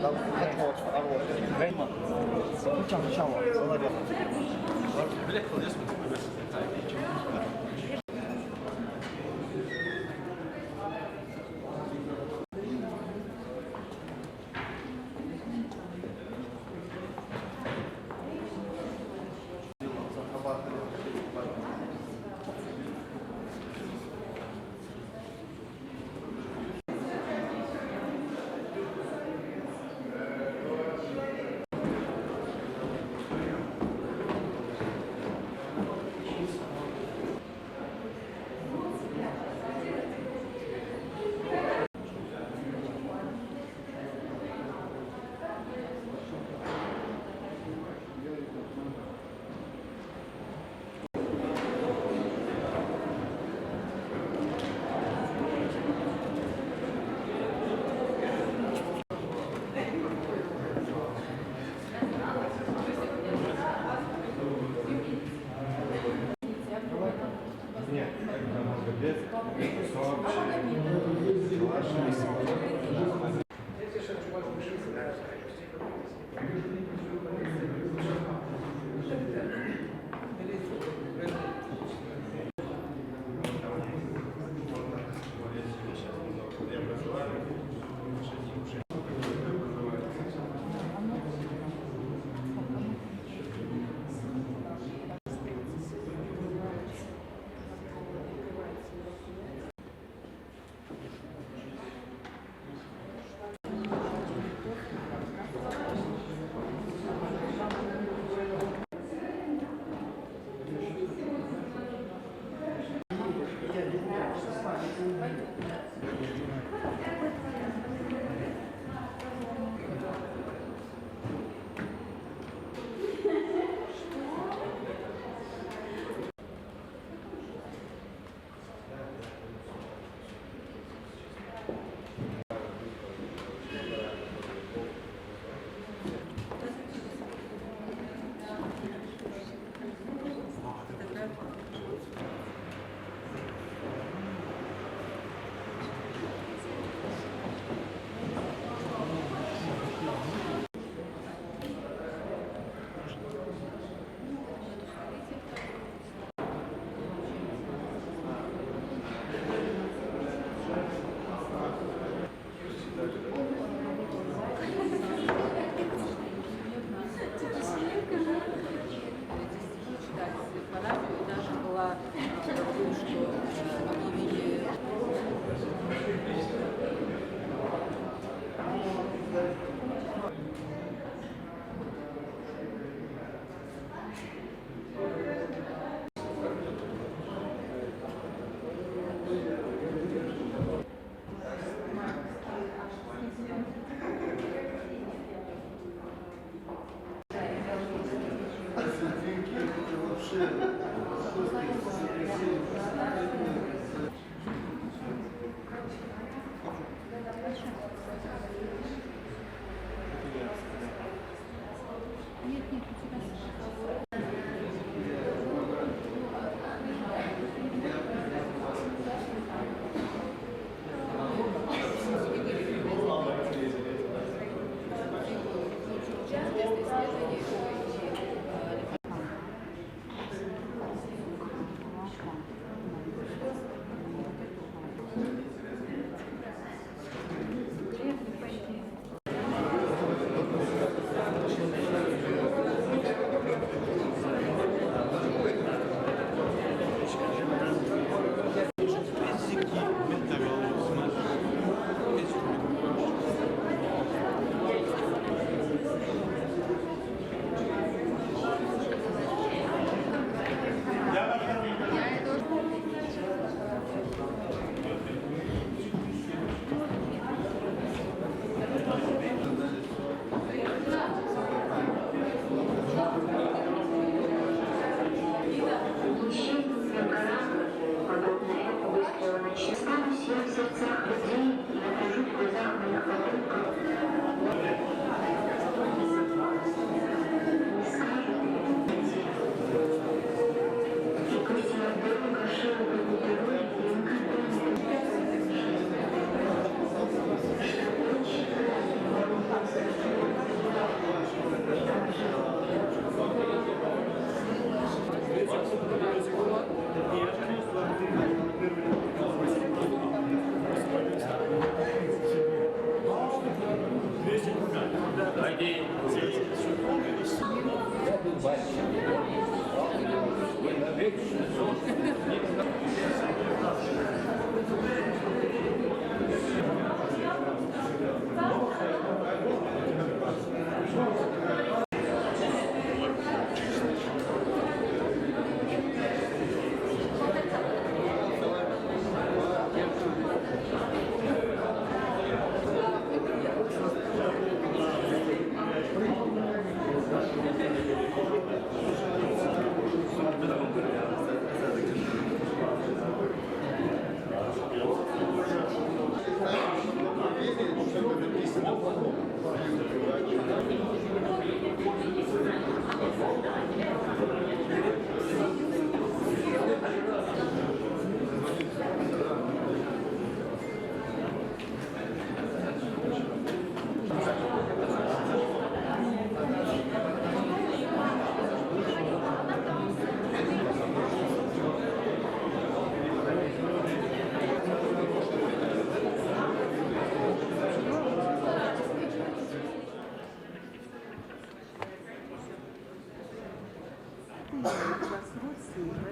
там отвод, Вейма. Почав.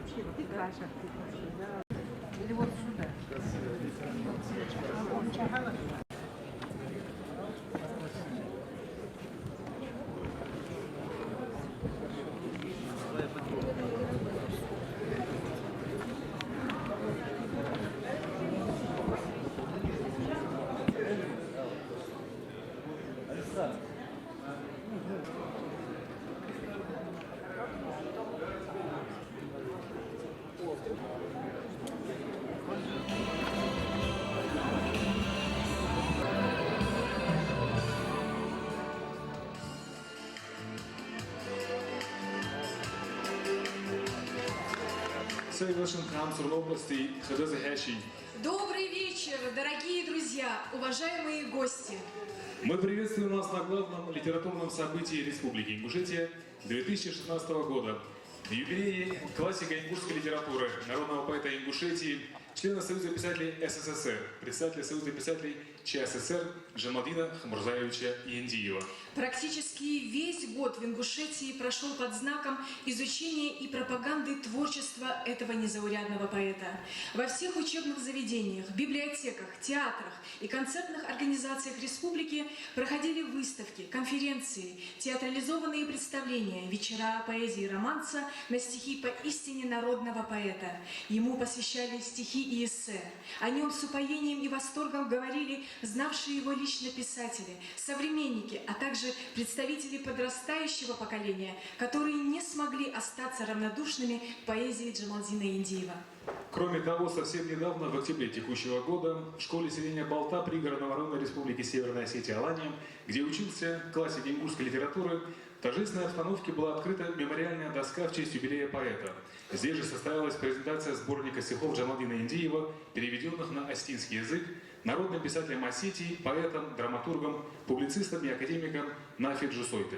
Вообще, ты каша, ты вообще, да? Или вот сюда. Добрый вечер, дорогие друзья, уважаемые гости! Мы приветствуем вас на главном литературном событии Республики Ингушетия 2016 года. В юбилее классика ингушской литературы, народного поэта Ингушетии, члена Союза писателей СССР, председателя Союза писателей ЧССР Джамалдина Хамурзаевича Яндиева. Практически весь год в Ингушетии прошел под знаком изучения и пропаганды творчества этого незаурядного поэта. Во всех учебных заведениях, библиотеках, театрах и концертных организациях республики проходили выставки, конференции, театрализованные представления, вечера поэзии и романса на стихи поистине народного поэта. Ему посвящали стихи и эссе. О нем с упоением и восторгом говорили знавшие его лично писатели, современники, а также представители подрастающего поколения, которые не смогли остаться равнодушными к поэзии Джамалдина Яндиева. Кроме того, совсем недавно, в октябре текущего года, в школе селения Балта пригородного района Республики Северная Осетия Алания, где учился классик ингушской литературы, в торжественной обстановке была открыта мемориальная доска в честь юбилея поэта. Здесь же состоялась презентация сборника стихов Джамалдина Яндиева, переведенных на осетинский язык, народным писателем Осетии, поэтом, драматургом, публицистом и академиком Нафи Джусойте.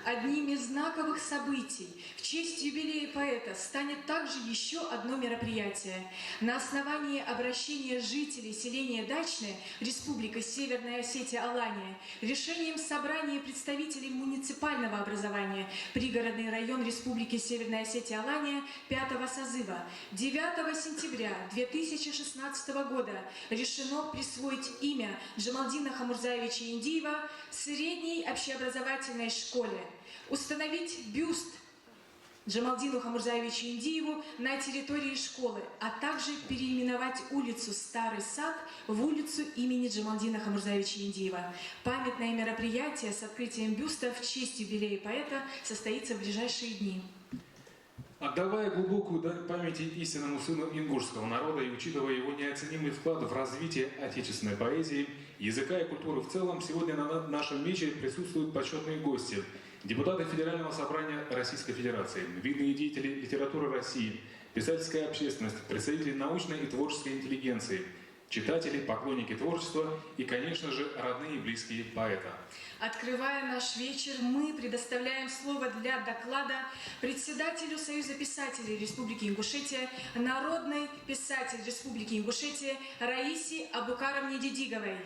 Одним из знаковых событий в честь юбилея поэта станет также еще одно мероприятие. На основании обращения жителей селения Дачное, Республика Северная Осетия Алания, решением собрания представителей муниципального образования, пригородный район Республики Северная Осетия Алания 5-го созыва 9 сентября 2016 года решено присвоить имя Джамалдина Хамурзаевича Яндиева средней общеобразовательной школе, установить бюст Джамалдину Хамурзаевичу Яндиеву на территории школы, а также переименовать улицу Старый Сад в улицу имени Джамалдина Хамурзаевича Яндиева. Памятное мероприятие с открытием бюста в честь юбилея поэта состоится в ближайшие дни. Отдавая глубокую дань памяти истинному сыну ингушского народа и учитывая его неоценимый вклад в развитие отечественной поэзии, языка и культуры в целом, сегодня на нашем вечере присутствуют почетные гости, депутаты Федерального собрания Российской Федерации, видные деятели литературы России, писательская общественность, представители научной и творческой интеллигенции, читатели, поклонники творчества и, конечно же, родные и близкие поэта. Открывая наш вечер, мы предоставляем слово для доклада председателю Союза писателей Республики Ингушетия, народной писатель Республики Ингушетия Раисе Абукаровне Дидиговой.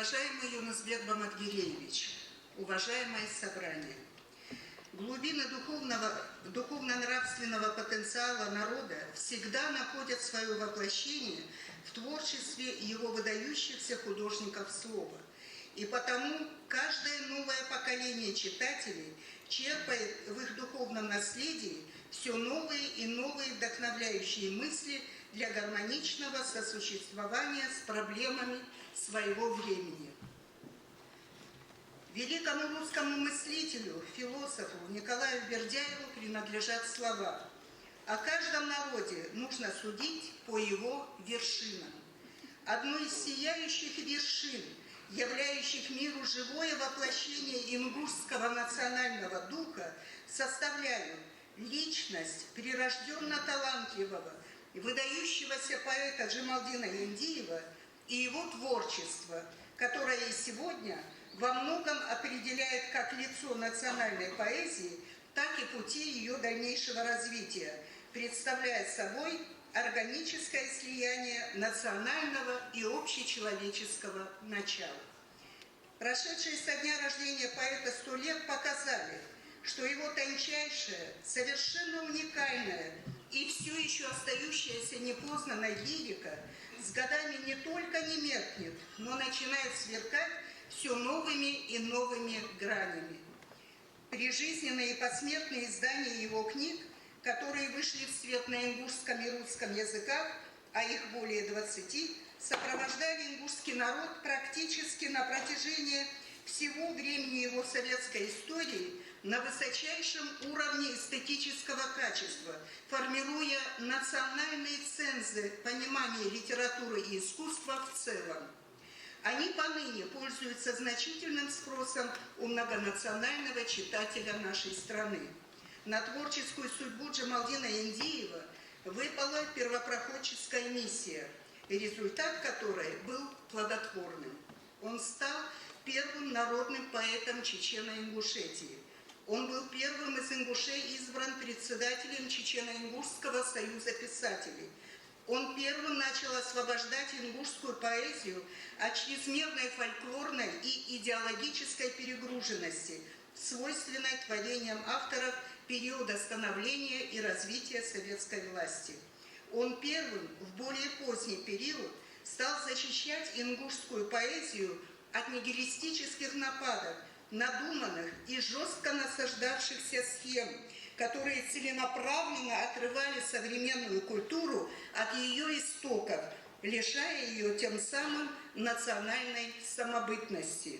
Уважаемый Юнусбек Баматгиреевич, уважаемое собрание, глубины духовно-нравственного потенциала народа всегда находят свое воплощение в творчестве его выдающихся художников слова. И потому каждое новое поколение читателей черпает в их духовном наследии все новые и новые вдохновляющие мысли для гармоничного сосуществования с проблемами своего времени. Великому русскому мыслителю, философу Николаю Бердяеву принадлежат слова: «О каждом народе нужно судить по его вершинам». Одной из сияющих вершин, являющих миру живое воплощение ингушского национального духа, составляют личность прирожденно талантливого и выдающегося поэта Джамалдина Яндиева и его творчество, которое и сегодня во многом определяет как лицо национальной поэзии, так и пути ее дальнейшего развития, представляя собой органическое слияние национального и общечеловеческого начала. Прошедшие со дня рождения поэта 100 лет показали, что его тончайшая, совершенно уникальная и все еще остающаяся непознанная лирика с годами не только не меркнет, но начинает сверкать все новыми и новыми гранями. Прижизненные и посмертные издания его книг, которые вышли в свет на ингушском и русском языках, а их более 20, сопровождали ингушский народ практически на протяжении всего времени его советской истории на высочайшем уровне эстетического качества, формируя национальные цензы понимания литературы и искусства в целом. Они поныне пользуются значительным спросом у многонационального читателя нашей страны. На творческую судьбу Джамалдина Яндиева выпала первопроходческая миссия, результат которой был плодотворным. Он стал первым народным поэтом Чечено-Ингушетии. Он был первым из ингушей избран председателем Чечено-Ингушского союза писателей. Он первым начал освобождать ингушскую поэзию от чрезмерной фольклорной и идеологической перегруженности, свойственной творениям авторов периода становления и развития советской власти. Он первым в более поздний период стал защищать ингушскую поэзию от нигилистических нападок, надуманных и жестко насаждавшихся схем, которые целенаправленно отрывали современную культуру от ее истоков, лишая ее тем самым национальной самобытности.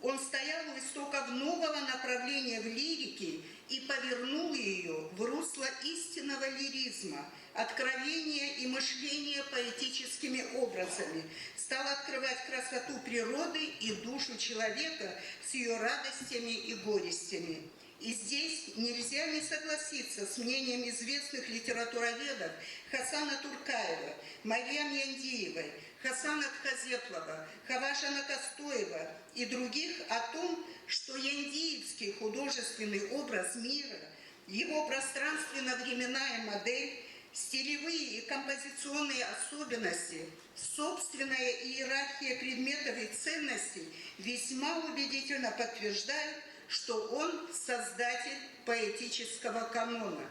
Он стоял у истоков нового направления в лирике и повернул ее в русло истинного лиризма, откровения и мышления поэтическими образами, стал открывать красоту природы и душу человека с ее радостями и горестями. И здесь нельзя не согласиться с мнением известных литературоведов Хасана Туркаева, Марьям Яндиевой, Хасана Тхазеплова, Хавашана Костоева и других о том, что яндиевский художественный образ мира, его пространственно-временная модель, стилевые и композиционные особенности, собственная иерархия предметов и ценностей весьма убедительно подтверждают, что он создатель поэтического канона.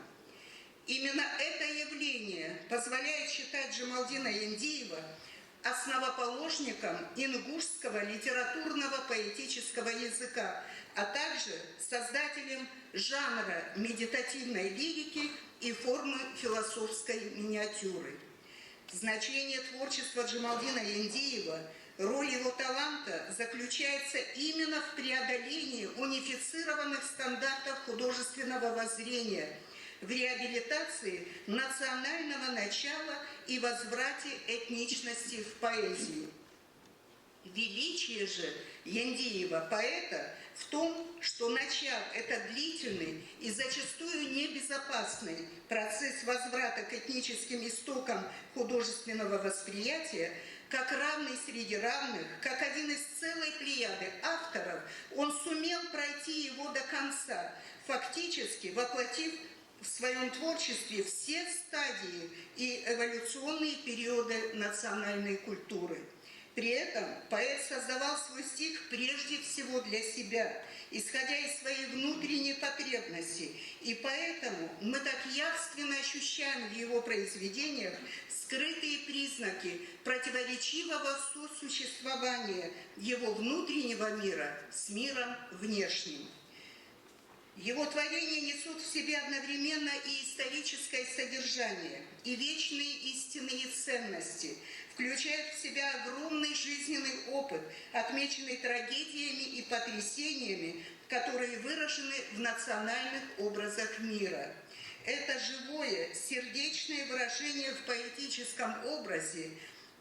Именно это явление позволяет считать Джамалдина Яндиева основоположником ингушского литературного поэтического языка, а также создателем жанра медитативной лирики и формы философской миниатюры. Значение творчества Джамалдина Яндиева, роль его таланта заключается именно в преодолении унифицированных стандартов художественного воззрения, в реабилитации национального начала и возврате этничности в поэзию. Величие же Яндиева, поэта, в том, что начав этот длительный и зачастую небезопасный процесс возврата к этническим истокам художественного восприятия, как равный среди равных, как один из целой плеяды авторов, он сумел пройти его до конца, фактически воплотив в своем творчестве все стадии и эволюционные периоды национальной культуры. При этом поэт создавал свой стих прежде всего для себя, исходя из своей внутренней потребности. И поэтому мы так явственно ощущаем в его произведениях скрытые признаки противоречивого сосуществования его внутреннего мира с миром внешним. Его творения несут в себе одновременно и историческое содержание, и вечные истинные ценности, включают в себя огромный жизненный опыт, отмеченный трагедиями и потрясениями, которые выражены в национальных образах мира. Это живое, сердечное выражение в поэтическом образе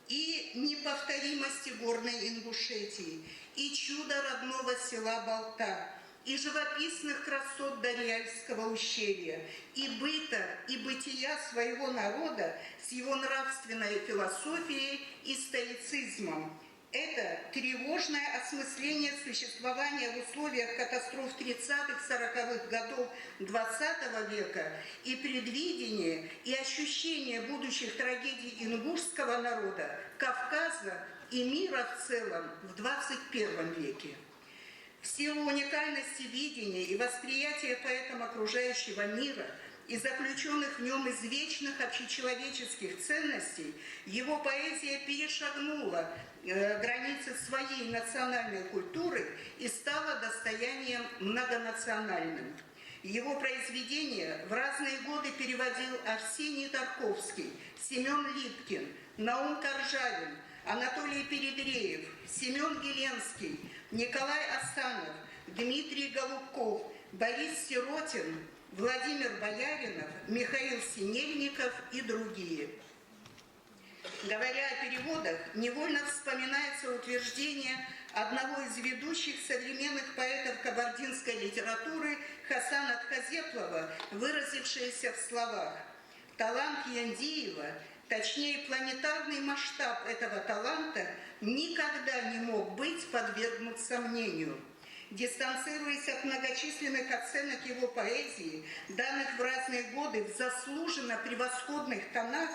и неповторимости горной Ингушетии, и чудо родного села Балта, и живописных красот Дарьяльского ущелья, и быта, и бытия своего народа с его нравственной философией и стоицизмом. Это тревожное осмысление существования в условиях катастроф 30-40-х годов XX века и предвидение и ощущение будущих трагедий ингушского народа, Кавказа и мира в целом в 21 веке. В силу уникальности видения и восприятия поэтом окружающего мира и заключенных в нем извечных общечеловеческих ценностей, его поэзия перешагнула границы своей национальной культуры и стала достоянием многонациональным. Его произведения в разные годы переводил Арсений Тарковский, Семен Липкин, Наум Коржавин, Анатолий Передреев, Семен Геленский, Николай Асанов, Дмитрий Голубков, Борис Сиротин, Владимир Бояринов, Михаил Синельников и другие. Говоря о переводах, невольно вспоминается утверждение одного из ведущих современных поэтов кабардинской литературы Хасана Тхазеплова, выразившееся в словах: «Талант Яндиева, точнее планетарный масштаб этого таланта, никогда не мог быть подвергнут сомнению». Дистанцируясь от многочисленных оценок его поэзии, данных в разные годы в заслуженно превосходных тонах,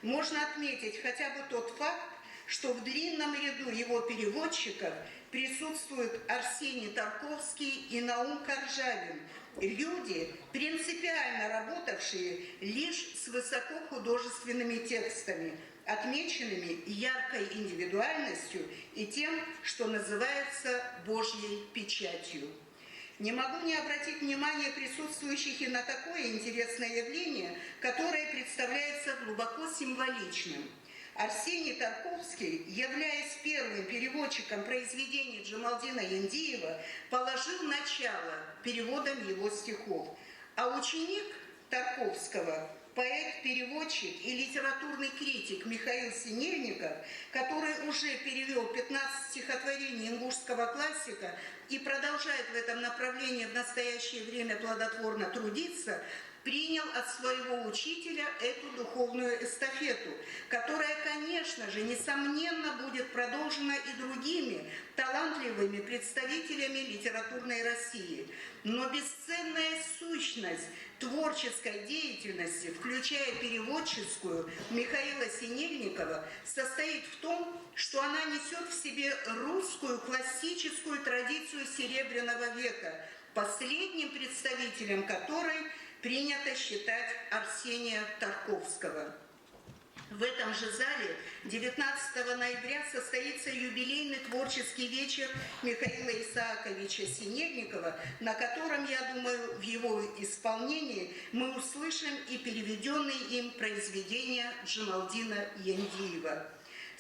можно отметить хотя бы тот факт, что в длинном ряду его переводчиков присутствуют Арсений Тарковский и Наум Коржавин, люди, принципиально работавшие лишь с высокохудожественными текстами, отмеченными яркой индивидуальностью и тем, что называется Божьей печатью. Не могу не обратить внимание присутствующих и на такое интересное явление, которое представляется глубоко символичным. Арсений Тарковский, являясь первым переводчиком произведений Джамалдина Яндиева, положил начало переводам его стихов, а ученик Тарковского, поэт-переводчик и литературный критик Михаил Синельников, который уже перевел 15 стихотворений ингушского классика и продолжает в этом направлении в настоящее время плодотворно трудиться, принял от своего учителя эту духовную эстафету, которая, конечно же, несомненно будет продолжена и другими талантливыми представителями литературной России. Но бесценная сущность творческой деятельности, включая переводческую, Михаила Синельникова, состоит в том, что она несет в себе русскую классическую традицию Серебряного века, последним представителем которой принято считать Арсения Тарковского. В этом же зале 19 ноября состоится юбилейный творческий вечер Михаила Исааковича Синельникова, на котором, я думаю, в его исполнении мы услышим и переведенные им произведения Джамалдина Яндиева.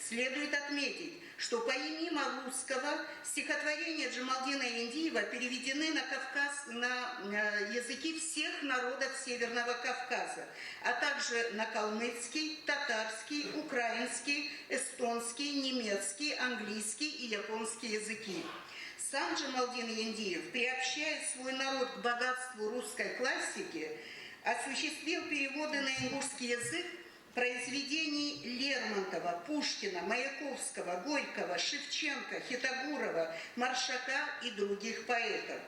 Следует отметить, что помимо русского стихотворения Джамалдина Яндиева переведены на языки всех народов Северного Кавказа, а также на калмыцкий, татарский, украинский, эстонский, немецкий, английский и японский языки. Сам Джамалдин Яндиев, приобщая свой народ к богатству русской классики, осуществил переводы на ингушский язык произведений Лермонтова, Пушкина, Маяковского, Горького, Шевченко, Хитагурова, Маршака и других поэтов.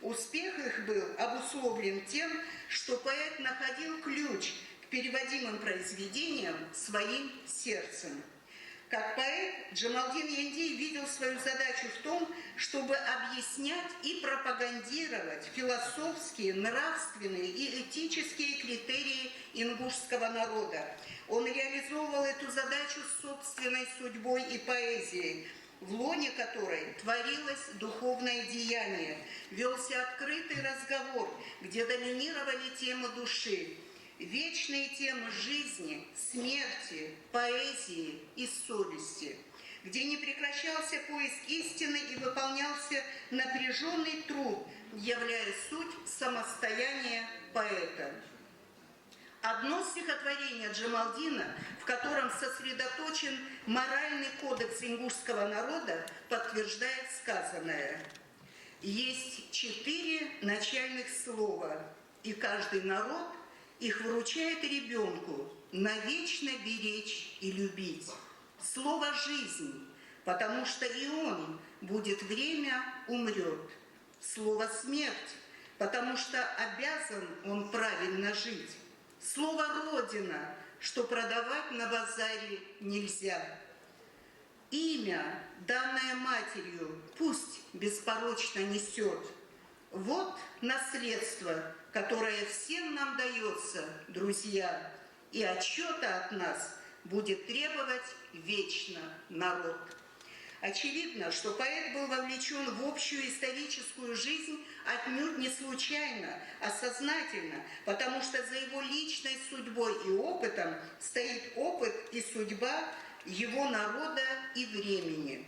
Успех их был обусловлен тем, что поэт находил ключ к переводимым произведениям своим сердцем. Как поэт, Джамалдин Яндиев видел свою задачу в том, чтобы объяснять и пропагандировать философские, нравственные и этические критерии ингушского народа. Он реализовывал эту задачу с собственной судьбой и поэзией, в лоне которой творилось духовное деяние, велся открытый разговор, где доминировали темы души, вечные темы жизни, смерти, поэзии и совести, где не прекращался поиск истины и выполнялся напряженный труд, являя суть самостояния поэта. Одно стихотворение Джамалдина, в котором сосредоточен моральный кодекс ингушского народа, подтверждает сказанное. Есть 4 начальных слова, и каждый народ их вручает ребенку навечно беречь и любить. Слово «жизнь», потому что и он, будет время, умрет. Слово «смерть», потому что обязан он правильно жить. Слово «родина», что продавать на базаре нельзя. Имя, данное матерью, пусть беспорочно несет. Вот наследство, которое всем нам дается, друзья, и отчета от нас будет требовать вечно народ. Очевидно, что поэт был вовлечен в общую историческую жизнь отнюдь не случайно, а сознательно, потому что за его личной судьбой и опытом стоит опыт и судьба его народа и времени.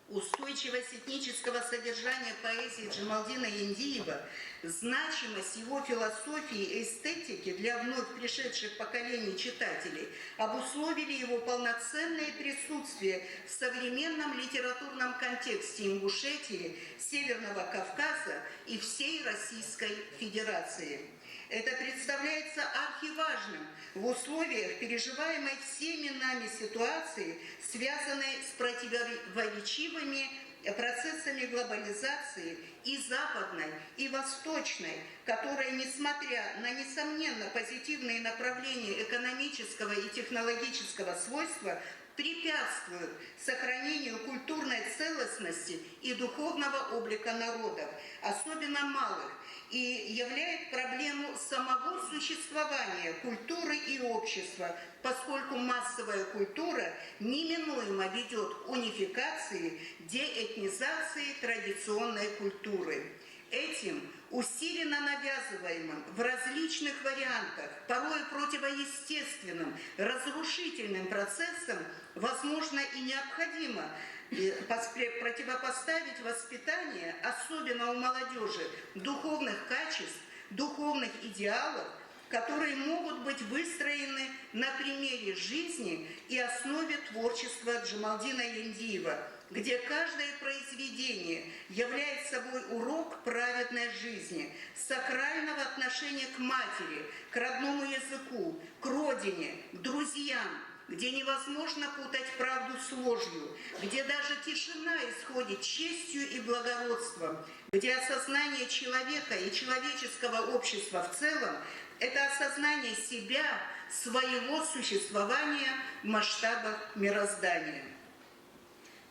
Устойчивость этнического содержания поэзии Джамалдина Яндиева, значимость его философии и эстетики для вновь пришедших поколений читателей обусловили его полноценное присутствие в современном литературном контексте Ингушетии, Северного Кавказа и всей Российской Федерации. Это представляется архиважным в условиях переживаемой всеми нами ситуации, связанной с противоречивыми процессами глобализации и западной, и восточной, которые, несмотря на несомненно позитивные направления экономического и технологического свойства, препятствуют сохранению культурной целостности и духовного облика народов, особенно малых, и являет проблему самого существования культуры и общества, поскольку массовая культура неминуемо ведет к унификации, деэтнизации традиционной культуры. Этим усиленно навязываемым в различных вариантах, порой противоестественным, разрушительным процессам, возможно и необходимо противопоставить воспитание, особенно у молодежи, духовных качеств, духовных идеалов, которые могут быть выстроены на примере жизни и основе творчества Джамалдина Яндиева, где каждое произведение является собой урок праведной жизни, сакрального отношения к матери, к родному языку, к родине, к друзьям, где невозможно путать правду с ложью, где даже тишина исходит честью и благородством, где осознание человека и человеческого общества в целом – это осознание себя, своего существования в масштабах мироздания.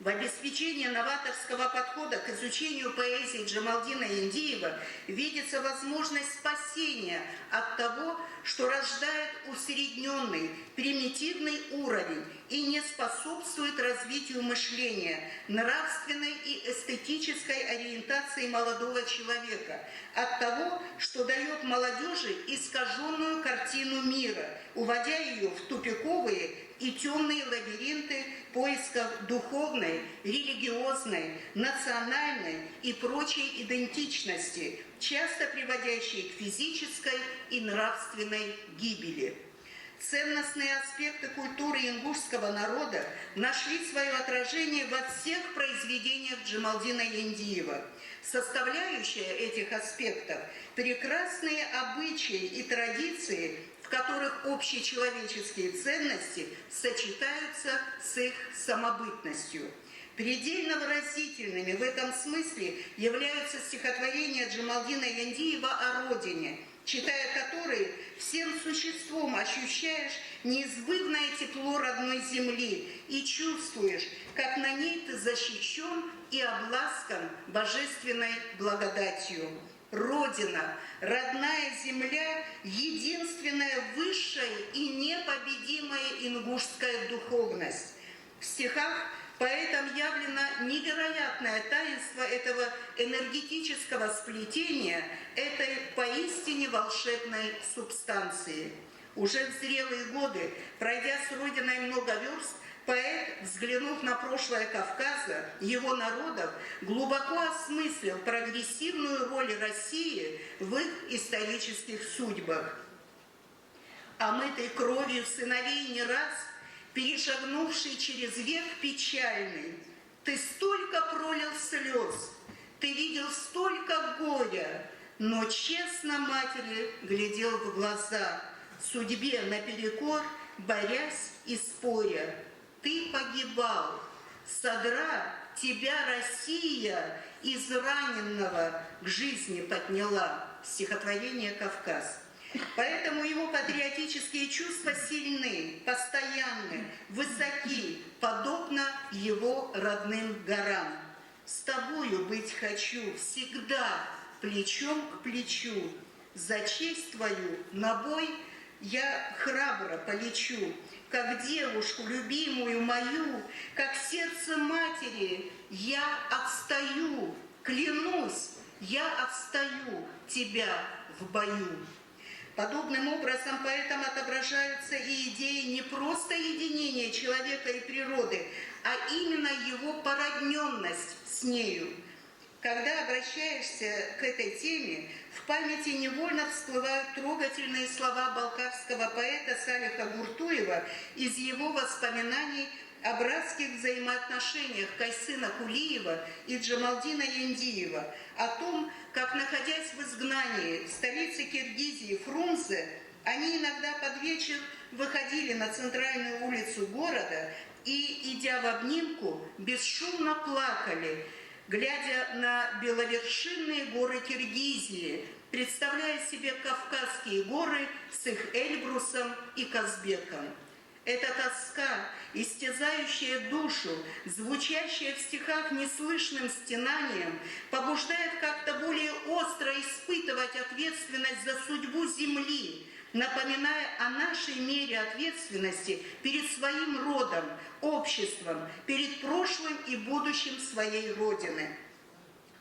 В обеспечении новаторского подхода к изучению поэзии Джамалдина Яндиева видится возможность спасения от того, что рождает усредненный, примитивный уровень и не способствует развитию мышления, нравственной и эстетической ориентации молодого человека, от того, что дает молодежи искаженную картину мира, уводя ее в тупиковые и темные лабиринты поисков духовной, религиозной, национальной и прочей идентичности, часто приводящей к физической и нравственной гибели. Ценностные аспекты культуры ингушского народа нашли свое отражение во всех произведениях Джамалдина Яндиева. Составляющая этих аспектов – прекрасные обычаи и традиции, в которых общечеловеческие ценности сочетаются с их самобытностью. Предельно выразительными в этом смысле являются стихотворения Джамалдина Яндиева о родине, читая которые всем существом ощущаешь неизбывное тепло родной земли и чувствуешь, как на ней ты защищен и обласкан божественной благодатью. Родина, родная земля, единственная высшая и непобедимая ингушская духовность. В стихах поэтам явлено невероятное таинство этого энергетического сплетения, этой поистине волшебной субстанции. Уже в зрелые годы, пройдя с родиной много верст, поэт, взглянув на прошлое Кавказа, его народов, глубоко осмыслил прогрессивную роль России в их исторических судьбах. Омытой кровью сыновей не раз, перешагнувший через век печальный, ты столько пролил слез, ты видел столько горя, но честно матери глядел в глаза, судьбе наперекор, борясь и споря. Ты погибал, содра тебя Россия из раненного к жизни подняла. Стихотворение «Кавказ». Поэтому его патриотические чувства сильны, постоянны, высоки, подобно его родным горам. С тобою быть хочу всегда, плечом к плечу. За честь твою на бой я храбро полечу, как девушку любимую мою, как сердце матери я отстаю, клянусь, я отстаю тебя в бою. Подобным образом поэтам отображаются и идеи не просто единения человека и природы, а именно его породненность с нею. Когда обращаешься к этой теме, в памяти невольно всплывают трогательные слова балкарского поэта Салиха Гуртуева из его воспоминаний о братских взаимоотношениях Кайсына Кулиева и Джамалдина Яндиева, о том, как, находясь в изгнании в столице Киргизии Фрунзе, они иногда под вечер выходили на центральную улицу города и, идя в обнимку, бесшумно плакали, глядя на беловершинные горы Киргизии, представляя себе Кавказские горы с их Эльбрусом и Казбеком. Эта тоска, истязающая душу, звучащая в стихах неслышным стенанием, побуждает как-то более остро испытывать ответственность за судьбу земли, напоминая о нашей мере ответственности перед своим родом, обществом, перед прошлым и будущим своей Родины.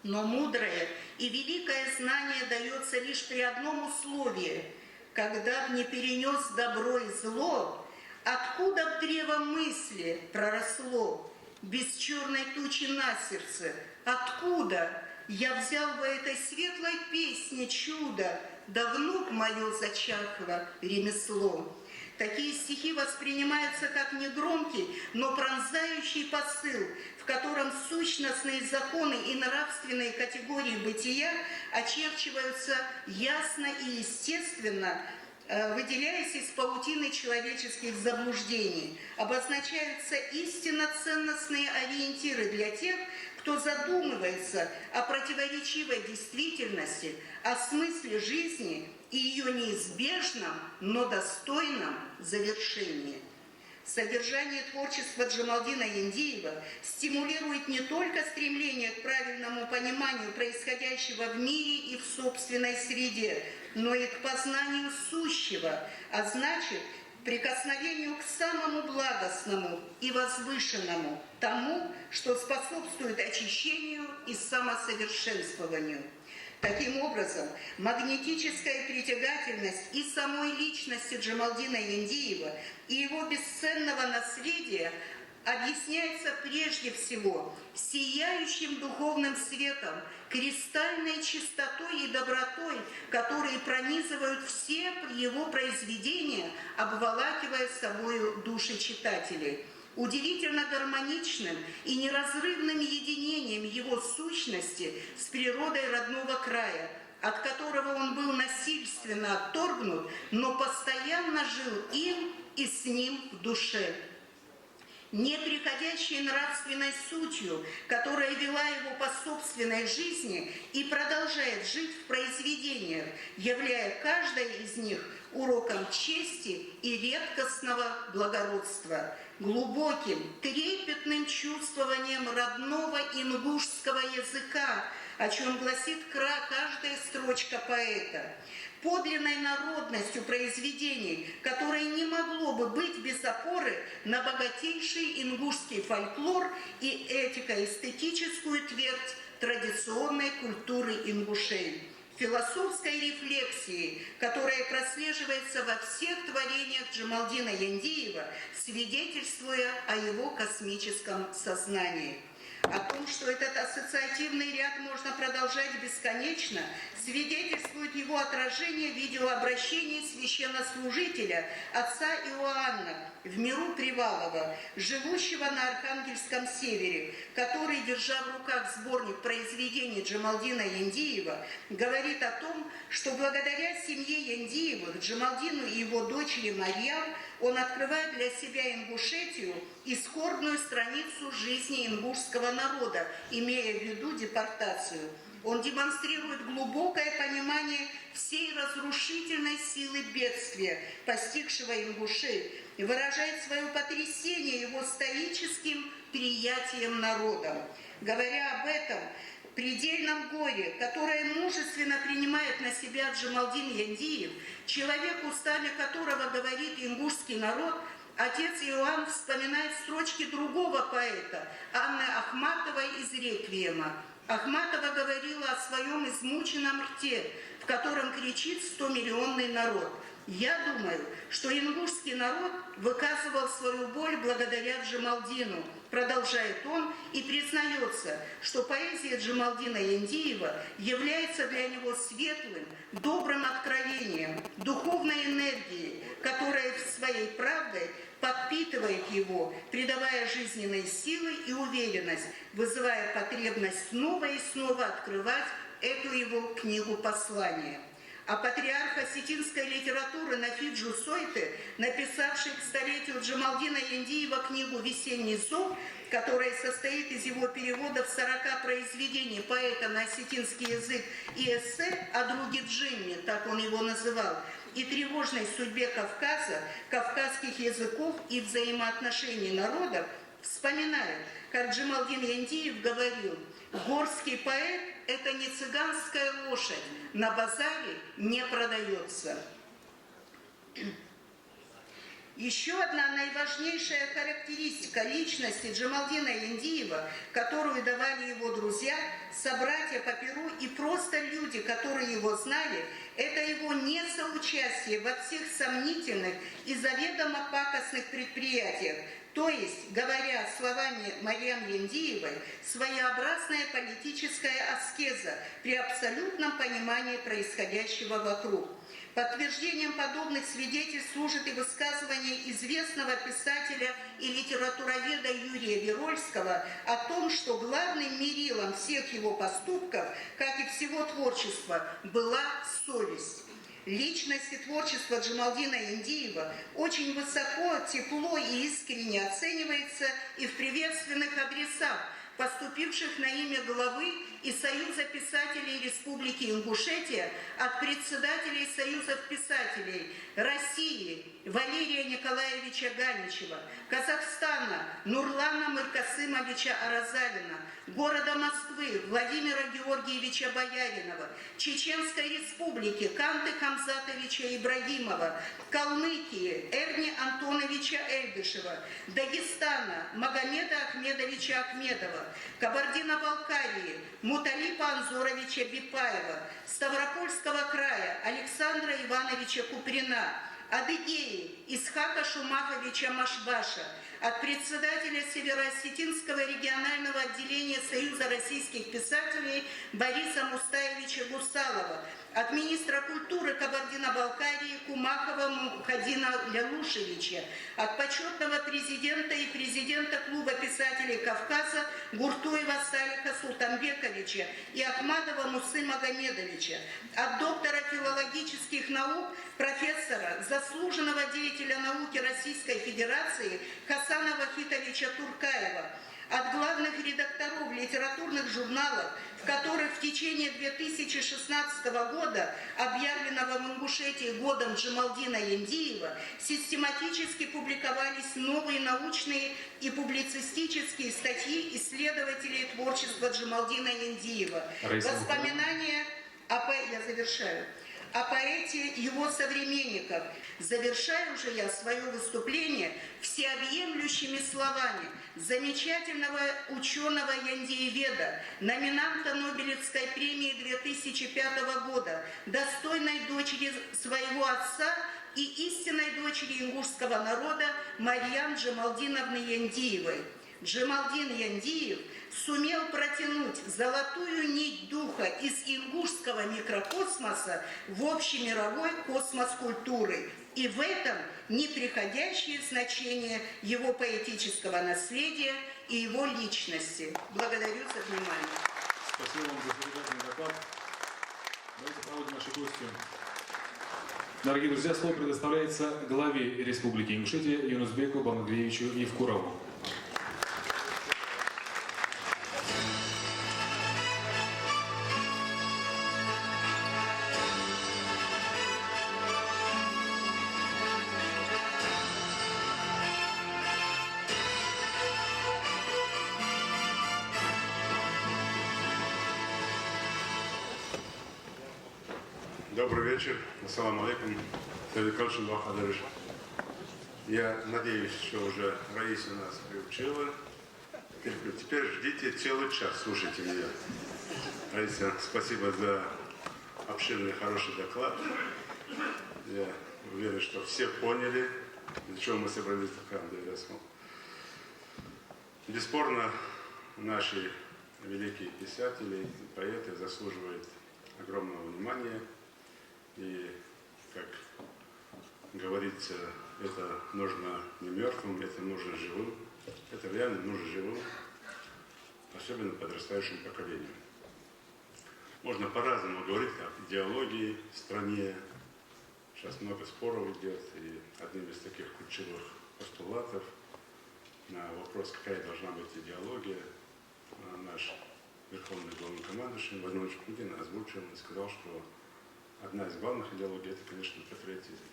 Но мудрое и великое знание дается лишь при одном условии: когда б не перенес добро и зло, откуда б древо мысли проросло, без черной тучи на сердце, откуда я взял бы этой светлой песне чудо, да внук мое зачахло ремесло. Такие стихи воспринимаются как негромкий, но пронзающий посыл, в котором сущностные законы и нравственные категории бытия очерчиваются ясно и естественно, выделяясь из паутины человеческих заблуждений, обозначаются истинно ценностные ориентиры для тех, кто задумывается о противоречивой действительности, о смысле жизни и ее неизбежном, но достойном завершении. Содержание творчества Джамалдина Яндиева стимулирует не только стремление к правильному пониманию происходящего в мире и в собственной среде, но и к познанию сущего, а значит, прикосновению к самому благостному и возвышенному, тому, что способствует очищению и самосовершенствованию. Таким образом, магнетическая притягательность и самой личности Джамалдина Яндиева и его бесценного наследия объясняется прежде всего сияющим духовным светом, кристальной чистотой и добротой, которые пронизывают все его произведения, обволакивая собою души читателей. Удивительно гармоничным и неразрывным единением его сущности с природой родного края, от которого он был насильственно отторгнут, но постоянно жил им и с ним в душе. не приходящей нравственной сутью, которая вела его по собственной жизни и продолжает жить в произведениях, являя каждое из них уроком чести и редкостного благородства, глубоким, трепетным чувствованием родного ингушского языка, о чем гласит каждая строчка поэта, подлинной народностью произведений, которое не могло бы быть без опоры на богатейший ингушский фольклор и этико-эстетическую твердь традиционной культуры ингушей, философской рефлексии, которая прослеживается во всех творениях Джамалдина Яндиева, свидетельствуя о его космическом сознании. О том, что этот ассоциативный ряд можно продолжать бесконечно, свидетельствует его отражение в видеообращении священнослужителя отца Иоанна в миру Привалова, живущего на Архангельском севере, который, держа в руках сборник произведений Джамалдина Яндиева, говорит о том, что благодаря семье Яндиевых, Джамалдину и его дочери Марьям, он открывает для себя Ингушетию, исходную страницу жизни ингушского народа, имея в виду депортацию. Он демонстрирует глубокое понимание всей разрушительной силы бедствия, постигшего ингушей, и выражает свое потрясение его стоическим приятием народа. Говоря об этом предельном горе, которое мужественно принимает на себя Джамалдин Яндиев, человек, устами которого говорит ингушский народ, отец Иоанн вспоминает строчки другого поэта, Анны Ахматовой из «Реквиема». Ахматова говорила о своем измученном рте, в котором кричит 100-миллионный народ. Я думаю, что ингушский народ выказывал свою боль благодаря Джамалдину, продолжает он, и признается, что поэзия Джамалдина Яндиева является для него светлым, добрым откровением, духовной энергией, которая своей правдой подпитывает его, придавая жизненные силы и уверенность, вызывая потребность снова и снова открывать эту его книгу послания. А патриарх осетинской литературы Нафиджу Сойте, написавший к столетию Джамалдина Яндиева книгу «Весенний зов», которая состоит из его переводов 40 произведений поэта на осетинский язык и эссе о друге Джимми, так он его называл, и тревожной судьбе Кавказа, кавказских языков и взаимоотношений народов, вспоминает, как Джамалдин Яндиев говорил: «Горский поэт – это не цыганская лошадь, на базаре не продается». Еще одна наиважнейшая характеристика личности Джамалдина Яндиева, которую давали его друзья, собратья по перу и просто люди, которые его знали, это его несоучастие во всех сомнительных и заведомо пакостных предприятиях, то есть, говоря словами Марьям Яндиевой, своеобразная политическая аскеза при абсолютном понимании происходящего вокруг. Подтверждением подобных свидетельств служит и высказывание известного писателя и литературоведа Юрия Верольского о том, что главным мерилом всех его поступков, как и всего творчества, была совесть. Личность и творчество Джамалдина Яндиева очень высоко, тепло и искренне оценивается и в приветственных адресах, поступивших на имя главы и Союза писателей Республики Ингушетия от председателей Союзов писателей России Валерия Николаевича Ганичева, Казахстана Нурлана Мыркасымовича Аразалина, города Москвы Владимира Георгиевича Бояринова, Чеченской Республики Канты Хамзатовича Ибрагимова, Калмыкии Эрни Антоновича Эльдышева, Дагестана Магомеда Ахмедовича Ахмедова, Кабардино-Балкарии Муталипа Анзоровича Бипаева, Ставропольского края Александра Ивановича Куприна, Адыгеи Исхака Шумаховича Машбаша, от председателя Североосетинского регионального отделения Союза российских писателей Бориса Мустаевича Гусалова, от министра культуры Кабардино-Балкарии Кумахова Мухаддина Лялушевича, от почетного президента и президента Клуба писателей Кавказа Гуртуева Салиха Султанбековича и Ахмадова Мусы Магомедовича, от доктора филологических наук, профессора, заслуженного деятеля науки Российской Федерации Хасана Вахитовича Туркаева, от главных редакторов литературных журналов, в которых в течение 2016 года, объявленного в Ингушетии годом Джамалдина Яндиева, систематически публиковались новые научные и публицистические статьи исследователей творчества Джамалдина Яндиева. Воспоминания я завершаю. О поэте его современников. Завершаю же я свое выступление всеобъемлющими словами замечательного ученого яндиеведа, номинанта Нобелевской премии 2005 года, достойной дочери своего отца и истинной дочери ингушского народа Марьям Джамалдиновны Яндиевой. Джамалдин Яндиев сумел протянуть золотую нить духа из ингушского микрокосмоса в общемировой космос культуры. И в этом неприходящее значение его поэтического наследия и его личности. Благодарю за внимание. Спасибо вам за замечательный доклад. Давайте проводим наши гости. Дорогие друзья, слово предоставляется главе Республики Ингушетия Юнусбеку Балмагриевичу Евкурову. Добрый вечер. Ассаламу алейкум. Я надеюсь, что уже Раиса нас приучила. Теперь ждите целый час, слушайте меня. Раиса, спасибо за обширный, хороший доклад. Я уверен, что все поняли, для чего мы собрались в Канаде. Бесспорно, наши великие писатели, поэты заслуживают огромного внимания. И, как говорится, это нужно не мертвым, это нужно живым. Это реально нужно живым, особенно подрастающему поколению. Можно по-разному говорить о идеологии в стране. Сейчас много споров идет, и одним из таких ключевых постулатов на вопрос, какая должна быть идеология, наш верховный главнокомандующий Владимир Путин озвучил и сказал, что одна из главных идеологий – это, конечно, патриотизм.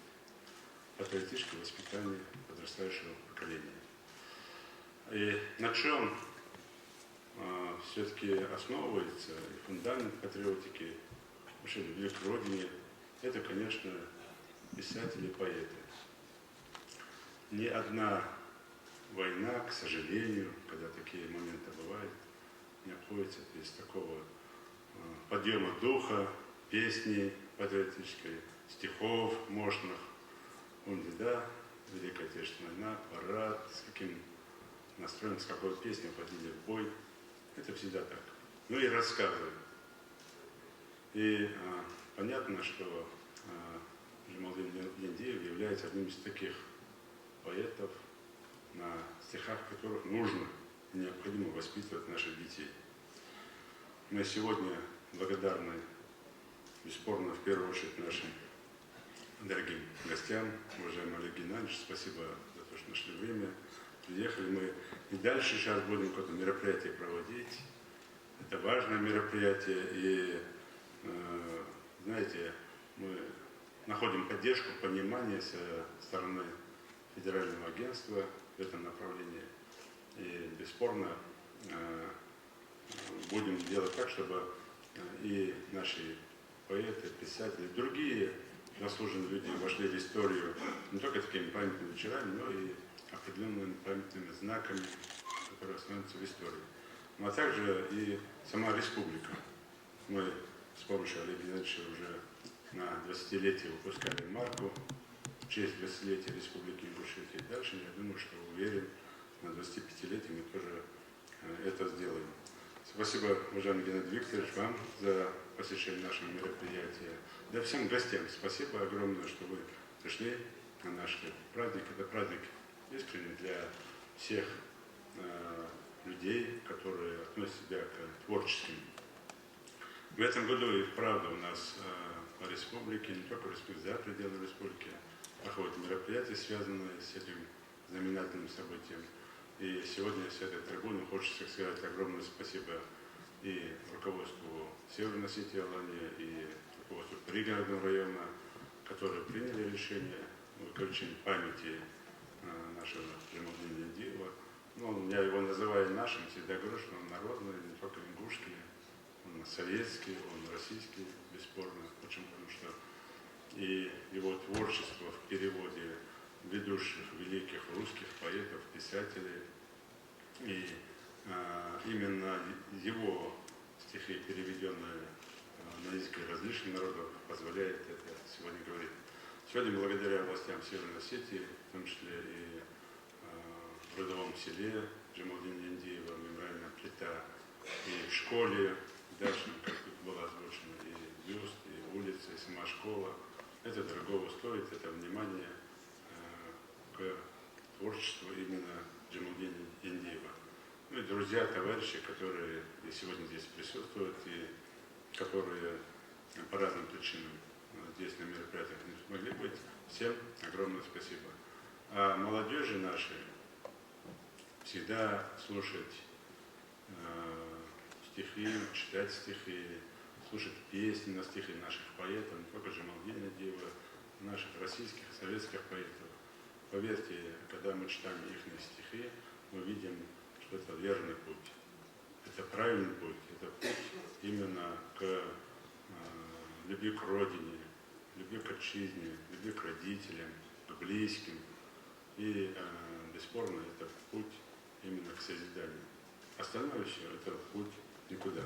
Патриотическое воспитание подрастающего поколения. И на чем все-таки основывается фундамент патриотики, вообще любви к родине, это, конечно, писатели и поэты. Ни одна война, к сожалению, когда такие моменты бывают, не обходится без такого подъема духа, песни патриотической, стихов мощных. Помните, да, Великая Отечественная война, парад, с каким настроем, с какой песней ходили в бой. Это всегда так. Ну и рассказы. И понятно, что Джамалдин Яндиев является одним из таких поэтов, на стихах которых нужно и необходимо воспитывать наших детей. Мы сегодня благодарны, бесспорно, в первую очередь нашим дорогим гостям, уважаемый Олег Геннадьевич, спасибо за то, что нашли время. Приехали мы и дальше сейчас будем какое-то мероприятие проводить. Это важное мероприятие, и, знаете, мы находим поддержку, понимание со стороны федерального агентства в этом направлении. И бесспорно будем делать так, чтобы и наши поэты, писатели, другие заслуженные люди вошли в историю не только такими памятными вечерами, но и определенными памятными знаками, которые останутся в истории. Ну, а также и сама республика. Мы с помощью Олега Геннадьевича уже на 20-летие выпускали марку в честь 20-летия Республики Ингушетия. И дальше, я думаю, что уверен, на 25-летие мы тоже это сделаем. Спасибо, уважаемый Геннадий Викторович, вам за посещение нашего мероприятия. Да всем гостям спасибо огромное, что вы пришли на наш праздник. Это праздник искренне для всех людей, которые относят себя к творческим. В этом году и правда у нас республики, не только республики, за пределы республики, проходят мероприятия, связанные с этим знаменательным событием. И сегодня с этой трибуны хочется сказать огромное спасибо и руководству Северной Осетии, Алании, и руководству пригородного района, которые приняли решение о включении памяти нашего Джамалдина Индиева. Ну, я его называю нашим, всегда говорю, что он народный, не только ингушский, он советский, он российский, бесспорно. Почему? Потому что и его творчество в переводе ведущих великих русских поэтов, писателей, и именно его стихи, переведенные на языки различных народов, позволяет это сегодня говорить. Сегодня благодаря властям Северной Осетии, в том числе и в родовом селе Джамалдина Индиева, мемориальная плита, и в школе, дальше, как тут было озвучено, и бюст, и улица, и сама школа. Это дорогого стоит, это внимание к творчеству именно Джамалдина Индиева. Ну и друзья, товарищи, которые и сегодня здесь присутствуют, и которые по разным причинам здесь на мероприятиях не смогли быть, всем огромное спасибо. А молодежи нашей всегда слушать стихи, читать стихи, слушать песни на стихи наших поэтов, не только Джамалдина Индиева, наших российских, советских поэтов. Поверьте, когда мы читаем их стихи, мы видим, что это верный путь. Это правильный путь. Это путь именно к любви к родине, любви к отчизне, любви к родителям, к близким. И бесспорно, это путь именно к созиданию. Остальное все – это путь никуда.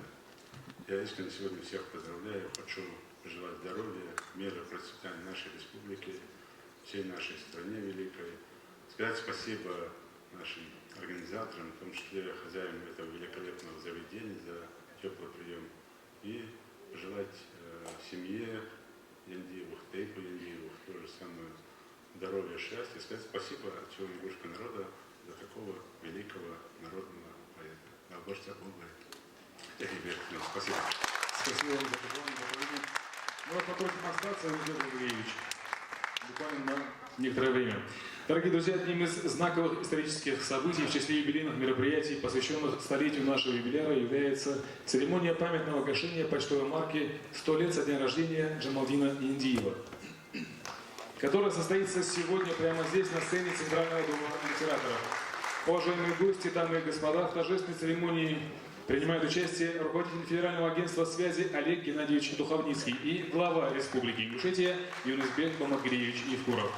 Я искренне сегодня всех поздравляю, хочу пожелать здоровья, мира, процветания нашей республики, всей нашей стране великой. Сказать спасибо нашим организаторам, в том числе хозяевам этого великолепного заведения за теплый прием. И пожелать семье Индиевых, Тейпу Индиевых, то же самое здоровья, счастья. Сказать спасибо от всего ингушского народа за такого великого народного поэта. Да, Боже, тебя благословит. Спасибо. Спасибо вам за пожелание. Мы вас попросим остаться, Владимир Андреевич, буквально на некоторое время. Дорогие друзья, одним из знаковых исторических событий в числе юбилейных мероприятий, посвященных столетию нашего юбиляра, является церемония памятного гашения почтовой марки «100 лет со дня рождения Джамалдина Индиева», которая состоится сегодня прямо здесь, на сцене Центрального дома литераторов. Уважаемые гости, дамы и господа, в торжественной церемонии принимает участие руководитель Федерального агентства связи Олег Геннадьевич Духовницкий и глава Республики Ингушетия Юнусбек Баматгириевич Евкуров.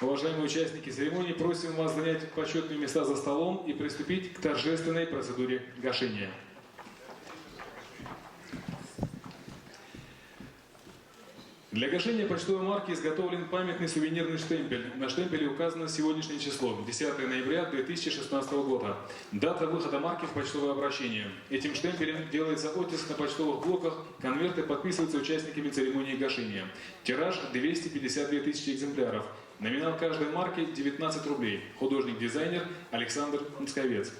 Уважаемые участники церемонии, просим вас занять почетные места за столом и приступить к торжественной процедуре гашения. Для гашения почтовой марки изготовлен памятный сувенирный штемпель. На штемпеле указано сегодняшнее число – 10 ноября 2016 года. Дата выхода марки в почтовое обращение. Этим штемпелем делается оттиск на почтовых блоках, конверты подписываются участниками церемонии гашения. Тираж – 252 тысячи экземпляров. Номинал каждой марки – 19 рублей. Художник-дизайнер Александр Мцковец.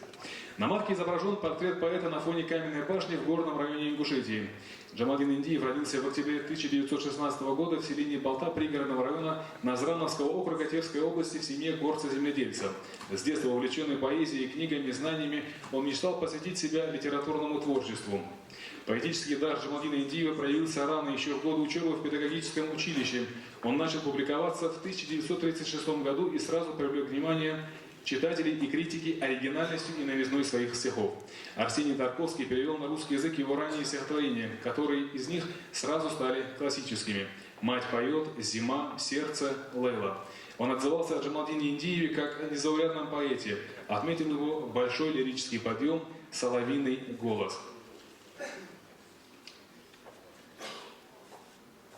На марке изображен портрет поэта на фоне каменной башни в горном районе Ингушетии. Джамалдин Индиев родился в октябре 1916 года в селении Балта пригородного района Назрановского округа Терской области в семье горца-земледельца. С детства увлеченный поэзией, книгами, знаниями, он мечтал посвятить себя литературному творчеству. Поэтический дар Джамалдина Индиева проявился рано, еще в годы учебы в педагогическом училище. Он начал публиковаться в 1936 году и сразу привлек внимание читателей и критики оригинальностью и новизной своих стихов. Арсений Тарковский перевел на русский язык его ранние стихотворения, которые из них сразу стали классическими. «Мать поет», «Зима», «Сердце», «Лейла». Он отзывался о Джамалдине Индиеве как о незаурядном поэте, отметил его большой лирический подъем, соловиный голос.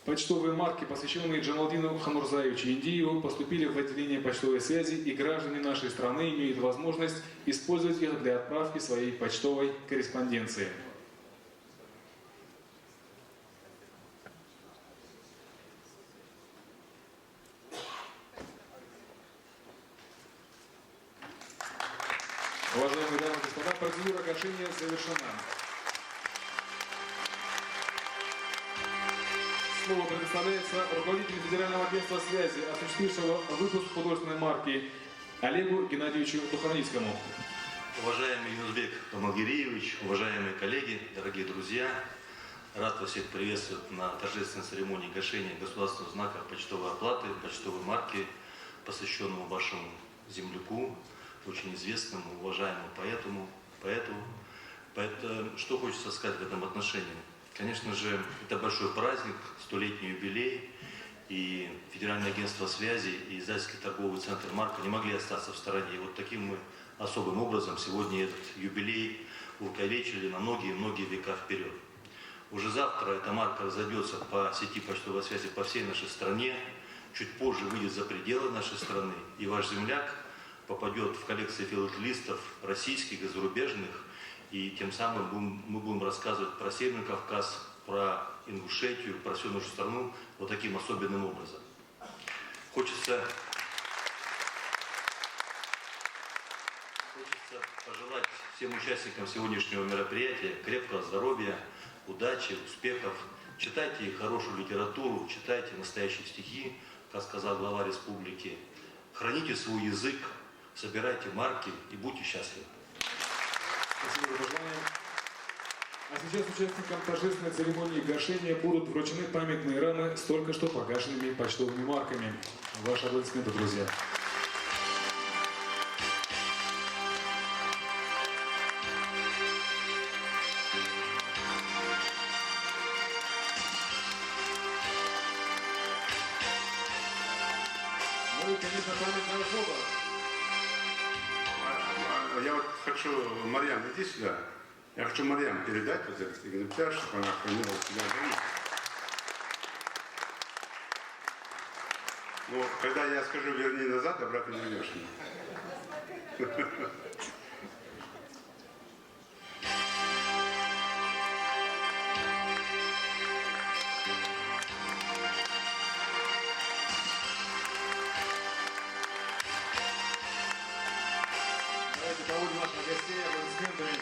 Почтовые марки, посвященные Джамалдину Хамурзаевичу Индиеву, поступили в отделение почтовой связи, и граждане нашей страны имеют возможность использовать их для отправки своей почтовой корреспонденции. Уважаемые дамы и господа, процедура гашения завершена. Слово предоставляется руководителю Федерального агентства связи, осуществившего выпуск художественной марки, Олегу Геннадьевичу Туханицкому. Уважаемый Юнусбек Амалгириевич, уважаемые коллеги, дорогие друзья, рад вас всех приветствовать на торжественной церемонии гашения государственного знака почтовой оплаты, почтовой марки, посвященному вашему земляку, очень известному, уважаемому поэту. Что хочется сказать в этом отношении? Конечно же, это большой праздник, 100-летний юбилей, и Федеральное агентство связи и издательский торговый центр «Марка» не могли остаться в стороне. И вот таким мы особым образом сегодня этот юбилей увековечили на многие-многие века вперед. Уже завтра эта марка разойдется по сети почтовой связи по всей нашей стране, чуть позже выйдет за пределы нашей страны, и ваш земляк попадет в коллекции филателистов российских и зарубежных, и тем самым мы будем рассказывать про Северный Кавказ, про Ингушетию, про всю нашу страну вот таким особенным образом. Хочется пожелать всем участникам сегодняшнего мероприятия крепкого здоровья, удачи, успехов. Читайте хорошую литературу, читайте настоящие стихи, как сказал глава республики. Храните свой язык, собирайте марки и будьте счастливы. Спасибо за пожелание. А сейчас участникам торжественной церемонии гашения будут вручены памятные рамы с только что погашенными почтовыми марками. Ваши аплодисменты, друзья. Ну и, конечно, памятная фото. Я вот хочу, Марьян, иди сюда. Я хочу Марьян передать вот этот экземпляр, чтобы она хранила себя дома. Ну, когда я скажу верни назад, обратно не вернешь. Давайте проводим наших гостей аплодисментами.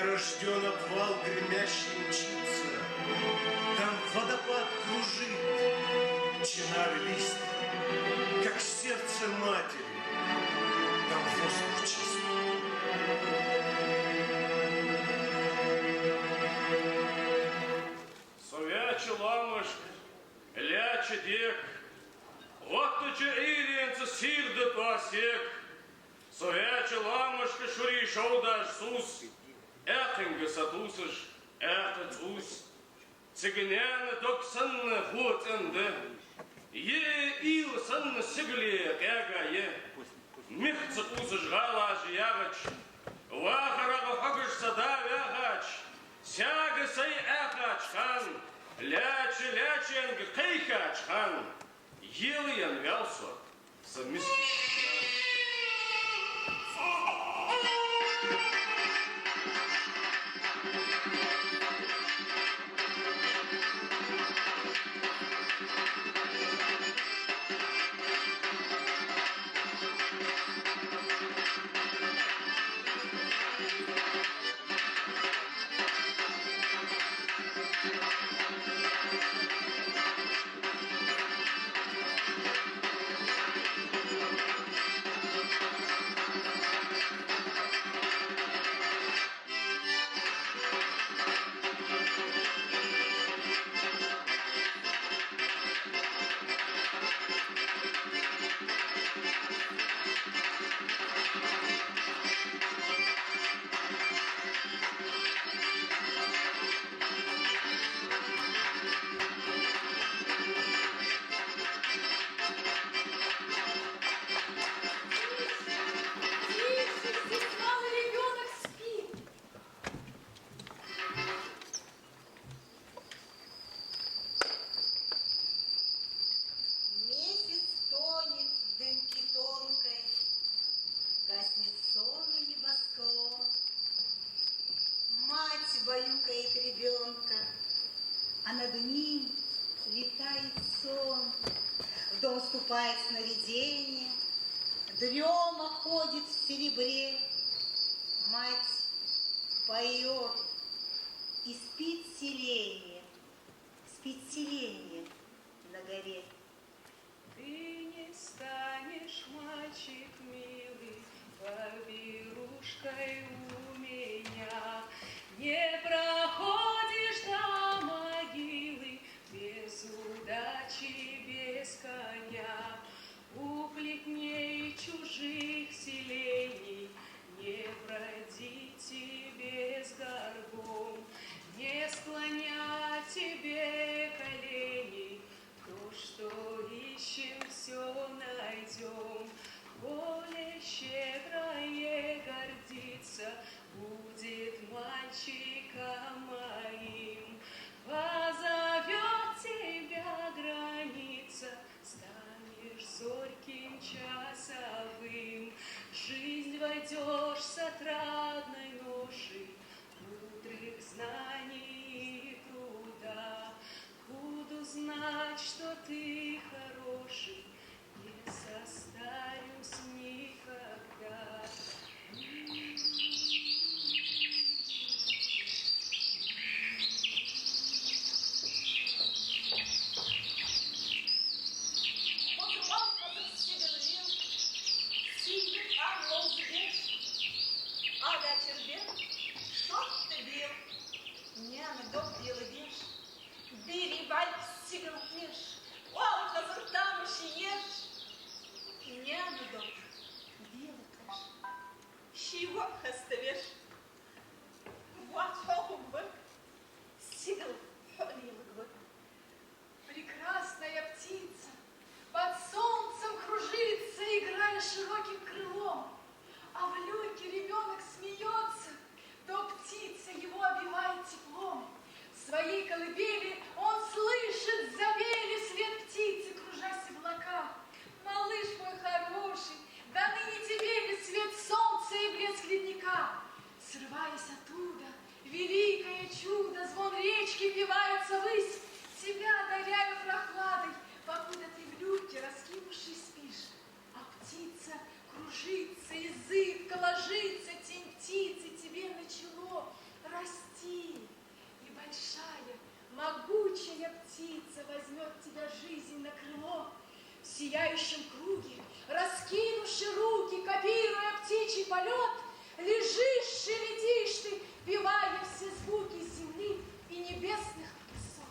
Рожден обвал гремящий мчится, там водопад кружит, чинары листья, как сердце матери, там воздух чист. Совяче ламыш, ляче дек, вот туче иренце сирдет васек, совяче ламышка шури шоудаш сус, Этинга сатусыш, этот ус, цыганяна доксан вот энде, ил сан сигле кягае, михца узы жгала жиягач, вахарага хагыш сада вягач, сяга сай агач хан, лячен гкейкач хан, елиян вялсо, самис. баюкает ребенка, а над ним летает сон. В дом вступает сновидение, дрема ходит в серебре. Мать поет, и спит селение на горе. Ты не станешь, мальчик милый, поберушкой у меня. Не проходишь до могилы без удачи, без коня. У плетней чужих селений не бродить тебе с горбом, не склонять тебе колени. То, что ищем, все найдем. Более щедрое гордиться будет мальчиком моим. Позовет тебя граница, станешь зорким часовым. В жизнь войдешь с отрадной ношей мудрых знаний и труда. Буду знать, что ты хороший, не состарюсь никогда. Прекрасная птица под солнцем кружится, играя широким крылом. А в люльке ребенок смеется, то птица его обивает теплом. В своей колыбели он слышит завели свет птицы, кружась в облаках. Малыш мой хороший, да ныне тебе ли свет солнца и блеск ледника? Срываясь оттуда, великое чудо, звон речки впивается ввысь. Тебя одаряю прохладой, покуда ты в люльке, раскинувшись, спишь. А птица кружится и зыбко ложится, тень птицы тебе на чело. Расти, и большая, могучая птица возьмет тебя жизнь на крыло. В сияющем круге, раскинувши руки, копируя птичий полет, лежишь, шелестишь ты, впивая все звуки земли и небесных высот.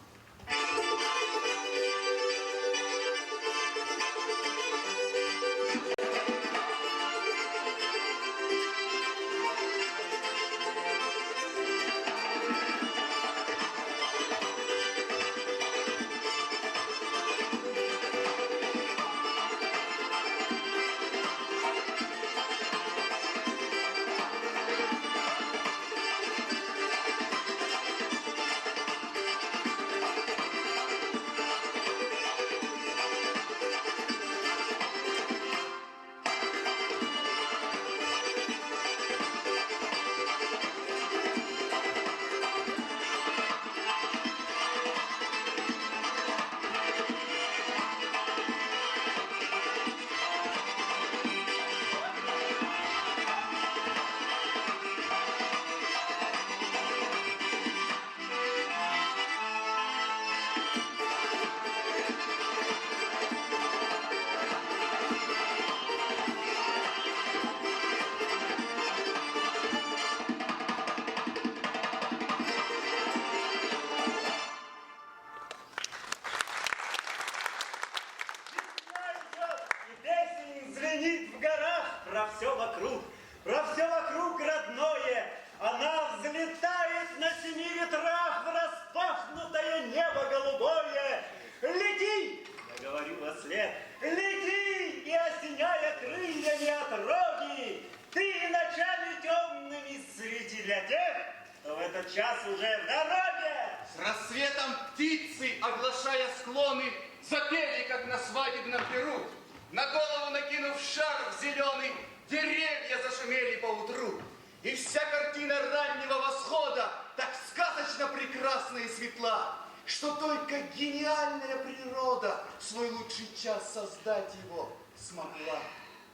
про все вокруг родное. Она взлетает на 7 ветрах в распахнутое небо голубое. Лети, я говорю во след, лети, и осеняя крыльями отроги, ты ночами темными среди для тех, кто в этот час уже в дороге. С рассветом птицы, оглашая склоны, запели, как на свадебном перу. На голову накинув шарф зеленый, деревья зашумели поутру. И вся картина раннего восхода так сказочно прекрасна и светла, что только гениальная природа свой лучший час создать его смогла.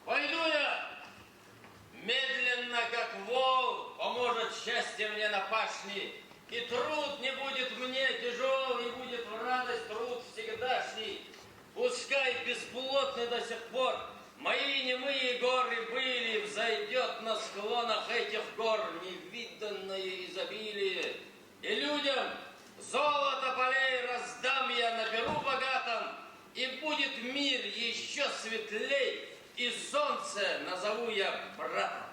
Пойду я медленно, как вол, поможет счастье мне на пашне, и труд не будет мне тяжел, и будет в радость труд всегдашний. Пускай бесплотны до сих пор мои немые горы были, взойдет на склонах этих гор невиданное изобилие. И людям золото полей раздам я на перу богатом, и будет мир еще светлей, и солнце назову я братом.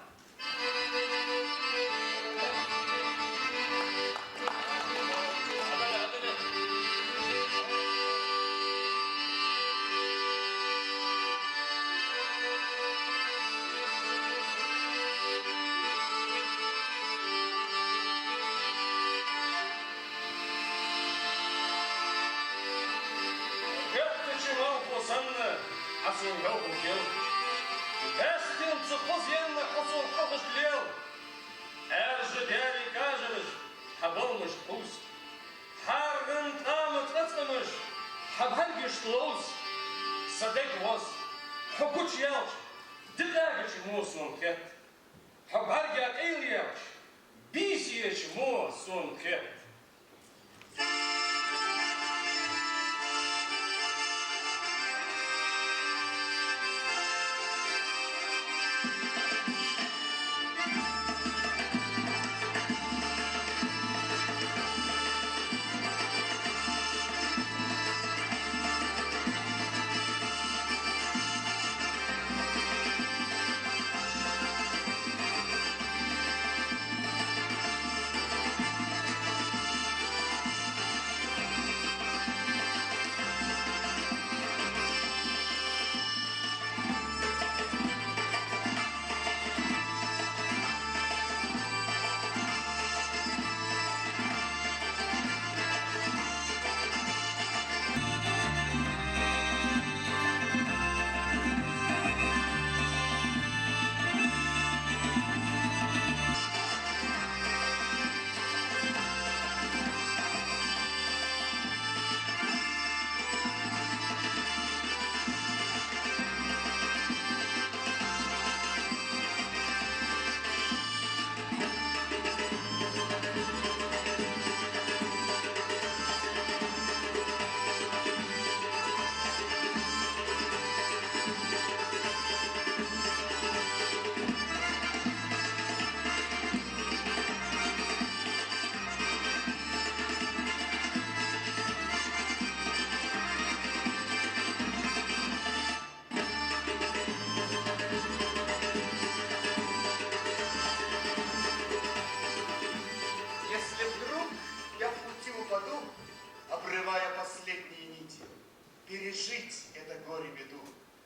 пережить это горе-беду.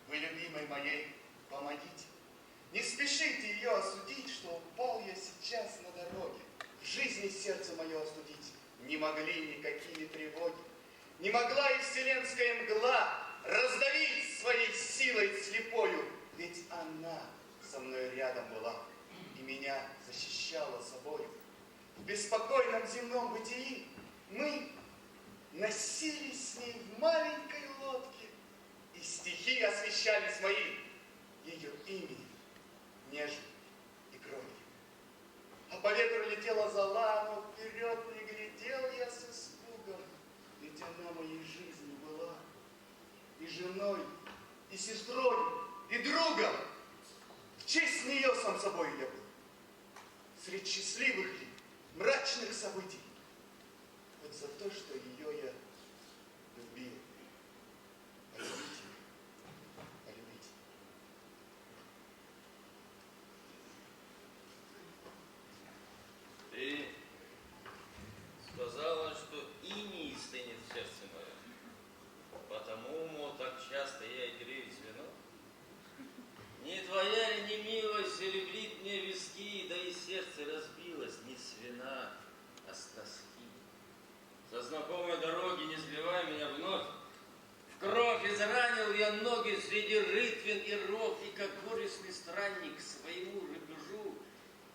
Вы, любимой моей, помогите. Не спешите ее осудить, что упал я сейчас на дороге. В жизни сердце мое остудить не могли никакие тревоги. Не могла и вселенская мгла раздавить своей силой слепою. Ведь она со мной рядом была и меня защищала собою. В беспокойном земном бытии мы носились с ней в маленькой лодке, и стихи освещались мои ее именем, нежным и кротким. А по ветру летела зола, но вперед не глядел я с испугом, ведь она моей жизни была и женой, и сестрой, и другом. В честь нее сам собой я был. Среди счастливых ли, мрачных событий, вот за то, что ее я любил. Полюбите, полюбите.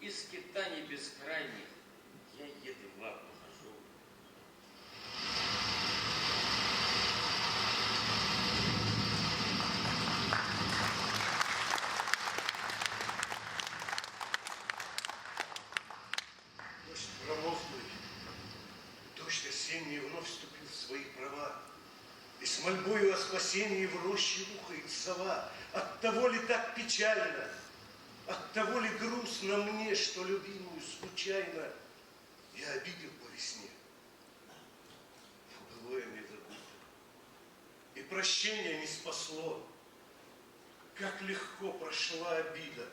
из скитаний бескрайних я едва похожу. Дождь промозглый, дождь осенний вновь вступил в свои права. И с мольбою о спасении в роще ухает сова. Оттого ли так печально, оттого ли грустно мне, что любимую случайно я обидел по весне? Но былое мне забыто, и прощение не спасло. Как легко прошла обида,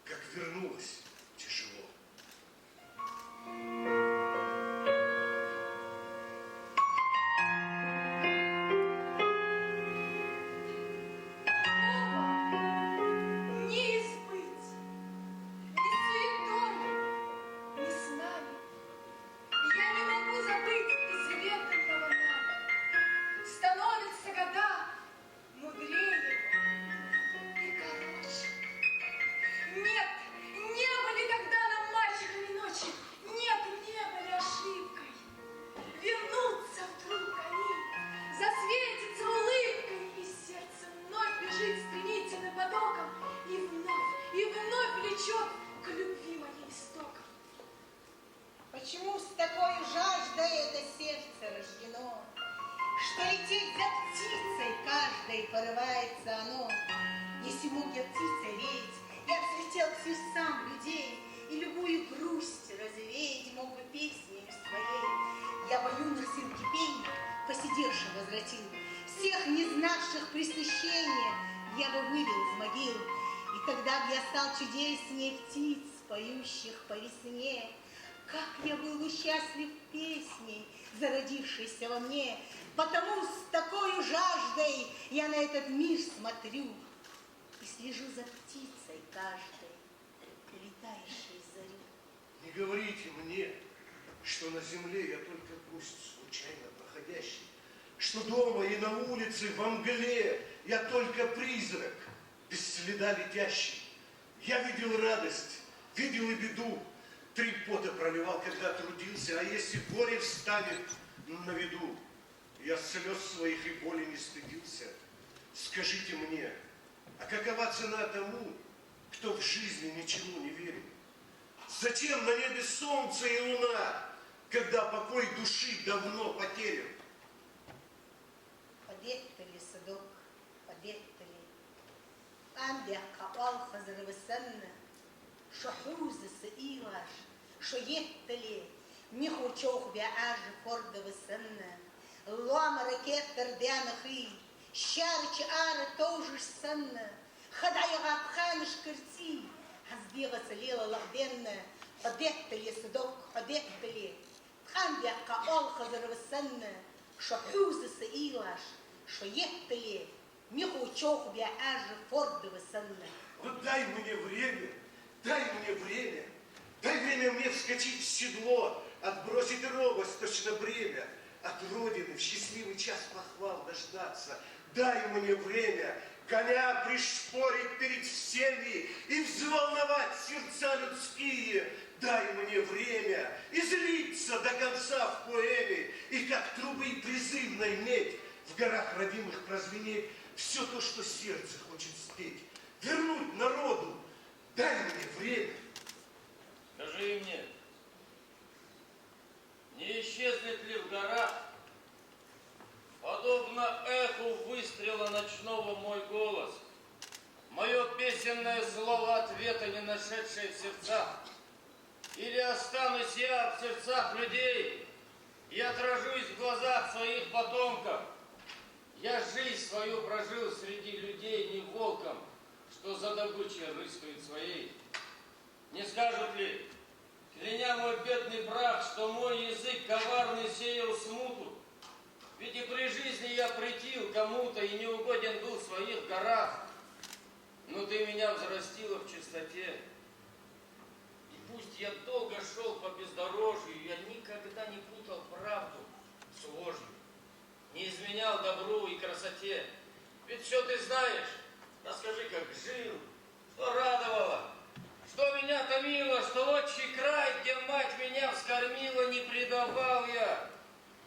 как вернулась тяжело. Не избыть, ни суетой, ни снами. Я не могу забыть изведанного нами. Становятся года мудрее и короче. Нет, не были тогда нам мальчиками ночи. Нет, не были ошибкой. Вернутся вдруг они, засветится улыбкой, и сердце вновь бежит стремительным потоком и вновь влечет к любви моей истокам. Почему с такой жаждой это сердце рождено, что лететь за птицей каждой порывается оно? Если мог я птицей реять, я взлетел к сердцам людей, и любую грусть развеять мог бы песней своей. Я бы юных сын кипения посидевших возвратил, всех не знавших пресыщения я бы вывел из могил, и тогда б я стал чудеснее птиц, поющих по весне. Как я был бы счастлив песней, зародившейся во мне, потому с такой жаждой я на этот мир смотрю и слежу за птицей каждой, летающей зарю. Не говорите мне, что на земле я только гость случайно проходящий, что дома и на улице во мгле я только призрак, без следа летящий. Я видел радость, видел и беду, 3 пота проливал, когда трудился, а если горе встанет на виду, я слез своих и боли не стыдился. Скажите мне, а какова цена тому, кто в жизни ничему не верит? Зачем на небе солнце и луна, когда покой души давно потерян? Подеттали, садок, подеттали. Амбиака алхазар высанна, шахуза саилаш, шоеттали, михучох биажи форда высанна, лома ракеттар бианахи, щарч ара тоже санна, хадая габханыш карти, азбева салила лахденна, подеттали, садок, подеттали. Амбиака алхазар высанна, шахуза саилаш, шоеттали, михучох биажи форда высанна. Вот дай мне время, дай время мне вскочить в седло, отбросить робость, точно бремя, от Родины в счастливый час похвал дождаться. Дай мне время коня пришпорить перед всеми и взволновать сердца людские. Дай мне время излиться до конца в поэме и как трубы призывной медь в горах родимых прозвенеть все то, что сердце хочет спеть, вернуть народу. Дай мне время. Скажи мне, не исчезнет ли в горах, подобно эху выстрела ночного мой голос, мое песенное слово ответа, не нашедшее в сердцах? Или останусь я в сердцах людей и отражусь в глазах своих потомков? Я жизнь свою прожил среди людей не волком, что за добычей рыскают своей. Не скажут ли, кляня мой бедный брат, что мой язык коварный сеял смуту? Ведь и при жизни я претил кому-то и неугоден был в своих горах. Но ты меня взрастила в чистоте. И пусть я долго шел по бездорожью, я никогда не путал правду с ложью, не изменял добру и красоте. Ведь все ты знаешь. Расскажи, как жил, что радовало, что меня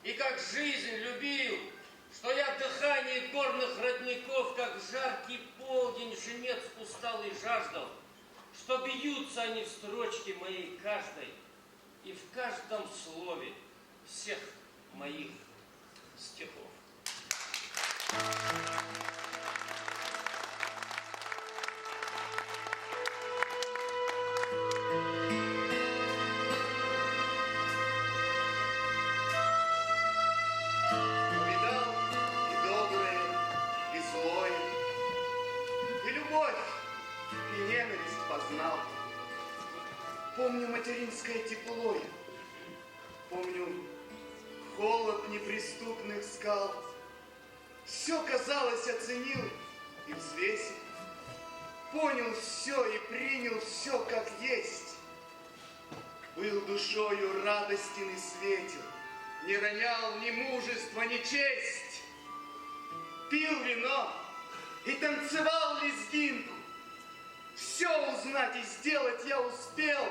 и как жизнь любил, что я дыхание горных родников, как жаркий полдень, жнец усталый жаждал, что бьются они в строчке моей каждой и в каждом слове всех моих стихов. Увидал и доброе, и злое, и любовь, и ненависть познал. Помню материнское тепло, помню холод неприступных скал. Все, казалось, оценил и взвесил. Понял все и принял все как есть. Был душою радостен и светел, не ронял ни мужества, ни честь. Пил вино и танцевал лезгинку. Все узнать и сделать я успел.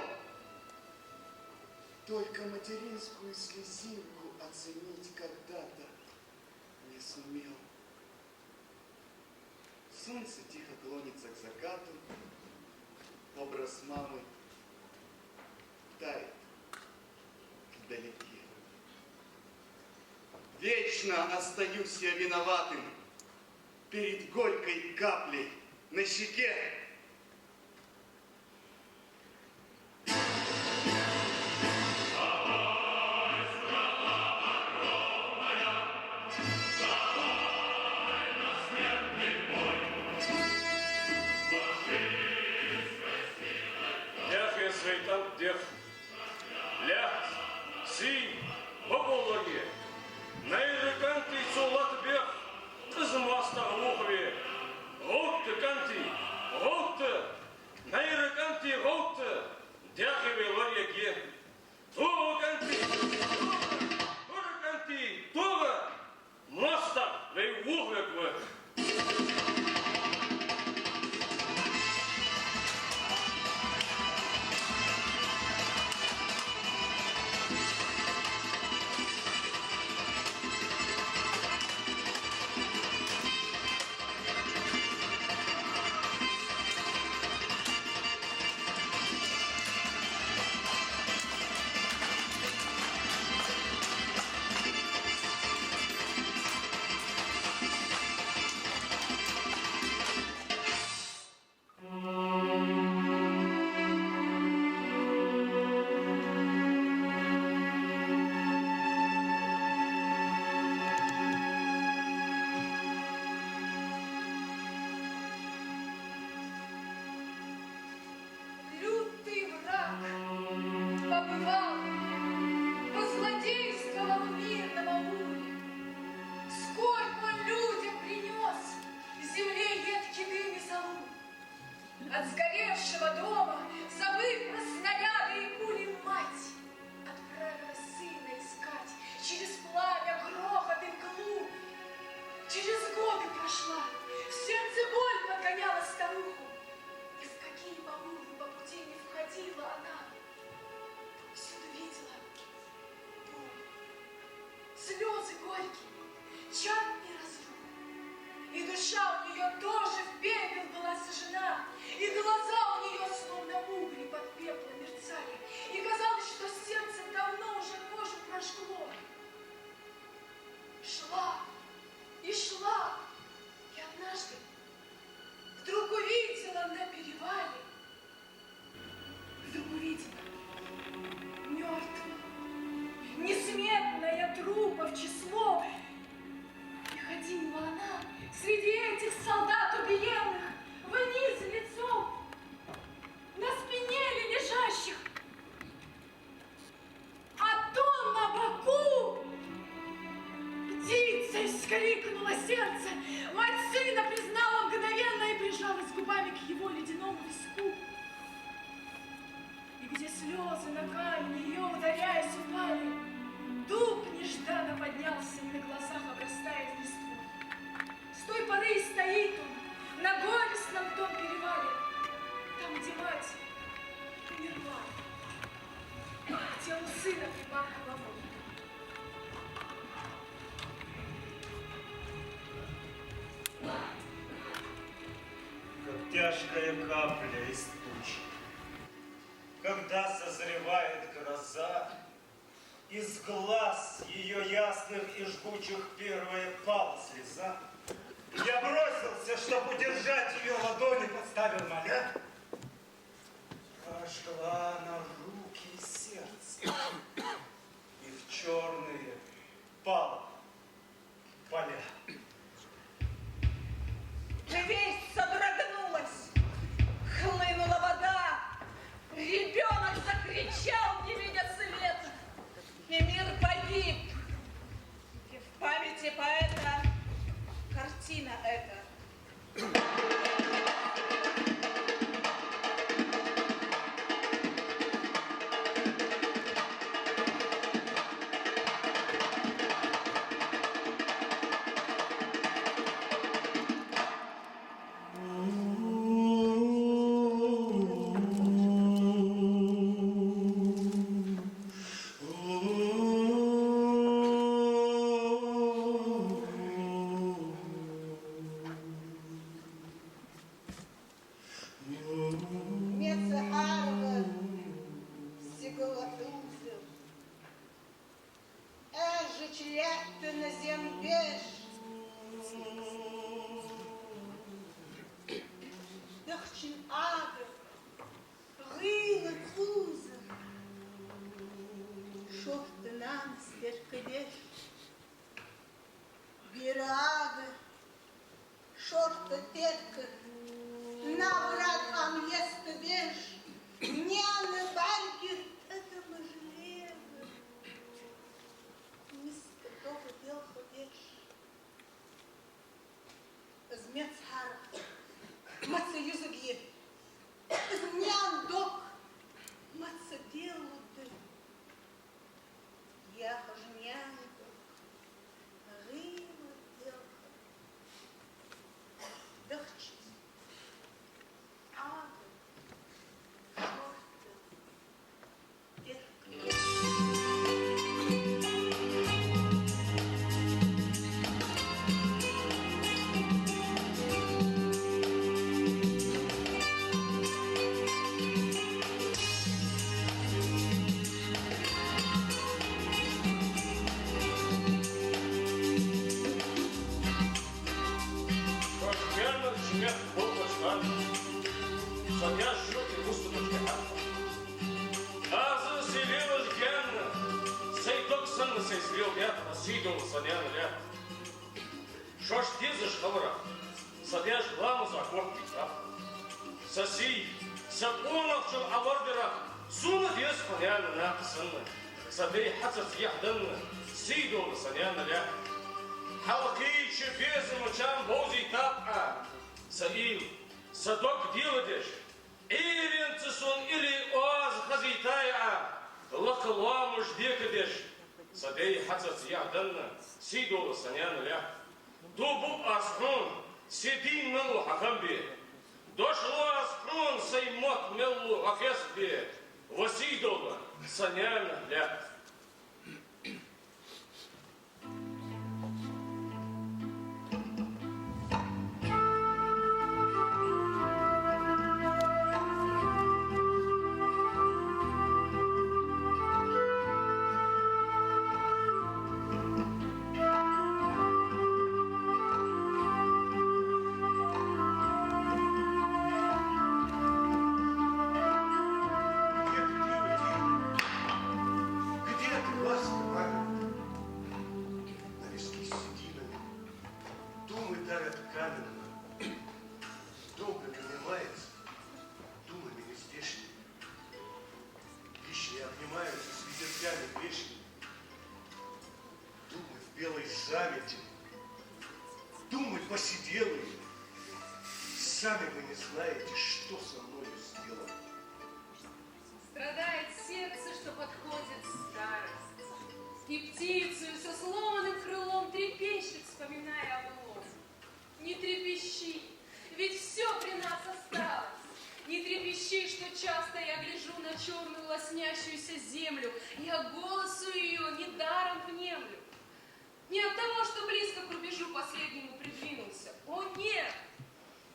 Только материнскую слезинку оценить когда-то не сумел. Солнце тихо клонится к закату, образ мамы тает вдалеке. Вечно остаюсь я виноватым перед горькой каплей на щеке. Дев, лят, си, попологи, найрыканти цулат бех, тызмаста глухове, голты канти, голты, найрыканти голты, дяхеве ларьяге, туга канти, туга канти, туга, маста вей вухвекве. От сгоревшего дома, забыв про снаряды и пули, мать отправила сына искать через пламя, грохот и мглу. Через годы прошла, в сердце боль подгоняла старуху. И в какие баулы по пути не входила она, всюду видела боль, слезы горькие, чад и разлук. И душа у нее тоже в пепел была сожжена, и глаза у нее словно угли под пеплом мерцали, и казалось, что сердце давно уже кожу прожгло. Шла и шла, и однажды вдруг увидела на перевале, мертвую, несметное трупов число. И ходила она среди этих солдат убиенных, вниз лицом, на спине ли лежащих, а то на боку. Птицей вскрикнуло сердце, мать сына признала мгновенно и прижалась губами к его ледяному виску. И где слезы на камень ее, ударяясь, упали, дуб нежданно поднялся и на глазах обрастает листвой. С той поры и стоит он на горестном том перевале, там, где мать умерла, к телу сына припав головой. тяжкая капля из тучи. Когда созревает гроза, из глаз ее ясных и жгучих первая пала слеза. Я бросился, чтобы удержать ее ладони, подставил моля. Ожгла на руки и сердце, и в черные пала поля. Весь содрогнулась, хлынула вода, ребенок закричал, не видя света, и мир погиб. И в памяти поэта картина эта.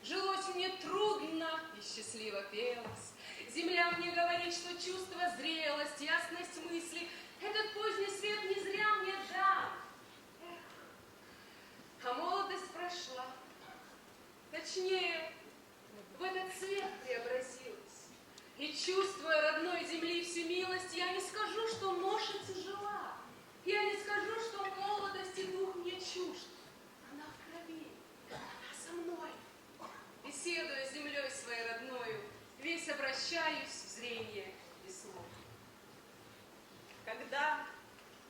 Жилось мне трудно и счастливо пелось. Земля мне говорит, что чувство, зрелость, ясность мысли этот поздний свет не зря мне дан. А молодость прошла. Точнее, в этот цвет преобразилась. И, чувствуя родной земли всю милость, я не скажу, что ноши тяжела. Я не скажу, что молодости дух мне чужд. Она в крови, она со мной. Беседуя с землей своей родною, весь обращаюсь в зрение и слух. Когда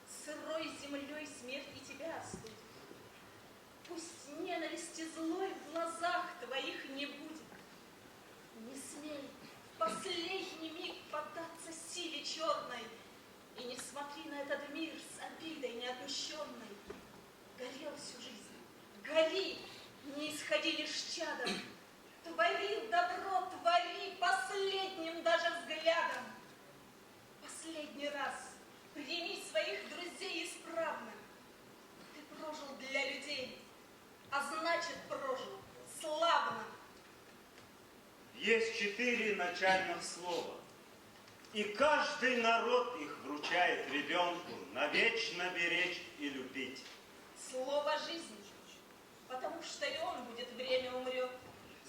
сырой землей смерти тебя остудит, пусть ненависти злой в глазах твоих не будет. Не смей в последний миг поддаться силе черной, и не смотри на этот мир с обидой неотмщенной. Горел всю жизнь, гори, не исходи лишь чадом. Творил добро, твори последним даже взглядом. Последний раз прими своих друзей исправно. Ты прожил для людей, а значит прожил славно. Есть 4 начальных слова, и каждый народ их вручает ребенку навечно беречь и любить. Слово жизни, потому что и он будет время умрет.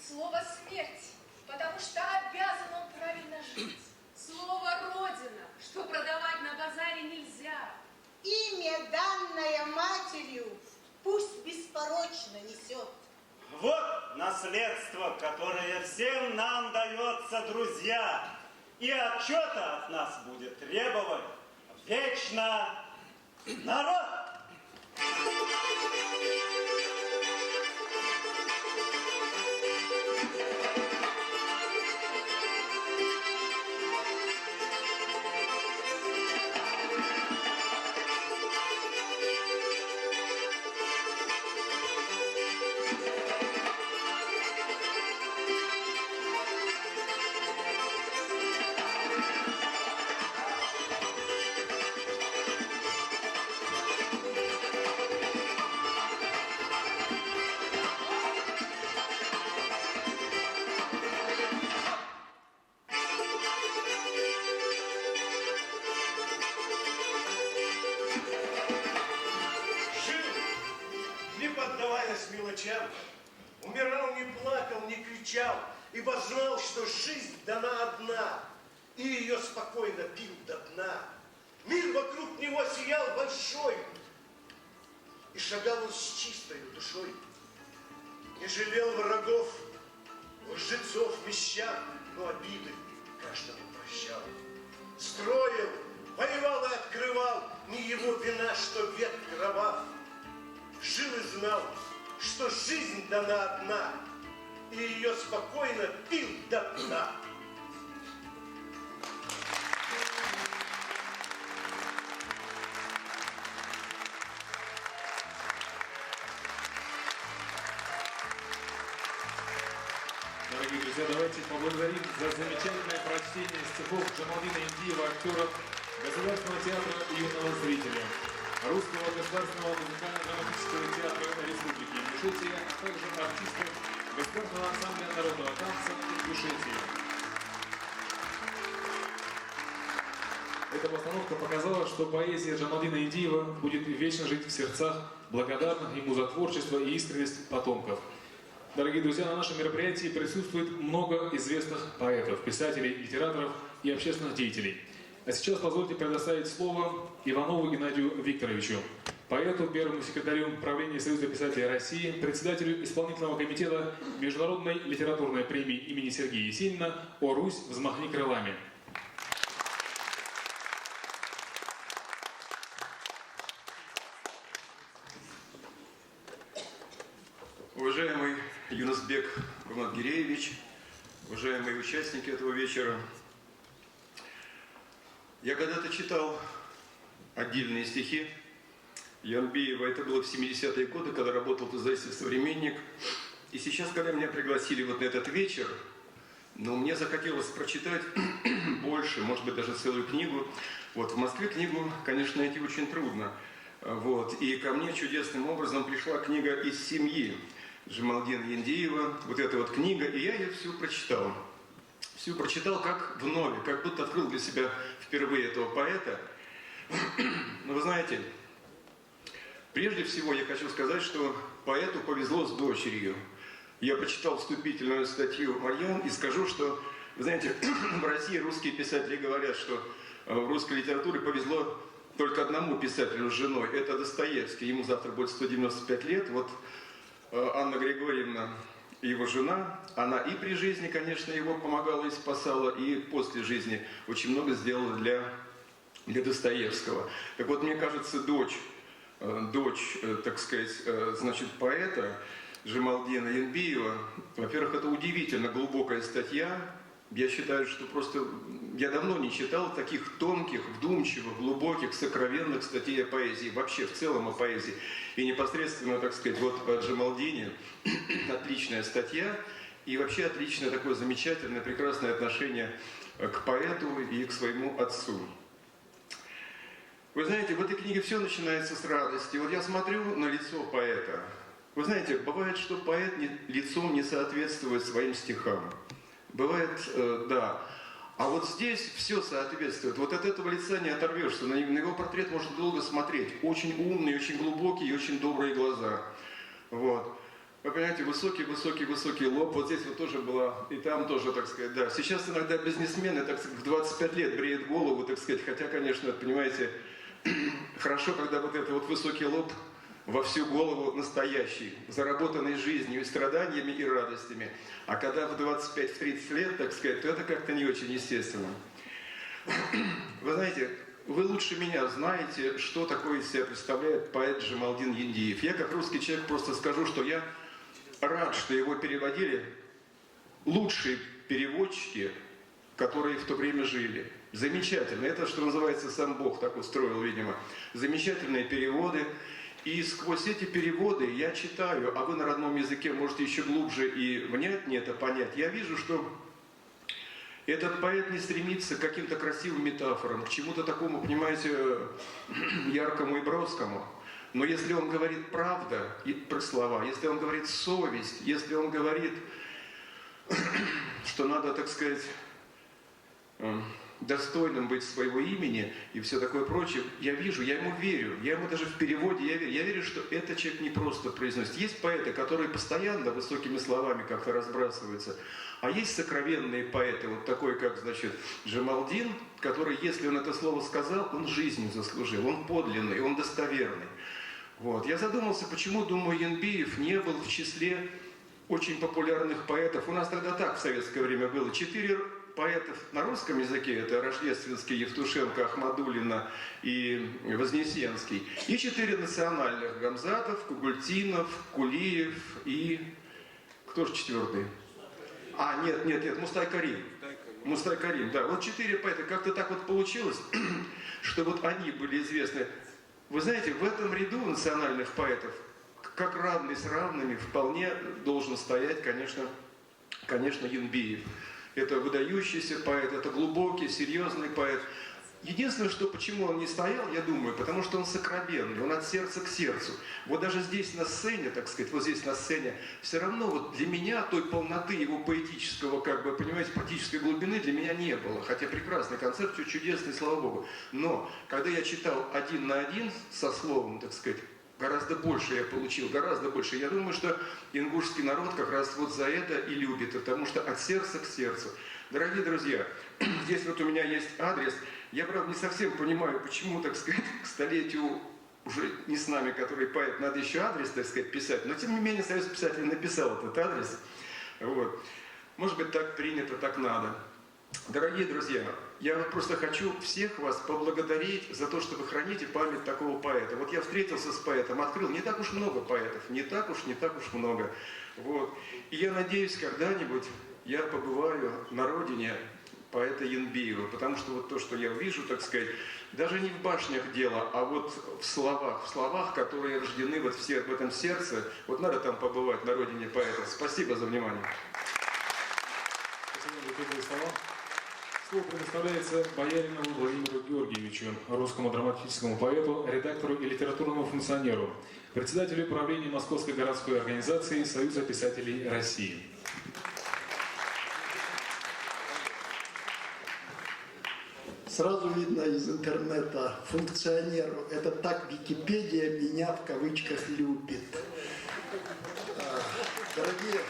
Слово смерть, потому что обязан он правильно жить. Слово Родина, что продавать на базаре нельзя. Имя, данное матерью, пусть беспорочно несет. Вот наследство, которое всем нам дается, друзья, и отчета от нас будет требовать вечно народ. Умирал, не плакал, не кричал, ибо знал, что жизнь дана одна, и ее спокойно пил до дна. Мир вокруг него сиял большой, и шагал он с чистой душой. Не жалел врагов, лжецов, мещан, но обиды каждому прощал. Строил, воевал и открывал, не его вина, что век кровав. Жил и знал, что жизнь дана одна, и ее спокойно пил до дна. Дорогие друзья, давайте поблагодарим за замечательное прочтение стихов Джамалдина Индиева, актера Государственного театра юного зрителя, Русского государственного музыкально-драматического театра Республики Ингушетия, а также артистов Государственного ансамбля народного танца Ингушетии. Эта постановка показала, что поэзия Джамалдина Индиева будет вечно жить в сердцах благодарных ему за творчество и искренность потомков. Дорогие друзья, на нашем мероприятии присутствует много известных поэтов, писателей, литераторов и общественных деятелей. А сейчас позвольте предоставить слово Иванову Геннадию Викторовичу, поэту, первому секретарю правления Союза писателей России, председателю исполнительного комитета Международной литературной премии имени Сергея Есенина «О Русь, взмахни крылами». Уважаемый Юнусбек Гуматгиреевич, уважаемые участники этого вечера, я когда-то читал отдельные стихи Янбиева. Это было в 70-е годы, когда работал в издательстве «Современник». И сейчас, когда меня пригласили вот на этот вечер, мне захотелось прочитать больше, может быть, даже целую книгу. Вот в Москве книгу, конечно, найти очень трудно. Вот. И ко мне чудесным образом пришла книга «Из семьи». Джамалдина Яндиева, вот эта вот книга, и я ее всю прочитал. Всю прочитал как вновь, как будто открыл для себя впервые этого поэта. Но вы знаете, прежде всего я хочу сказать, что поэту повезло с дочерью. Я прочитал вступительную статью Марьян и скажу, что, вы знаете, в России русские писатели говорят, что в русской литературе повезло только одному писателю с женой. Это Достоевский. Ему завтра будет 195 лет. Вот Анна Григорьевна, его жена, она и при жизни, конечно, его помогала и спасала, и после жизни очень много сделала для Достоевского. Так вот, мне кажется, дочь, так сказать, значит, поэта Джамалдина Янбиева, во-первых, это удивительно глубокая статья. Я считаю, что просто я давно не читал таких тонких, вдумчивых, глубоких, сокровенных статей о поэзии, вообще в целом о поэзии. И непосредственно, так сказать, вот о Джамалдине отличная статья и вообще отличное такое замечательное, прекрасное отношение к поэту и к своему отцу. Вы знаете, в этой книге все начинается с радости. Вот я смотрю на лицо поэта. Вы знаете, бывает, что поэт лицом не соответствует своим стихам. Бывает, да. А вот здесь все соответствует. Вот от этого лица не оторвешься. На его портрет можно долго смотреть. Очень умные, очень глубокие и очень добрые глаза. Вот. Вы понимаете, высокий лоб. Вот здесь вот тоже была, и там тоже, так сказать, да. Сейчас иногда бизнесмены, так сказать, в 25 лет бреют голову, так сказать. Хотя, конечно, понимаете, хорошо, когда вот это вот высокий лоб во всю голову настоящий, заработанный жизнью и страданиями, и радостями. А когда в 25-30 лет, так сказать, то это как-то не очень естественно. Вы знаете, вы лучше меня знаете, что такое из себя представляет поэт Джамалдин Яндиев. Я, как русский человек, просто скажу, что я рад, что его переводили лучшие переводчики, которые в то время жили. Замечательно. Это, что называется, сам Бог так устроил, видимо. Замечательные переводы. И сквозь эти переводы я читаю, а вы на родном языке можете еще глубже и внятнее это понять. Я вижу, что этот поэт не стремится к каким-то красивым метафорам, к чему-то такому, понимаете, яркому и броскому. Но если он говорит правда и про слова, если он говорит совесть, если он говорит, что надо, так сказать, достойным быть своего имени и все такое прочее, я вижу, я ему верю, я ему даже в переводе я верю, что этот человек не просто произносит. Есть поэты, которые постоянно высокими словами как-то разбрасываются, а есть сокровенные поэты, вот такой, как, значит, Джамалдин, который, если он это слово сказал, он жизнью заслужил, он подлинный, он достоверный. Вот. Я задумался, почему, думаю, Янбиев не был в числе очень популярных поэтов. У нас тогда так в советское время было. 4 поэтов на русском языке, это Рождественский, Евтушенко, Ахмадуллина и Вознесенский. И 4 национальных: Гамзатов, Кугультинов, Кулиев и... Кто же 4-й? Нет, Мустай Карим. Мустай Карим, да. Вот 4 поэта. Как-то так вот получилось, что вот они были известны. Вы знаете, в этом ряду национальных поэтов, как равный с равными, вполне должен стоять, конечно, Янбиев. Это выдающийся поэт, это глубокий, серьезный поэт. Единственное, что почему он не стоял, я думаю, потому что он сокровенный, он от сердца к сердцу. Вот даже здесь на сцене, так сказать, вот здесь на сцене, все равно вот для меня той полноты его поэтического, как бы, понимаете, поэтической глубины для меня не было. Хотя прекрасный концерт, все чудесный, слава Богу. Но когда я читал 1 на 1 со словом, так сказать, гораздо больше я получил, гораздо больше. Я думаю, что ингушский народ как раз вот за это и любит, потому что от сердца к сердцу. Дорогие друзья, здесь вот у меня есть адрес. Я, правда, не совсем понимаю, почему, так сказать, к столетию уже не с нами, который поэт, надо еще адрес, так сказать, писать. Но, тем не менее, Союз писателей написал этот адрес. Вот. Может быть, так принято, так надо. Дорогие друзья, я просто хочу всех вас поблагодарить за то, что вы храните память такого поэта. Вот я встретился с поэтом, открыл не так уж много поэтов, не так уж много. Вот. И я надеюсь, когда-нибудь я побываю на родине поэта Янбиева, потому что вот то, что я вижу, так сказать, даже не в башнях дело, а вот в словах, которые рождены вот в этом сердце. Вот надо там побывать на родине поэта. Спасибо за внимание. Спасибо за теплые слова. Слово предоставляется Бояринову Владимиру Георгиевичу, русскому драматическому поэту, редактору и литературному функционеру, председателю правления Московской городской организации Союза писателей России. Сразу видно из интернета функционеру. Это так Википедия меня в кавычках любит. Дорогие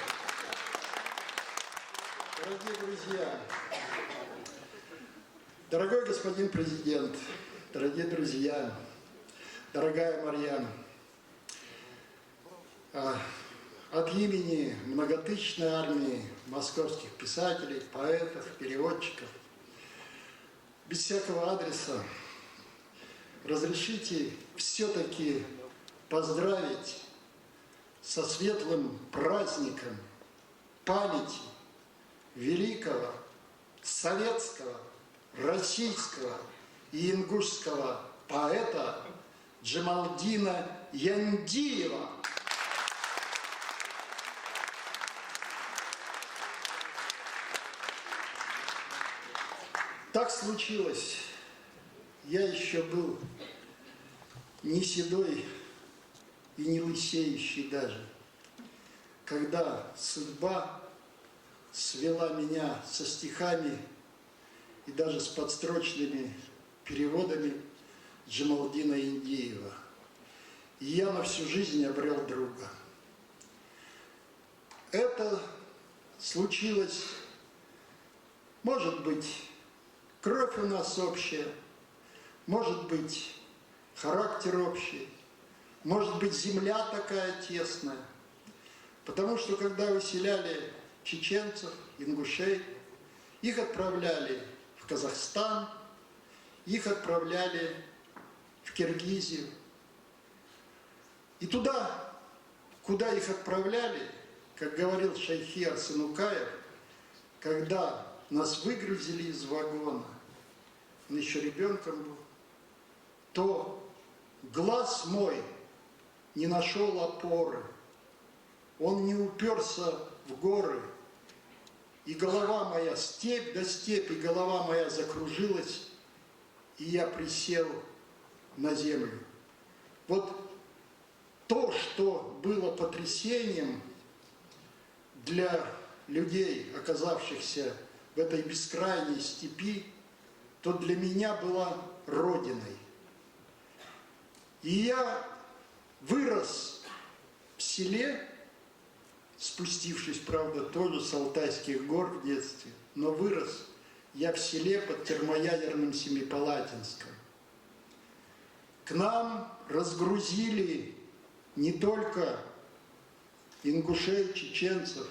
друзья, дорогой господин президент, дорогие друзья, дорогая Марьяна, от имени многотысячной армии московских писателей, поэтов, переводчиков, без всякого адреса, разрешите все-таки поздравить со светлым праздником памяти великого советского, российского и ингушского поэта Джамалдина Яндиева. Так случилось, я еще был не седой и не лысеющий даже, когда судьба свела меня со стихами и даже с подстрочными переводами Джамалдина Яндиева. И я на всю жизнь обрел друга. Это случилось, может быть, кровь у нас общая, может быть, характер общий, может быть, земля такая тесная. Потому что, когда выселяли чеченцев, ингушей, их отправляли в Казахстан, их отправляли в Киргизию. И туда, куда их отправляли, как говорил Шайхи Арсенукаев, когда нас выгрузили из вагона, он еще ребенком был, то глаз мой не нашел опоры, он не уперся в горы, и голова моя, степь до степи, голова моя закружилась, и я присел на землю. Вот то, что было потрясением для людей, оказавшихся в этой бескрайней степи, то для меня была родиной. И я вырос в селе, спустившись, правда, тоже с Алтайских гор в детстве, но вырос я в селе под Термоядерным Семипалатинском. К нам разгрузили не только ингушей, чеченцев,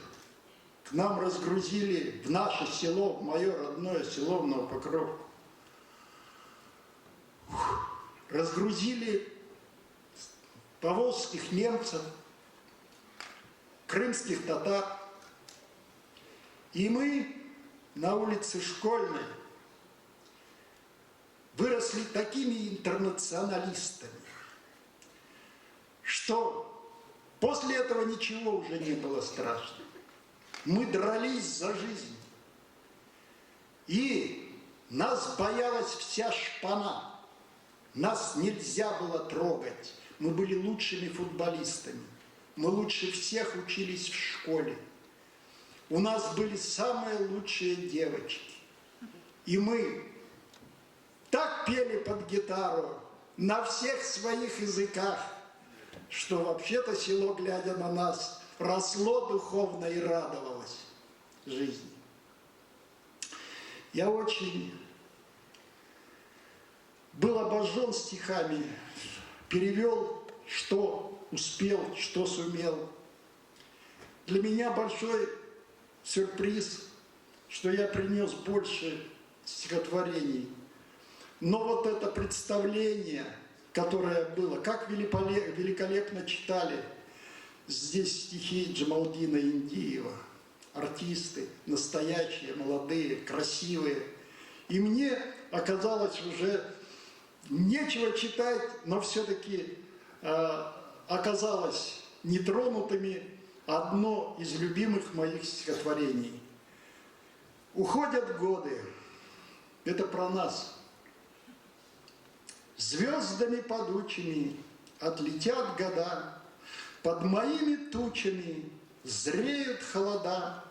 к нам разгрузили в наше село, в мое родное село, в Новопокровку, разгрузили поволжских немцев, крымских татар. И мы на улице Школьной выросли такими интернационалистами, что после этого ничего уже не было страшно. Мы дрались за жизнь. И нас боялась вся шпана. Нас нельзя было трогать. Мы были лучшими футболистами. Мы лучше всех учились в школе. У нас были самые лучшие девочки. И мы так пели под гитару на всех своих языках, что вообще-то село, глядя на нас, росло духовно и радовалось жизни. Я очень был обожжен стихами, перевел, что успел, что сумел. Для меня большой сюрприз, что я принес больше стихотворений. Но вот это представление, которое было, как великолепно читали здесь стихи Джамалдина Яндиева. Артисты, настоящие, молодые, красивые. И мне оказалось уже нечего читать, но все-таки оказалось нетронутыми одно из любимых моих стихотворений. Уходят годы, Это про нас. Звездами падучими отлетят года, под моими тучами зреют холода,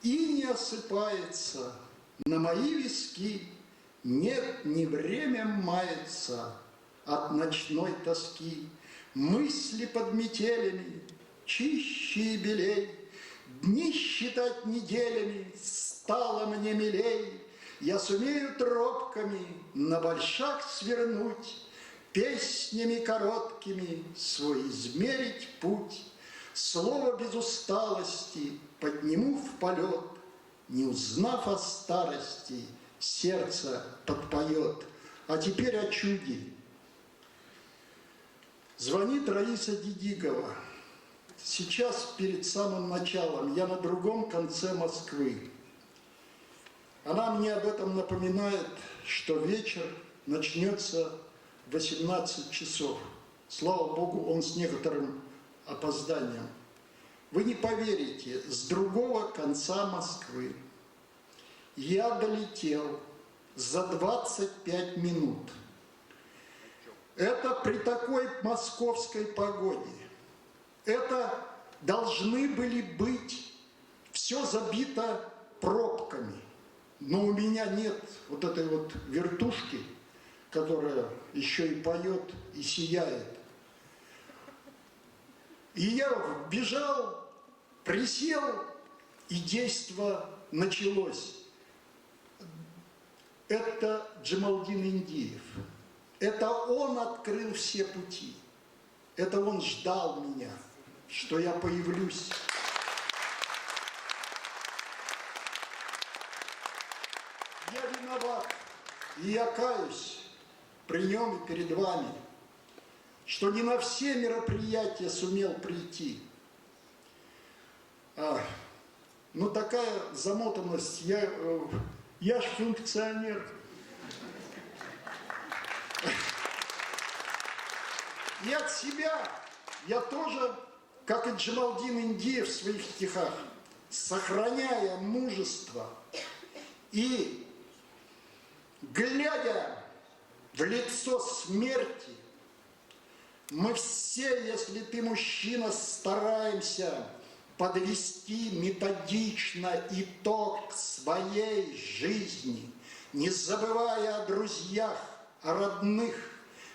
и не осыпается на мои виски, нет, не время мается от ночной тоски. Мысли под метелями чище и белей, дни считать неделями стало мне милей. Я сумею тропками на большак свернуть, песнями короткими свой измерить путь. Слово без усталости подниму в полет, не узнав о старости, сердце подпоет. А теперь о чуде. Звонит Раиса Дидикова. Сейчас, перед самым началом, я на другом конце Москвы. Она мне об этом напоминает, что вечер начнется в 18 часов. Слава Богу, он с некоторым опозданием. Вы не поверите, с другого конца Москвы я долетел за 25 минут. Это при такой московской погоде. Это должны были быть, все забито пробками. Но у меня нет вот этой вот вертушки, которая еще и поет, и сияет. И я бежал, присел, и действо началось. Это Джамалдин Индиев. Это он открыл все пути. Это он ждал меня, что я появлюсь. Я виноват, и я каюсь при нем и перед вами, что не на все мероприятия сумел прийти. Ну, такая замотанность, я ж функционер. И от себя я тоже, как и Джамалдин Индиев в своих стихах, сохраняя мужество и глядя в лицо смерти, мы все, если ты мужчина, стараемся подвести методично итог своей жизни, не забывая о друзьях, о родных,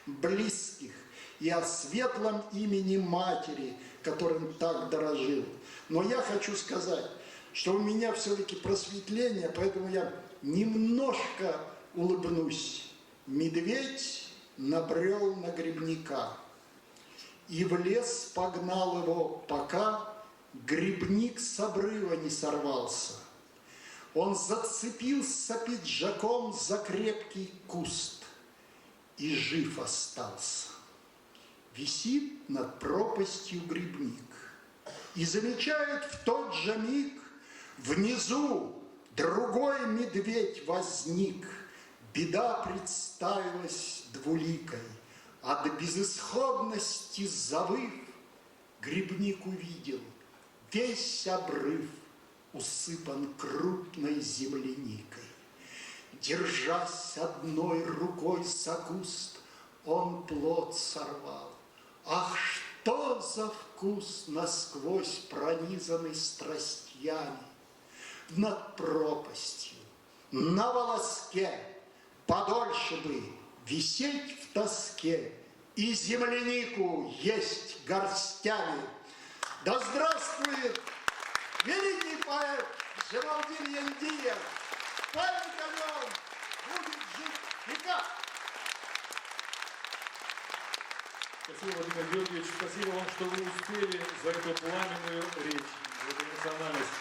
близких и о светлом имени матери, которым так дорожил. Но я хочу сказать, что у меня все-таки просветление, поэтому я немножко улыбнусь. Медведь набрел на грибника и в лес погнал его, пока грибник с обрыва не сорвался. Он зацепился пиджаком за крепкий куст и жив остался. Висит над пропастью грибник и замечает в тот же миг внизу другой медведь возник. Беда представилась двуликой, от безысходности завыв, грибник увидел, весь обрыв усыпан крупной земляникой. Держась одной рукой за куст, он плод сорвал. Ах, что за вкус, насквозь пронизанный страстями! Над пропастью, на волоске, подольше бы висеть в тоске и землянику есть горстями. Да здравствует великий поэт Джамалдин Индиев! Память о нем будет жить века! Спасибо, Владимир Георгиевич. Спасибо вам, что вы успели за эту пламенную речь, за эту эмоциональность.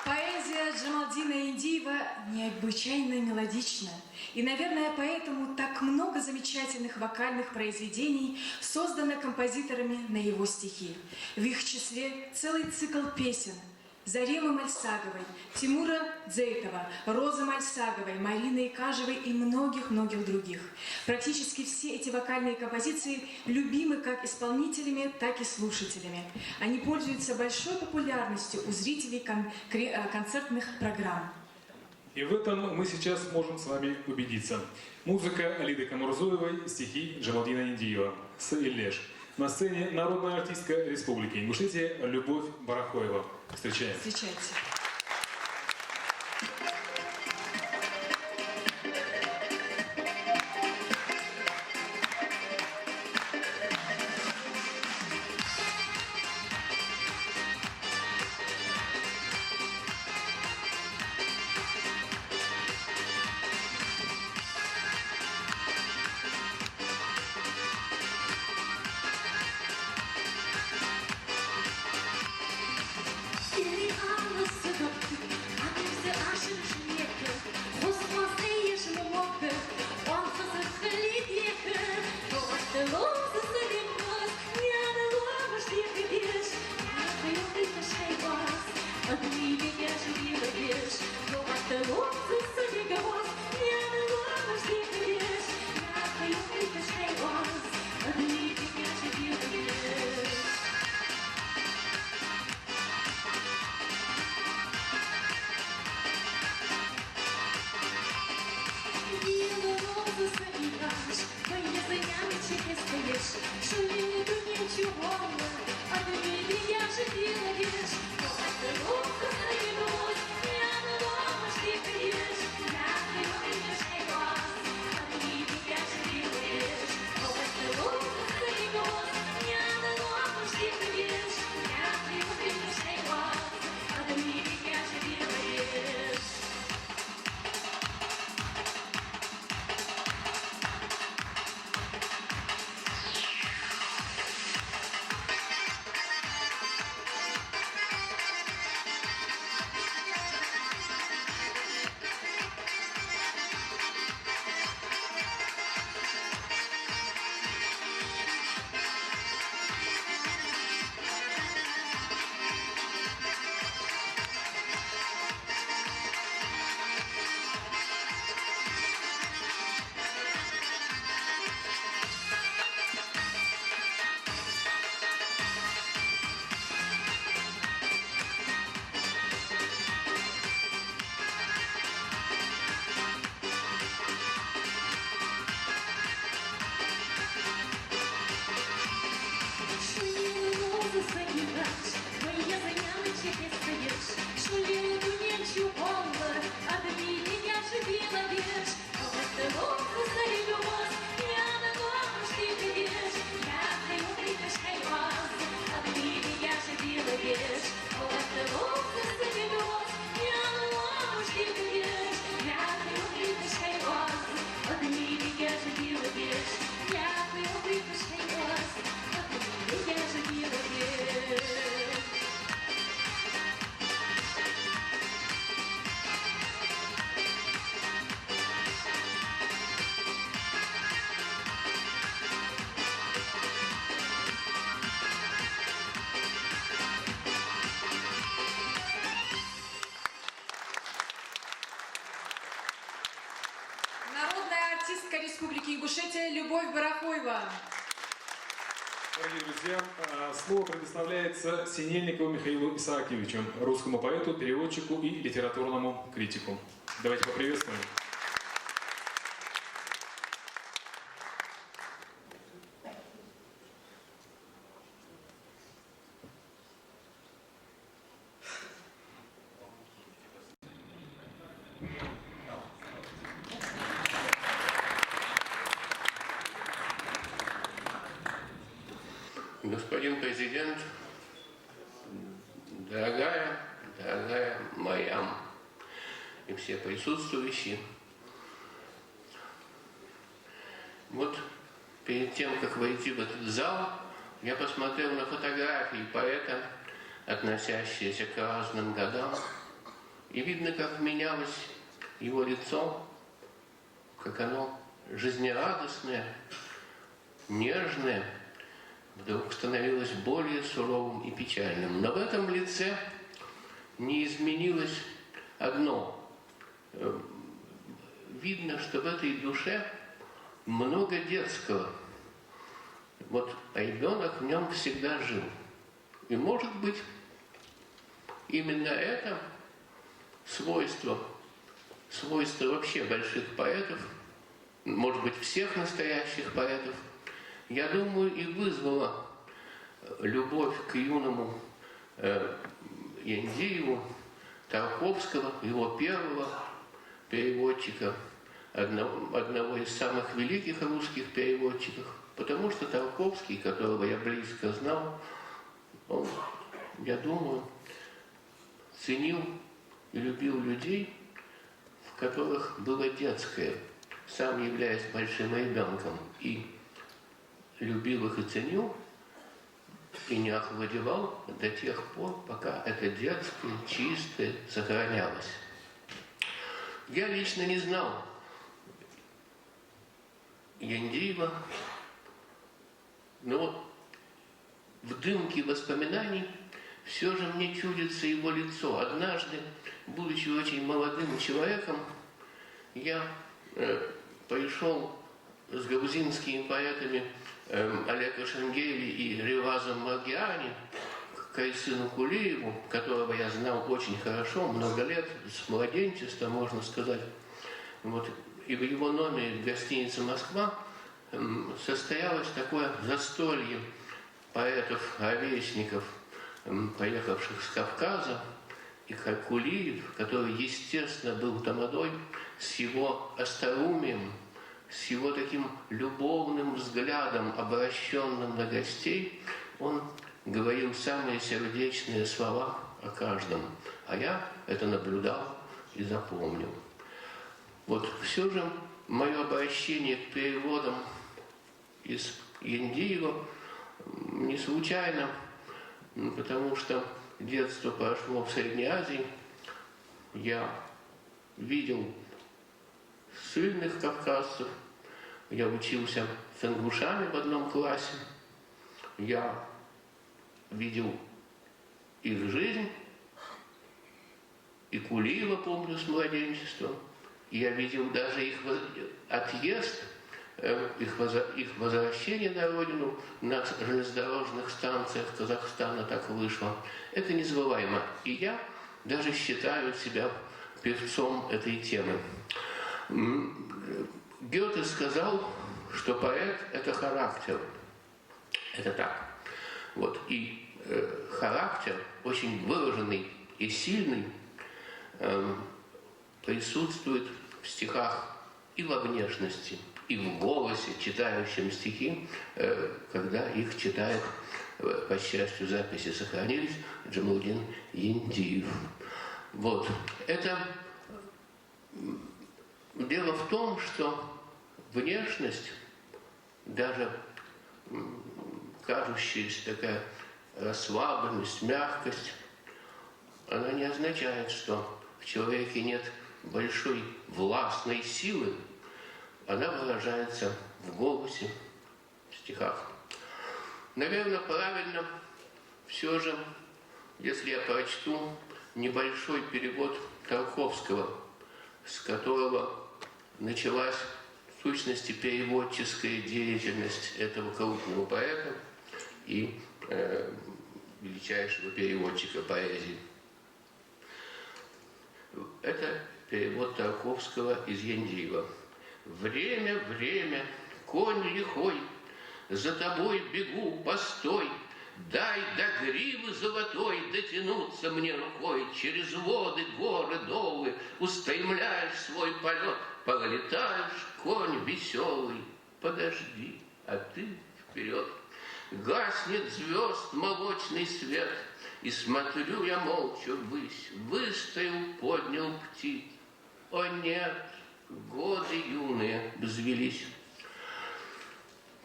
Поэзия Джамалдина Индиева необычайно мелодична. И, наверное, поэтому так много замечательных вокальных произведений создано композиторами на его стихи. В их числе целый цикл песен Заремы Мальсаговой, Тимура Дзейтова, Розы Мальсаговой, Марины Икажевой и многих-многих других. Практически все эти вокальные композиции любимы как исполнителями, так и слушателями. Они пользуются большой популярностью у зрителей концертных программ. И в этом мы сейчас можем с вами убедиться. Музыка Алиды Камурзоевой, стихи Джамалдина Индиева с Иллеш. На сцене народная артистка Республики Ингушетия Любовь Барахоева. Встречаем. Встречайте. Республики Ингушетия Любовь Барахоева. Дорогие друзья, слово предоставляется Синельникову Михаилу Исаакиевичу, русскому поэту, переводчику и литературному критику. Давайте поприветствуем. Господин президент, дорогая моя и все присутствующие, вот перед тем, как войти в этот зал, я посмотрел на фотографии поэта, относящиеся к разным годам, и видно, как менялось его лицо, как оно жизнерадостное, нежное, вдруг становилось более суровым и печальным. Но в этом лице не изменилось одно. Видно, что в этой душе много детского. Вот ребенок в нем всегда жил. И, может быть, именно это свойство свойство вообще больших поэтов, может быть, всех настоящих поэтов, я думаю, и вызвало любовь к юному Яндиеву, Тарковского, его первого переводчика, одного из самых великих русских переводчиков, потому что Тарковский, которого я близко знал, он, я думаю, ценил и любил людей, в которых было детское, сам являясь большим ребенком, и любил их и ценил, и не охладевал до тех пор, пока это детское, чистое сохранялось. Я лично не знал Яндиева, но в дымке воспоминаний все же мне чудится его лицо. Однажды, будучи очень молодым человеком, я пришел с грузинскими поэтами Олеко Шенгели и Ревазом Маргиани к Кайсыну Кулиеву, которого я знал очень хорошо, много лет, с младенчества, можно сказать. Вот. И в его номере в гостинице «Москва» состоялось такое застолье поэтов-ровесников, поехавших с Кавказа, и Кулиев, который, естественно, был тамадой, с его остроумием, с его таким любовным взглядом, обращенным на гостей, он говорил самые сердечные слова о каждом. А я это наблюдал и запомнил. Вот все же мое обращение к переводам из Яндиева не случайно, потому что детство прошло в Средней Азии. Я видел сильных кавказцев, я учился с ингушами в одном классе, я видел их жизнь, и Кулиева помню с младенчества, я видел даже их отъезд, их возвращение на родину на железнодорожных станциях Казахстана, так вышло. Это незабываемо. И я даже считаю себя певцом этой темы. Гёте сказал, что поэт – это характер. Это так. Вот. И характер, очень выраженный и сильный, присутствует в стихах и во внешности, и в голосе, читающем стихи, когда их читает, по счастью, записи сохранились, Джамалудин Яндиев. Вот. Это дело в том, что внешность, даже кажущаяся такая расслабленность, мягкость, она не означает, что в человеке нет большой властной силы. Она выражается в голосе, в стихах. Наверное, правильно все же, если я прочту небольшой перевод Тарковского, с которого началась в сущности переводческая деятельность этого крупного поэта и величайшего переводчика поэзии. Это перевод Тарковского из Яндиева. «Время, время, конь лихой, за тобой бегу, постой, дай до гривы золотой дотянуться мне рукой, через воды, горы, долы, устремляешь свой полет, пролетаешь, конь веселый, подожди, а ты вперед. Гаснет звезд молочный свет, и смотрю я молча ввысь, выстрел поднял птиц. О нет, годы юные взвелись».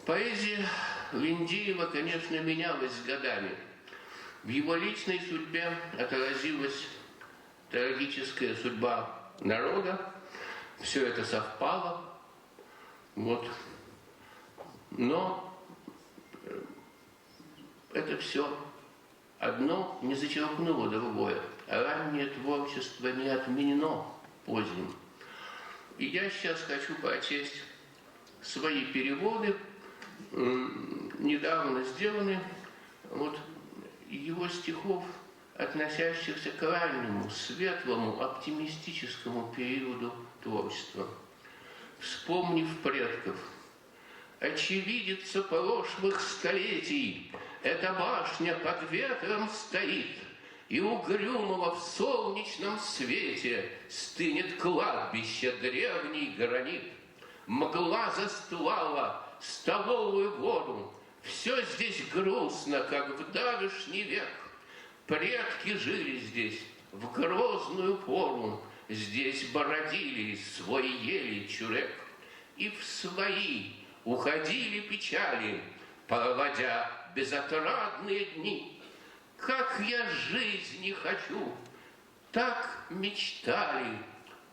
Поэзия Яндиева, конечно, менялась с годами. В его личной судьбе отразилась трагическая судьба народа. Все это совпало. Вот. Но это все одно не зачеркнуло другое. Раннее творчество не отменено поздним. И я сейчас хочу прочесть свои переводы, недавно сделаны, вот, его стихов относящихся к раннему, светлому, оптимистическому периоду творчества. Вспомнив предков, очевидица прошлых столетий, эта башня под ветром стоит, и угрюмого в солнечном свете стынет кладбище древний гранит. Мгла застлала столовую воду, все здесь грустно, как в давешний век. Предки жили здесь в грозную пору, здесь бородили свой ели чурек, и в свои уходили печали, проводя безотрадные дни. Как я жизни хочу, так мечтали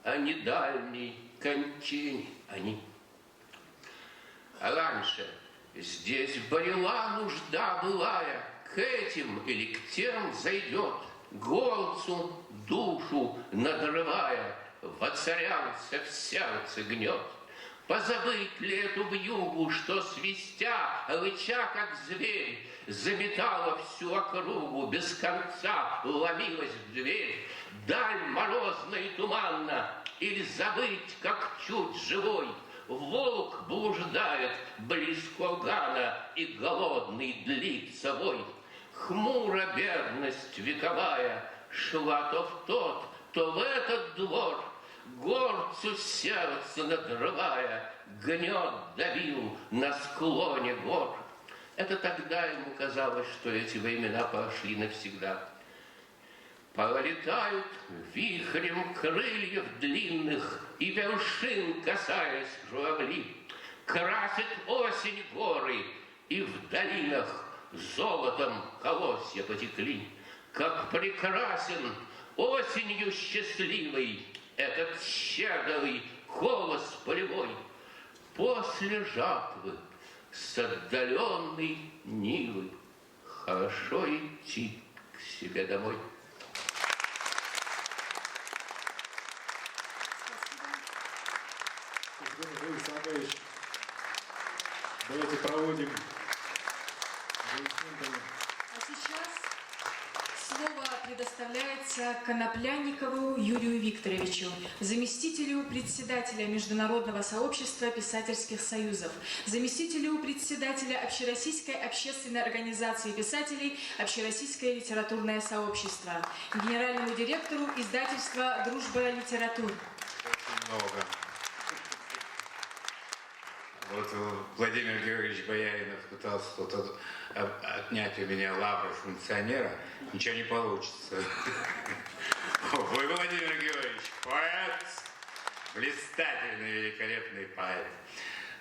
о недальней кончине они. А раньше здесь была нужда былая, к этим или к тем зайдет, горцу душу надрывая, воцарялся в сердце гнет. Позабыть ли эту вьюгу, что свистя, рыча как зверь, заметала всю округу, без конца ломилась в дверь? Даль морозно и туманно, или забыть, как чуть живой волк блуждает близ кургана, и голодный длится вой. Хмуро бедность вековая шла то в тот, то в этот двор, горцу сердце надрывая, гнет давил на склоне гор. Это тогда ему казалось, что эти времена прошли навсегда. Пролетают вихрем крыльев длинных, и вершин касаясь журавли. Красит осень горы, и в долинах золотом колосья потекли. Как прекрасен осенью счастливый этот щедрый колос полевой. После жатвы с отдаленной нивы хорошо идти к себе домой. Александрович, давайте проводим аплодисментами. А сейчас слово предоставляется Коноплянникову Юрию Викторовичу, заместителю председателя Международного сообщества писательских союзов, заместителю председателя Общероссийской общественной организации писателей «Общероссийское литературное сообщество», генеральному директору издательства «Дружба литератур». Очень много. Вот Владимир Георгиевич Бояринов пытался что-то отнять у меня лавры функционера. Ничего не получится. Вы, Владимир Георгиевич, поэт, блистательный, великолепный поэт.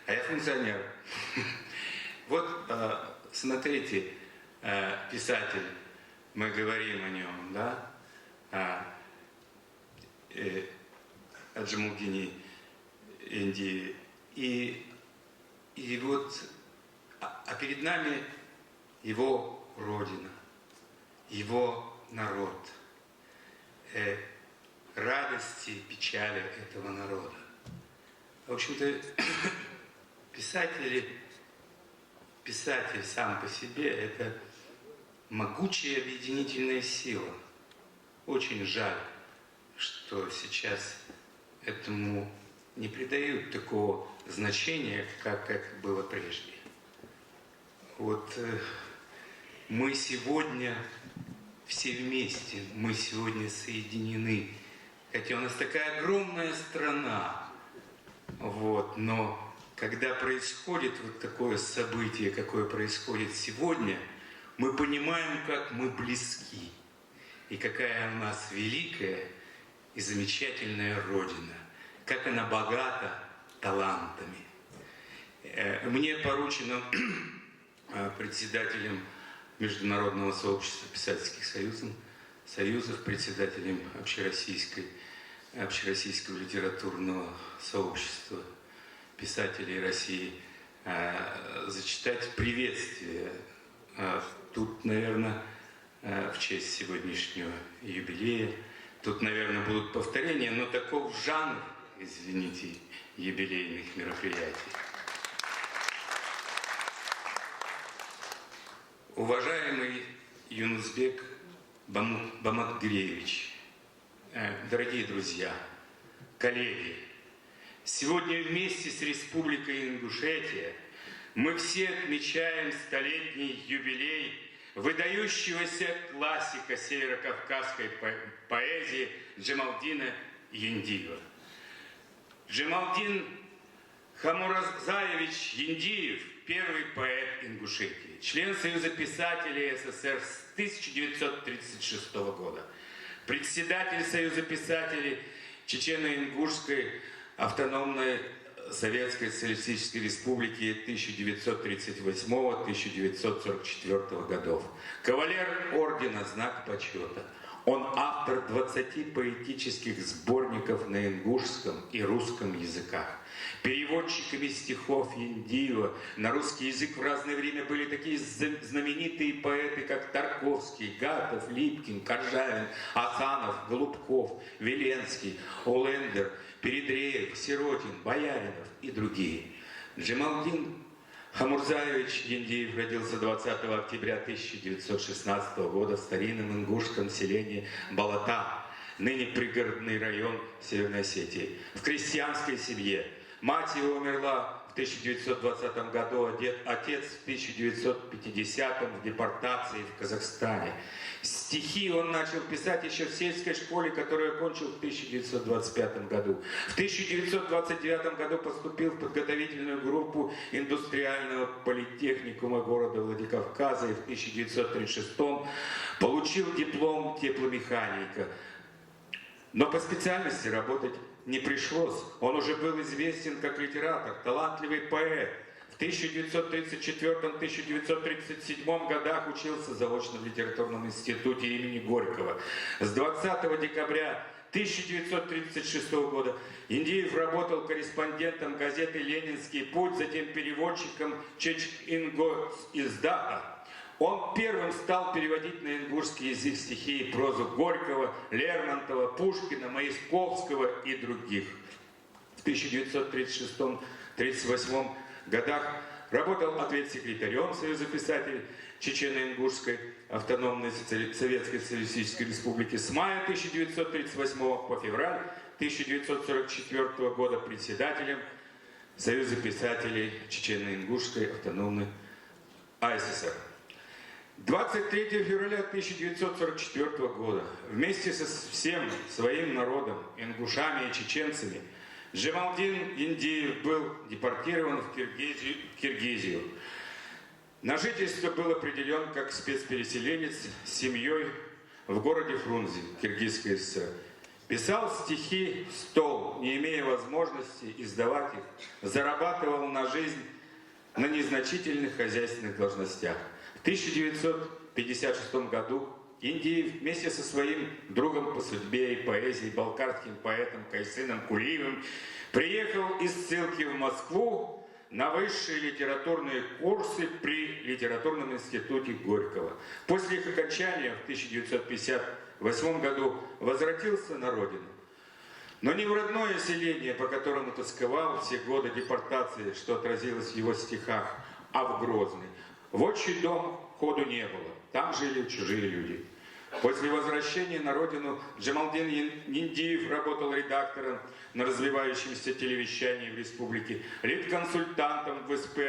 А я функционер. Вот, смотрите, писатель, мы говорим о нем, да? О Джамалдине Индии. И вот, а перед нами его родина, его народ, радости, печали этого народа. В общем-то, писатель сам по себе – это могучая объединительная сила. Очень жаль, что сейчас этому не придают такого значения, как это было прежде. Вот мы сегодня все вместе, мы сегодня соединены. Хотя у нас такая огромная страна, вот, но когда происходит вот такое событие, какое происходит сегодня, мы понимаем, как мы близки, и какая у нас великая и замечательная Родина, как она богата талантами. Мне поручено председателем Международного сообщества писательских союзов, председателем Общероссийского литературного сообщества писателей России зачитать приветствие. Тут, наверное, в честь сегодняшнего юбилея, тут, наверное, будут повторения, но таков жанр, извините, юбилейных мероприятий. Уважаемый Юнусбек Бамангиреевич, дорогие друзья, коллеги, сегодня вместе с Республикой Ингушетия мы все отмечаем столетний юбилей выдающегося классика северокавказской поэзии Джамалдина Яндиева. Джамалдин Хамурзаевич Яндиев – первый поэт Ингушетии, член Союза писателей СССР с 1936 года, председатель Союза писателей Чечено-Ингушской автономной Советской Социалистической Республики 1938-1944 годов, кавалер ордена «Знак почета». Он автор 20 поэтических сборников на ингушском и русском языках. Переводчиками стихов Яндиева на русский язык в разное время были такие знаменитые поэты, как Тарковский, Гатов, Липкин, Коржавин, Асанов, Голубков, Веленский, Олендер, Передреев, Сиротин, Бояринов и другие. Джамалдин Хамурзаевич Яндиев родился 20 октября 1916 года в старинном ингушском селении Балата, ныне пригородный район Северной Осетии, в крестьянской семье. Мать его умерла в 1920 году, отец в 1950 в депортации в Казахстане. Стихи он начал писать еще в сельской школе, которую окончил в 1925 году. В 1929 году поступил в подготовительную группу индустриального политехникума города Владикавказа и в 1936 получил диплом тепломеханика. Но по специальности работать не пришлось. Он уже был известен как литератор, талантливый поэт. В 1934-1937 годах учился заочно в литературном институте имени Горького. С 20 декабря 1936 года Яндиев работал корреспондентом газеты «Ленинский путь», затем переводчиком Чеч-Инго-издата. Он первым стал переводить на ингушский язык стихи и прозу Горького, Лермонтова, Пушкина, Маисковского и других. В 1936-1938 годах работал ответ-секретарем Союза писателей Чечено-Ингушской автономной Советской Социалистической Республики с мая 1938 по февраль 1944 года председателем Союза писателей Чечено-Ингушской автономной АССР. 23 февраля 1944 года вместе со всем своим народом, ингушами и чеченцами, Джамалдин Яндиев был депортирован в Киргизию. На жительство был определен как спецпереселенец с семьей в городе Фрунзе, Киргизской ССР. Писал стихи в стол, не имея возможности издавать их, зарабатывал на жизнь на незначительных хозяйственных должностях. В 1956 году Яндиев вместе со своим другом по судьбе и поэзии, балкарским поэтом Кайсыном Кулиевым, приехал из ссылки в Москву на высшие литературные курсы при Литературном институте Горького. После их окончания в 1958 году возвратился на родину. Но не в родное селение, по которому тосковал все годы депортации, что отразилось в его стихах, а в Грозный. В отчий дом ходу не было, там жили чужие люди. После возвращения на родину Джамалдин Яндиев работал редактором на развивающемся телевещании в республике, литконсультантом в СП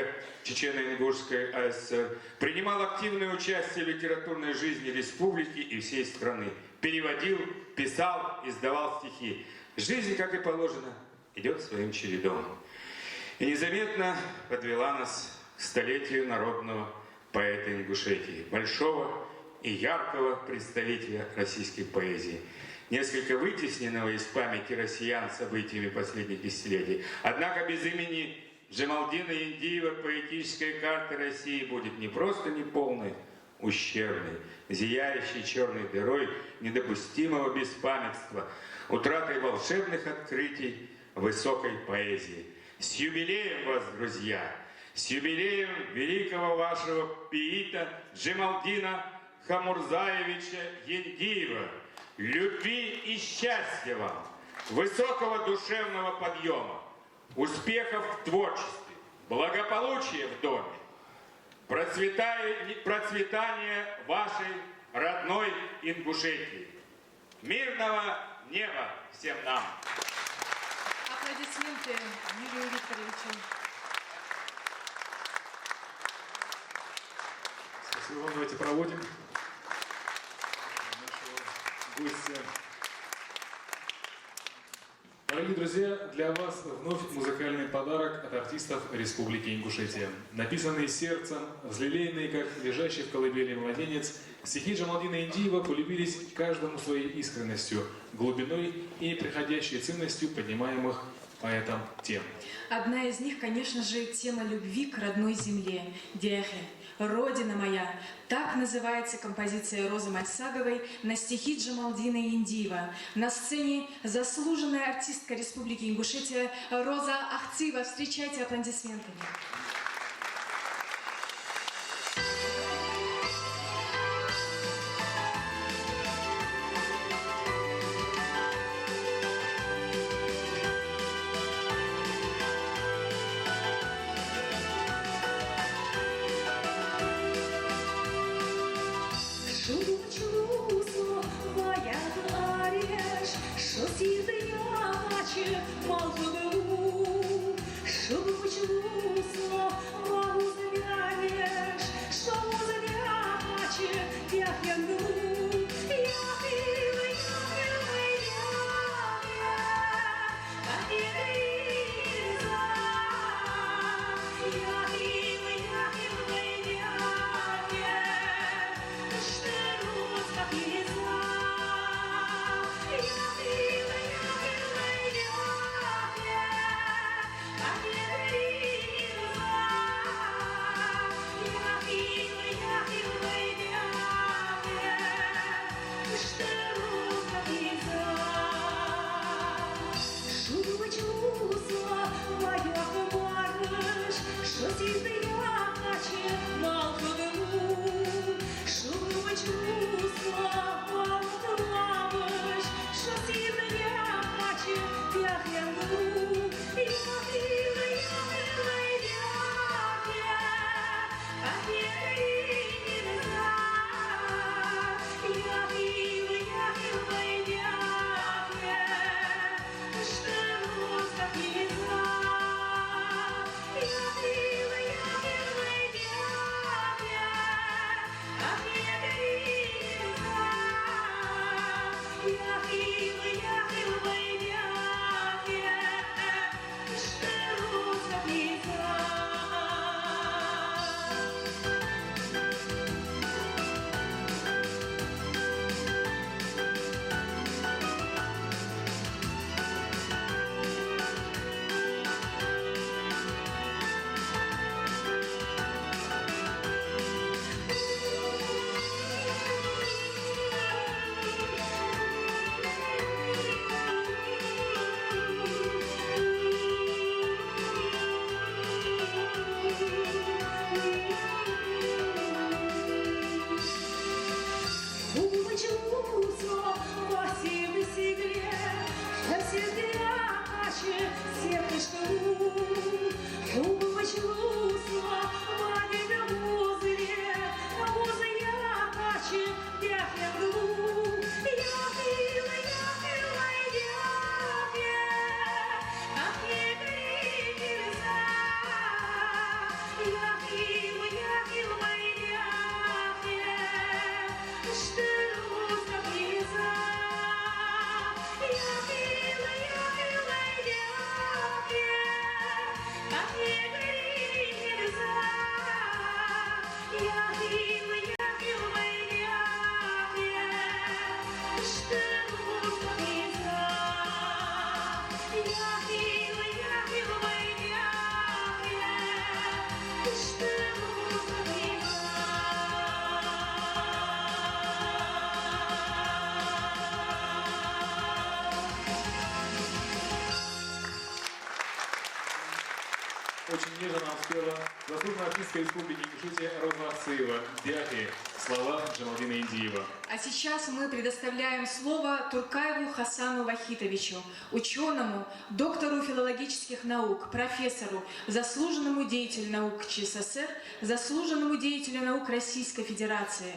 Чечено-Ингушской АССР, принимал активное участие в литературной жизни республики и всей страны, переводил, писал, издавал стихи. Жизнь, как и положено, идет своим чередом. И незаметно подвела нас к столетию народного поэта Ингушетии, большого и яркого представителя российской поэзии, несколько вытесненного из памяти россиян событиями последних десятилетий. Однако без имени Джамалдина Яндиева поэтическая карта России будет не просто неполной, ущербной, зияющей черной дырой недопустимого беспамятства, утратой волшебных открытий высокой поэзии. С юбилеем вас, друзья! С юбилеем великого вашего поэта Джамалдина Хамурзаевича Яндиева! Любви и счастья вам! Высокого душевного подъема! Успехов в творчестве! Благополучия в доме! Процветания вашей родной Ингушетии. Мирного неба всем нам! Аплодисменты Юрию Викторовичу. Спасибо вам. Давайте проводим нашего гостя. Дорогие друзья, для вас вновь музыкальный подарок от артистов Республики Ингушетия. Написанные сердцем, взлелеянные, как лежащий в колыбели младенец, стихи Джамалдина Индиева полюбились каждому своей искренностью, глубиной и неприходящей ценностью поднимаемых поэтом тем. Одна из них, конечно же, тема любви к родной земле, Диахе, «Родина моя». Так называется композиция Розы Мальсаговой на стихи Джамалдина Индиева. На сцене заслуженная артистка Республики Ингушетия Роза Ахцыева. Встречайте аплодисментами. Очень нежно нам спела заслуженная артистка Республики Ингушетия Роза Ахцыева. Диахи. Слова Джамалдина Индиева. А сейчас мы предоставляем слово Туркаеву Хасану Вахитовичу, ученому, доктору филологических наук, профессору, заслуженному деятелю наук ЧССР, заслуженному деятелю наук Российской Федерации.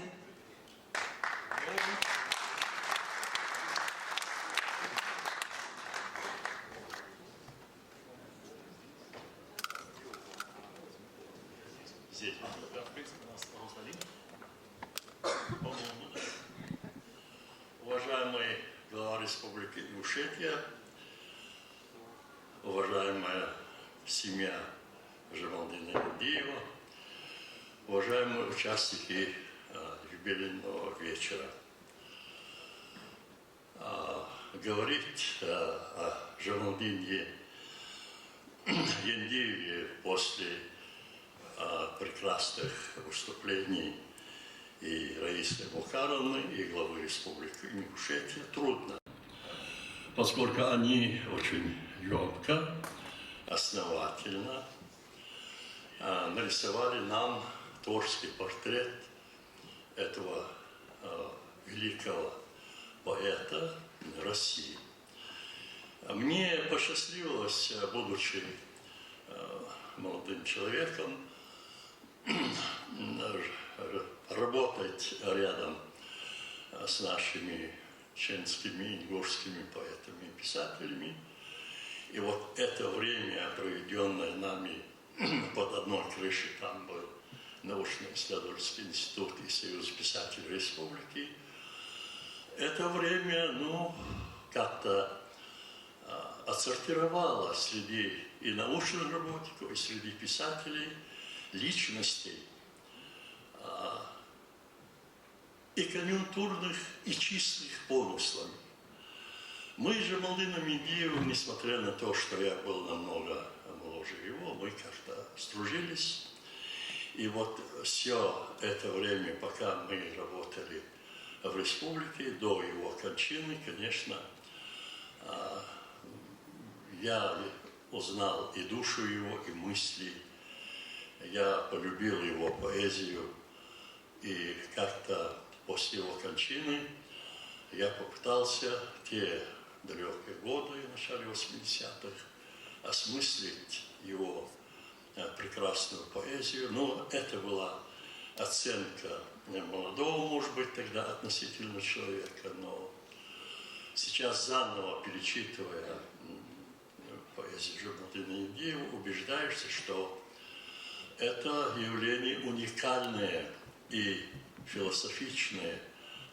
Здесь. Да, в принципе, у нас вопрос один. По-моему, да. Уважаемый глава Республики Ингушетия, уважаемая семья Жамалдина Яндиева, уважаемые участники юбилейного вечера. Говорить о Жамалдине Яндиеве после прекрасных выступлений и Раисы Бухаровны, и главы Республики Ингушетия трудно, поскольку они очень емко, основательно нарисовали нам творческий портрет этого великого поэта России. Мне посчастливилось, будучи молодым человеком, работать рядом с нашими чеченскими, ингушскими поэтами и писателями. И вот это время, проведенное нами под одной крышей, там был научно-исследовательский институт и Союз писателей Республики, это время, как-то отсортировало среди и научных работников, и среди писателей личностей, и конъюнктурных, и чистых помыслами. Мы же Жамалдином Яндиевым, несмотря на то, что я был намного моложе его, мы как-то сдружились. И вот все это время, пока мы работали в республике, до его кончины, конечно, я узнал и душу его, и мысли. Я полюбил его поэзию. И как-то после его кончины я попытался те далекие годы, в начале 80-х, осмыслить его прекрасную поэзию. Но это была оценка молодого, может быть, тогда относительно человека. Но сейчас, заново перечитывая поэзию Жамалдина Яндиева, убеждаешься, что это явление уникальное и философичное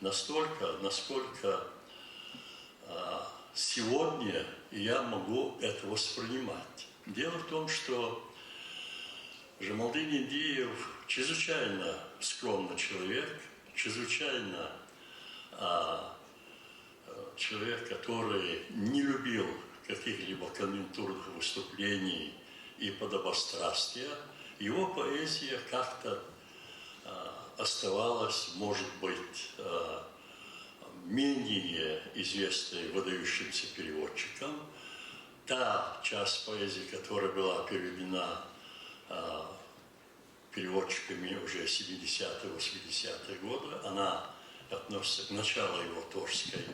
настолько, насколько сегодня я могу это воспринимать. Дело в том, что Жамалдин Яндиев чрезвычайно скромный человек, чрезвычайно человек, который не любил каких-либо конъюнктурных выступлений и подобострастия. Его поэзия как-то оставалась, может быть, менее известной выдающимся переводчикам. Та часть поэзии, которая была переведена переводчиками уже 70-е, 80-е годы, она относится к началу его творческой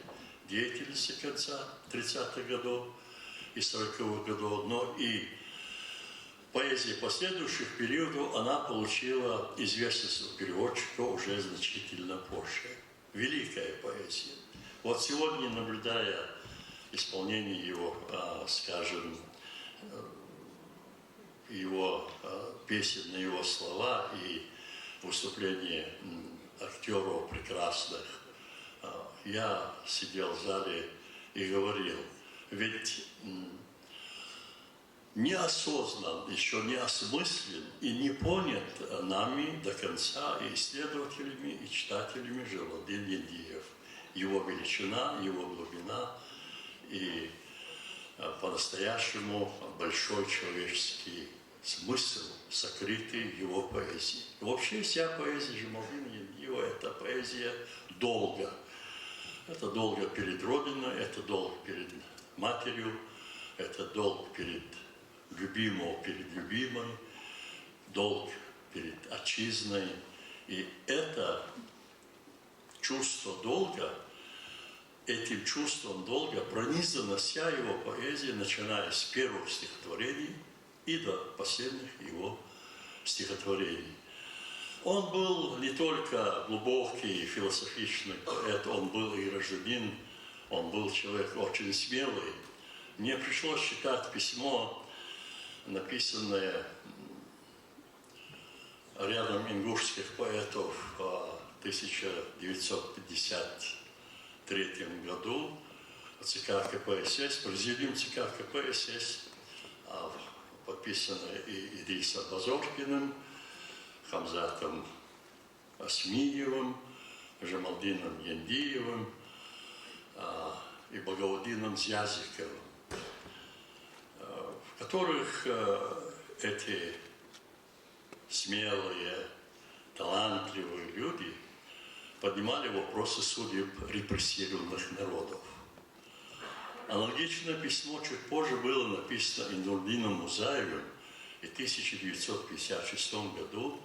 деятельности конца 30-х годов и 40-х годов, но и поэзия последующих периодов, она получила известность у переводчика уже значительно позже. Великая поэзия. Вот сегодня, наблюдая исполнение его, скажем, его песен на его слова и выступления актеров прекрасных, я сидел в зале и говорил, ведь неосознан, еще не осмыслен и не понят нами до конца и исследователями, и читателями Жамалдин Яндиев. Его величина, его глубина и по-настоящему большой человеческий смысл, сокрытый в его поэзии. И вообще вся поэзия Жамалдина Яндиева – это поэзия долга. Это долг перед Родиной, это долг перед матерью, это долг перед любимым, перед любимой, долг перед отчизной. И это чувство долга, этим чувством долга пронизана вся его поэзия, начиная с первых стихотворений и до последних его стихотворений. Он был не только глубокий философичный поэт, он был и гражданин, он был человек очень смелый. Мне пришлось читать письмо, написанное рядом ингушских поэтов в 1953 году ЦК КПСС, президиум ЦК КПСС, подписанное и Идрисом Базоркиным, Хамзатом Асмиевым, Жамалдином Яндиевым и Багаудином Зязиковым, в которых эти смелые, талантливые люди поднимали вопросы судеб репрессированных народов. Аналогичное письмо чуть позже было написано Нурдином Музаевым в 1956 году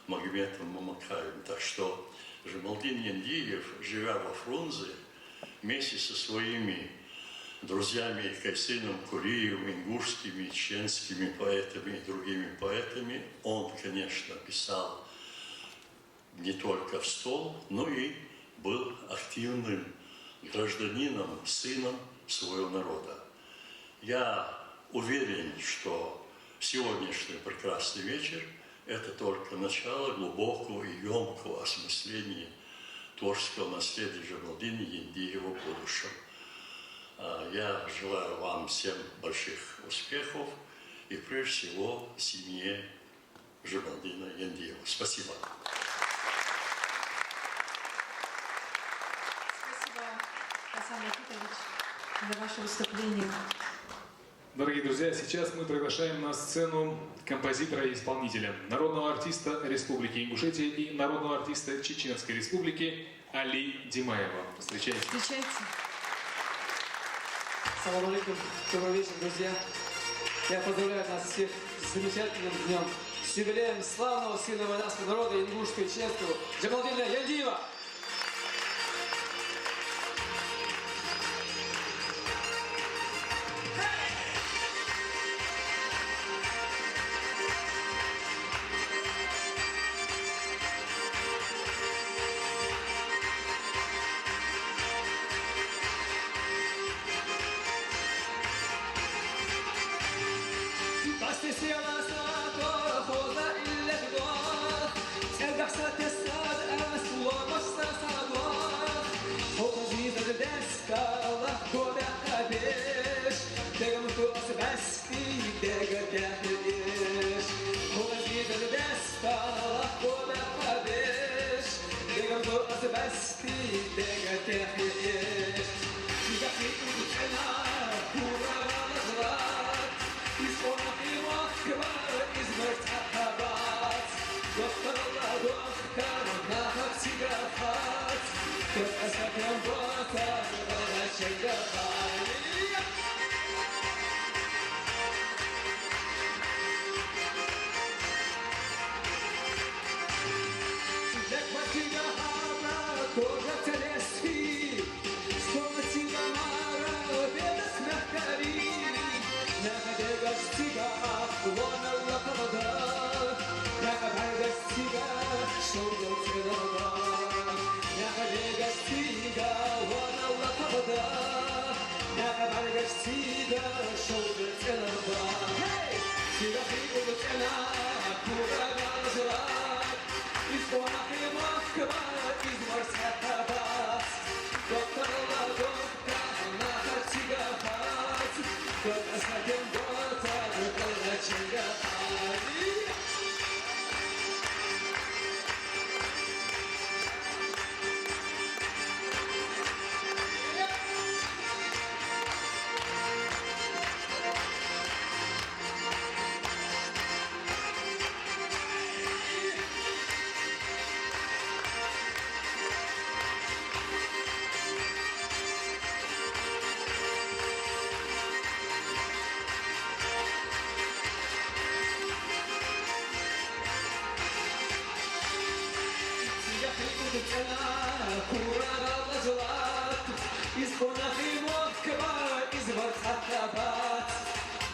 Магометом Мамакаевым. Так что Жамалдин Яндиев, живя во Фрунзе, вместе со своими друзьями Кайсыном Куриевым, ингушскими, чеченскими поэтами и другими поэтами, он, конечно, писал не только в стол, но и был активным гражданином, сыном своего народа. Я уверен, что сегодняшний прекрасный вечер – это только начало глубокого и емкого осмысления творческого наследия Жамалдина Яндиева в будущем. Я желаю вам всем больших успехов и, прежде всего, семье Жамалдина Яндиева. Спасибо. Спасибо, Хасан Ракитович, за ваше выступление. Дорогие друзья, сейчас мы приглашаем на сцену композитора и исполнителя, народного артиста Республики Ингушетия и народного артиста Чеченской Республики Али Димаева. Встречайте. Встречайте. Салам алейкум. Добрый вечер, друзья. Я поздравляю нас всех с замечательным днем, с юбилеем славного сына войнарского народа ингушского и чеченского Жамалдина Яндиева.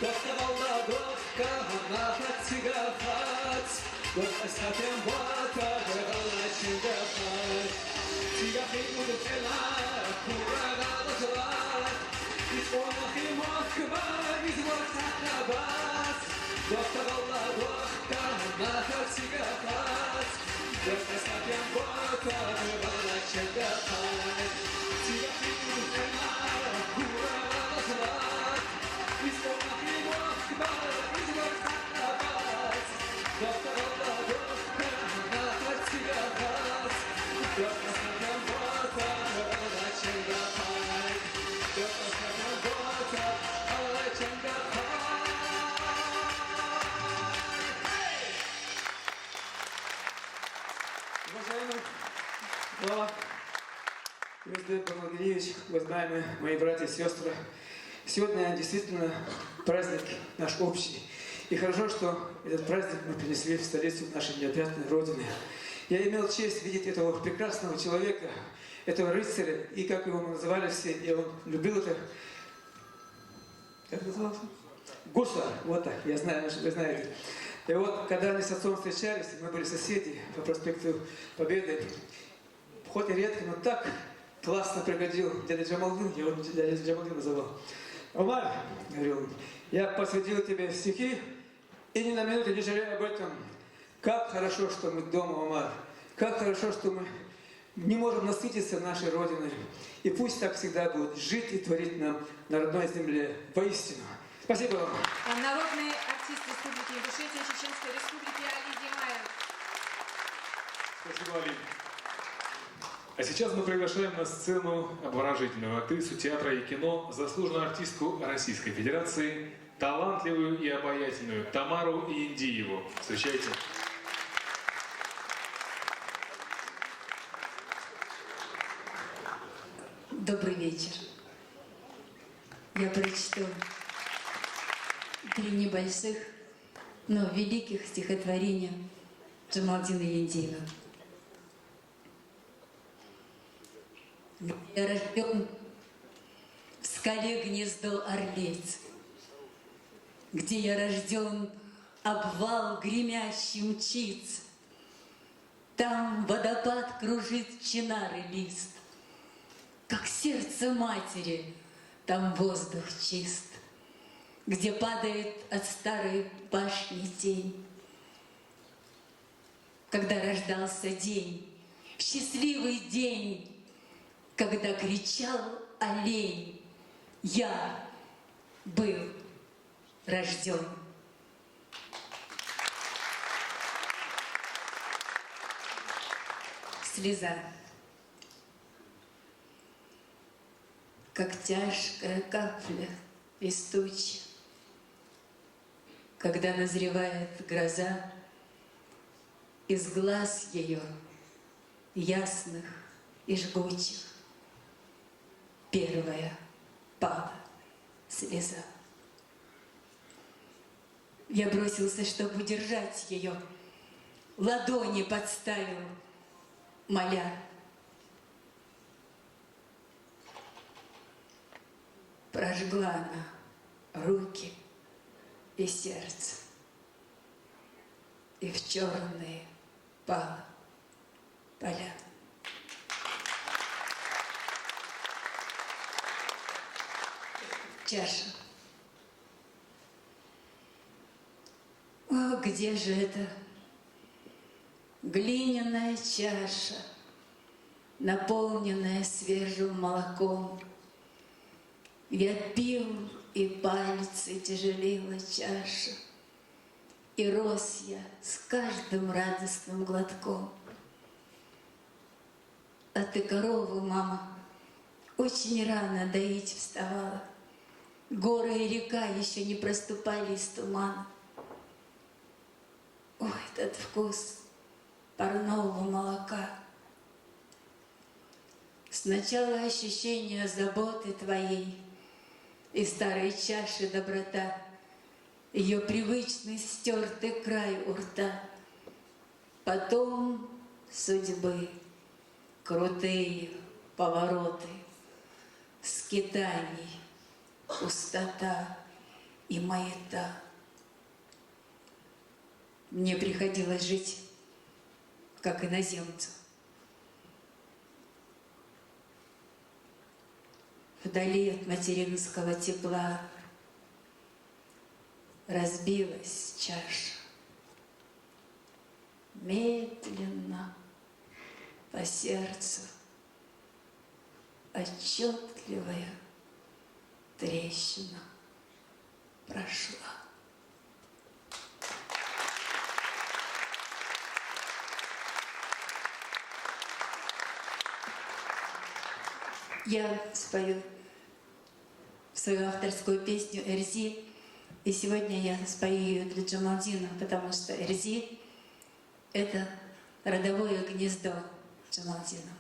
Доставал ладошка, на подсигахать, вот остатем бота, доктор Алла, доктор, нахатига пат, доктор сапьям бота, бывала чагапат, тига пивна, кура валатлат, исполна примок, бала, изгорта пат, доктор Алла, доктор, нахатига пат, доктор сапьям бота, бывала чагапат, доктор сапьям бота, бывала чагапат. Уважаемый глава Юрий Помогиевич, уважаемые мои братья и сестры, сегодня действительно праздник наш общий. И хорошо, что этот праздник мы принесли в столицу нашей необъятной Родины. Я имел честь видеть этого прекрасного человека, этого рыцаря, и как его мы называли все, и он любил это. Как назывался? Гусар, вот так, я знаю, вы знаете. И вот, когда они с отцом встречались, мы были соседи по проспекту Победы, хоть и редко, но так классно приходил дядя Джамалдин, я его дядя Джамалдин называл. Умар, говорил он, я посвятил тебе стихи, и ни на минуту не жалею об этом. Как хорошо, что мы дома, Умар. Как хорошо, что мы не можем насытиться нашей Родиной. И пусть так всегда будет жить и творить нам на родной земле. Поистину. Спасибо вам. Народный артист Республики Ингушетия, Чеченской Республики Али Гимаев. Спасибо, Али. А сейчас мы приглашаем на сцену обворожительную актрису театра и кино, заслуженную артистку Российской Федерации, талантливую и обаятельную Тамару Индиеву. Встречайте. Добрый вечер. Я прочту 3 небольших, но великих стихотворения Джамалдина Яндиева. Я рожден в скале гнездо орлиц, где я рожден, обвал гремящий мчится. Там водопад кружит чинары лист, как сердце матери, там воздух чист, где падает от старой башни тень. Когда рождался день, счастливый день, когда кричал олень, я был рожден. Слеза. Как тяжкая капля из тучи, когда назревает гроза, из глаз ее ясных и жгучих первая пала слеза. Я бросился, чтобы удержать ее, ладони подставил, моля. Прожгла она руки и сердце, и в черные пала поля. Чаша. О, где же это глиняная чаша, наполненная свежим молоком? Я пил, и пальцы тяжелела чаша, и рос я с каждым радостным глотком. А ты корову, мама, очень рано доить вставала. Горы и река еще не проступали из тумана. Ой, этот вкус парного молока. Сначала ощущение заботы твоей и старой чаши доброта, ее привычный стертый край у рта. Потом судьбы, крутые повороты, скитаний, пустота и маята. Мне приходилось жить, как иноземцу. Вдали от материнского тепла, разбилась чаша. Медленно по сердцу отчетливая трещина прошла. Я спою свою авторскую песню «Эрзи», и сегодня я спою ее для Джамалдина, потому что Эрзи — это родовое гнездо Джамалдина.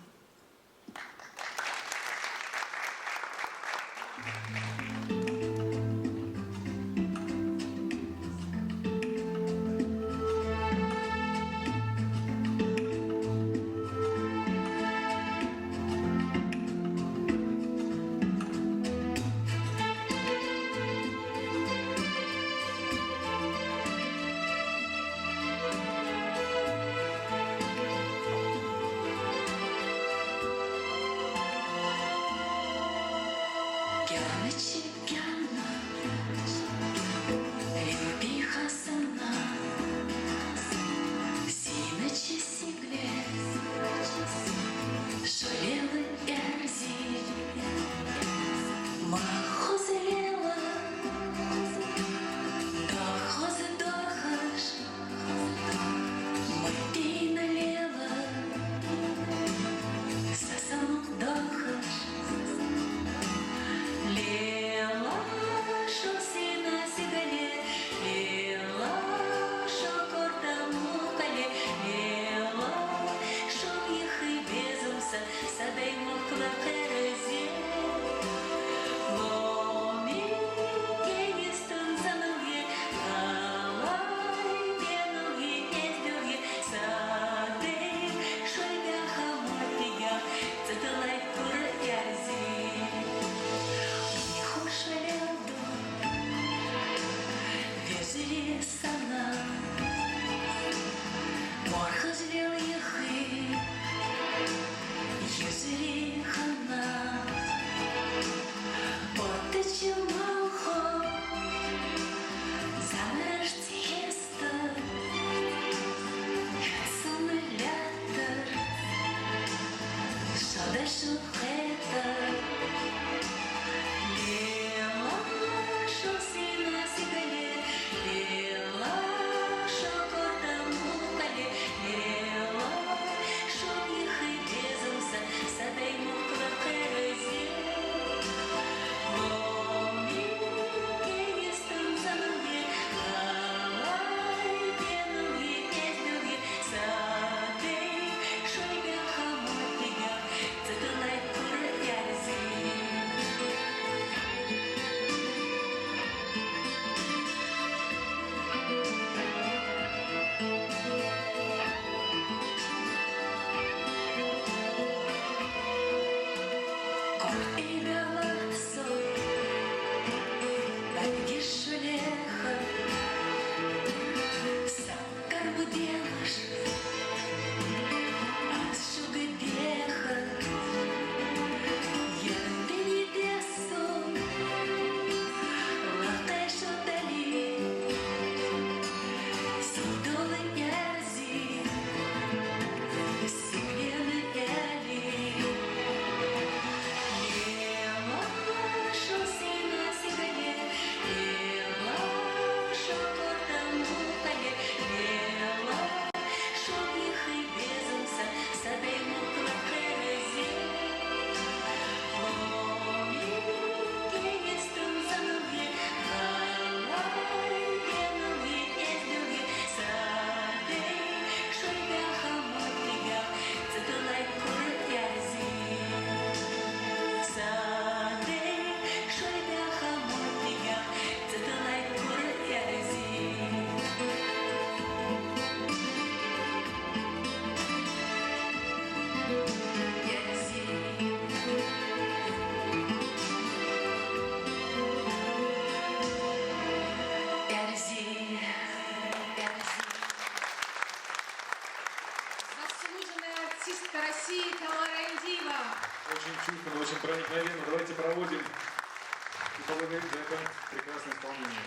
Очень чувственно, очень проникновенно. Давайте проводим и поблагодарим за это прекрасное исполнение.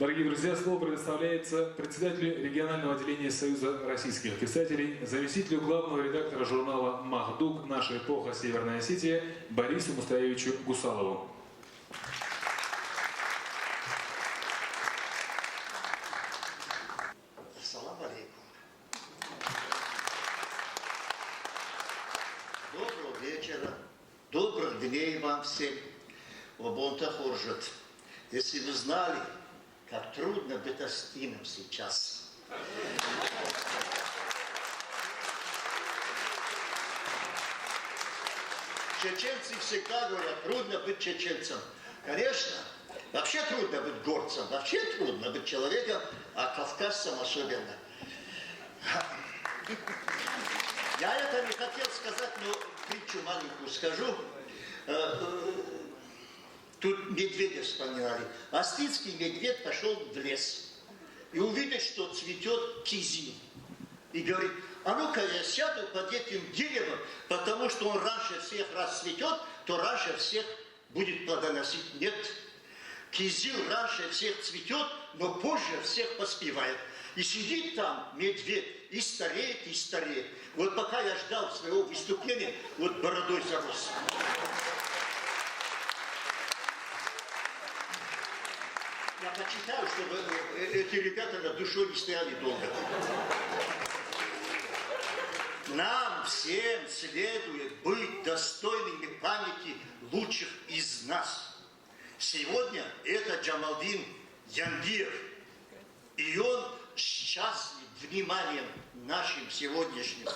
Дорогие друзья, слово предоставляется председателю регионального отделения Союза российских писателей, заместителю главного редактора журнала «Махдук. Наша эпоха. Северная Осетия» Борису Мустаевичу Гусалову. Ассалам алейкум. Доброго вечера, добрых дней вам всем. Обонта хоржет. Если вы знали, как трудно быть астином сейчас. Чеченцы всегда говорят, трудно быть чеченцем. Конечно, вообще трудно быть горцем, вообще трудно быть человеком, а кавказцем особенно. Я это не хотел сказать, но притчу маленькую скажу. Тут медведя вспоминали. Астинский медведь пошел в лес и увидел, что цветет кизил. И говорит, а ну-ка я сяду под этим деревом, потому что он раньше всех расцветет, то раньше всех будет плодоносить. Нет, кизил раньше всех цветет, но позже всех поспевает. И сидит там медведь и стареет, и стареет. Вот пока я ждал своего выступления, вот бородой зарос. Я почитаю, чтобы эти ребята над душой не стояли долго. Нам всем следует быть достойными памяти лучших из нас. Сегодня это Джамалдин Янгиев. И он счастлив вниманием нашим сегодняшним.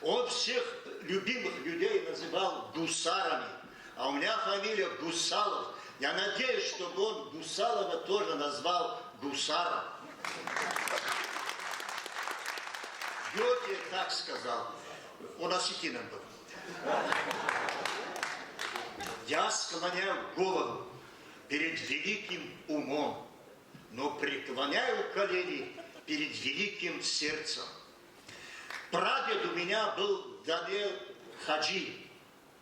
Он всех любимых людей называл гусарами. А у меня фамилия Гусалов. Я надеюсь, чтобы он Гусалова тоже назвал гусаром. Гёте так сказал. Он осетином был. Я склоняю голову перед великим умом, но преклоняю колени перед великим сердцем. Прадед у меня был Даниэл Хаджи.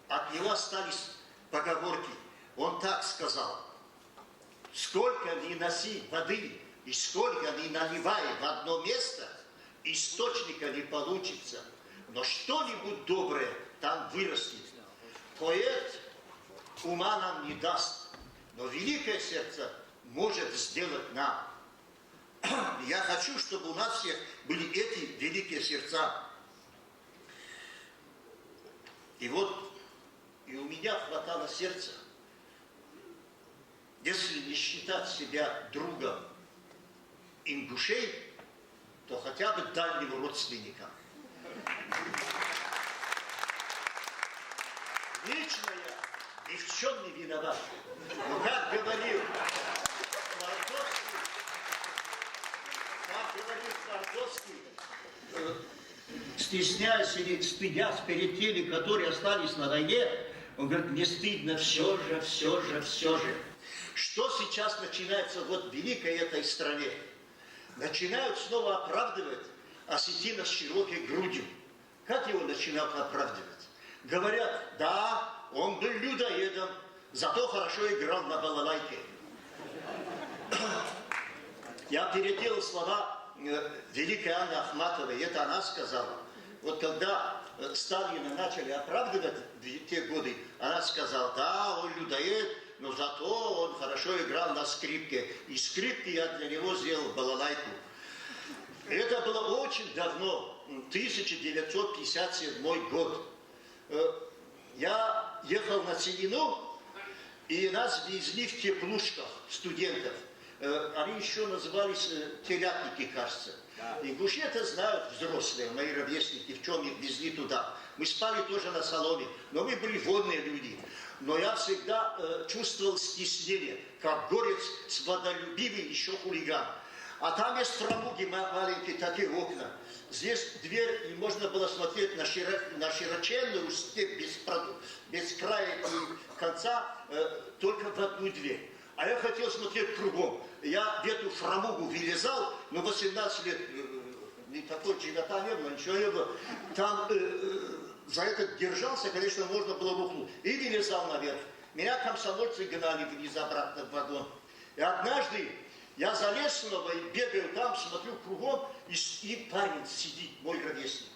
От него остались поговорки. Он так сказал: сколько ни носи воды и сколько ни наливай в одно место, источника не получится, но что-нибудь доброе там вырастет. Поэт ума нам не даст, но великое сердце может сделать нам. Я хочу, чтобы у нас всех были эти великие сердца. И вот, и у меня хватало сердца, если не считать себя другом ингушей, то хотя бы дальним родственникам. Лично я ни в чем не виноват. Но как говорил Твардовский, стесняясь или стыдясь перед теми, которые остались на войне, он говорит, не стыдно, все же. Что сейчас начинается вот в великой этой стране? Начинают снова оправдывать осетина с широкой грудью. Как его начинают оправдывать? Говорят, да, он был людоедом, зато хорошо играл на балалайке. Я переделал слова великой Анны Ахматовой, это она сказала. Вот когда Сталина начали оправдывать в те годы, она сказала, да, он людоед, но зато он хорошо играл на скрипке. И скрипки я для него сделал балалайку. Это было очень давно, 1957 год. Я ехал на Целину, и нас везли в теплушках студентов. Они еще назывались телятники, кажется. Ингуши это знают взрослые, мои ровесники, в чем их везли туда. Мы спали тоже на соломе, но мы были вольные люди. Но я всегда чувствовал стеснение, как горец свободолюбивый, еще хулиган. А там есть фрамуги маленькие, такие окна. Здесь дверь, и можно было смотреть на широченную степь без края и конца, только в одну дверь. А я хотел смотреть кругом. Я в эту фрамугу вылезал, но 18 лет, никакой живота не было, ничего не было. Там за это держался, конечно, можно было рухнуть. И вылезал наверх. Меня комсомольцы гнали вниз обратно в вагон. И однажды Я залез снова и бегаю там, смотрю кругом, и парень сидит, мой ровесник.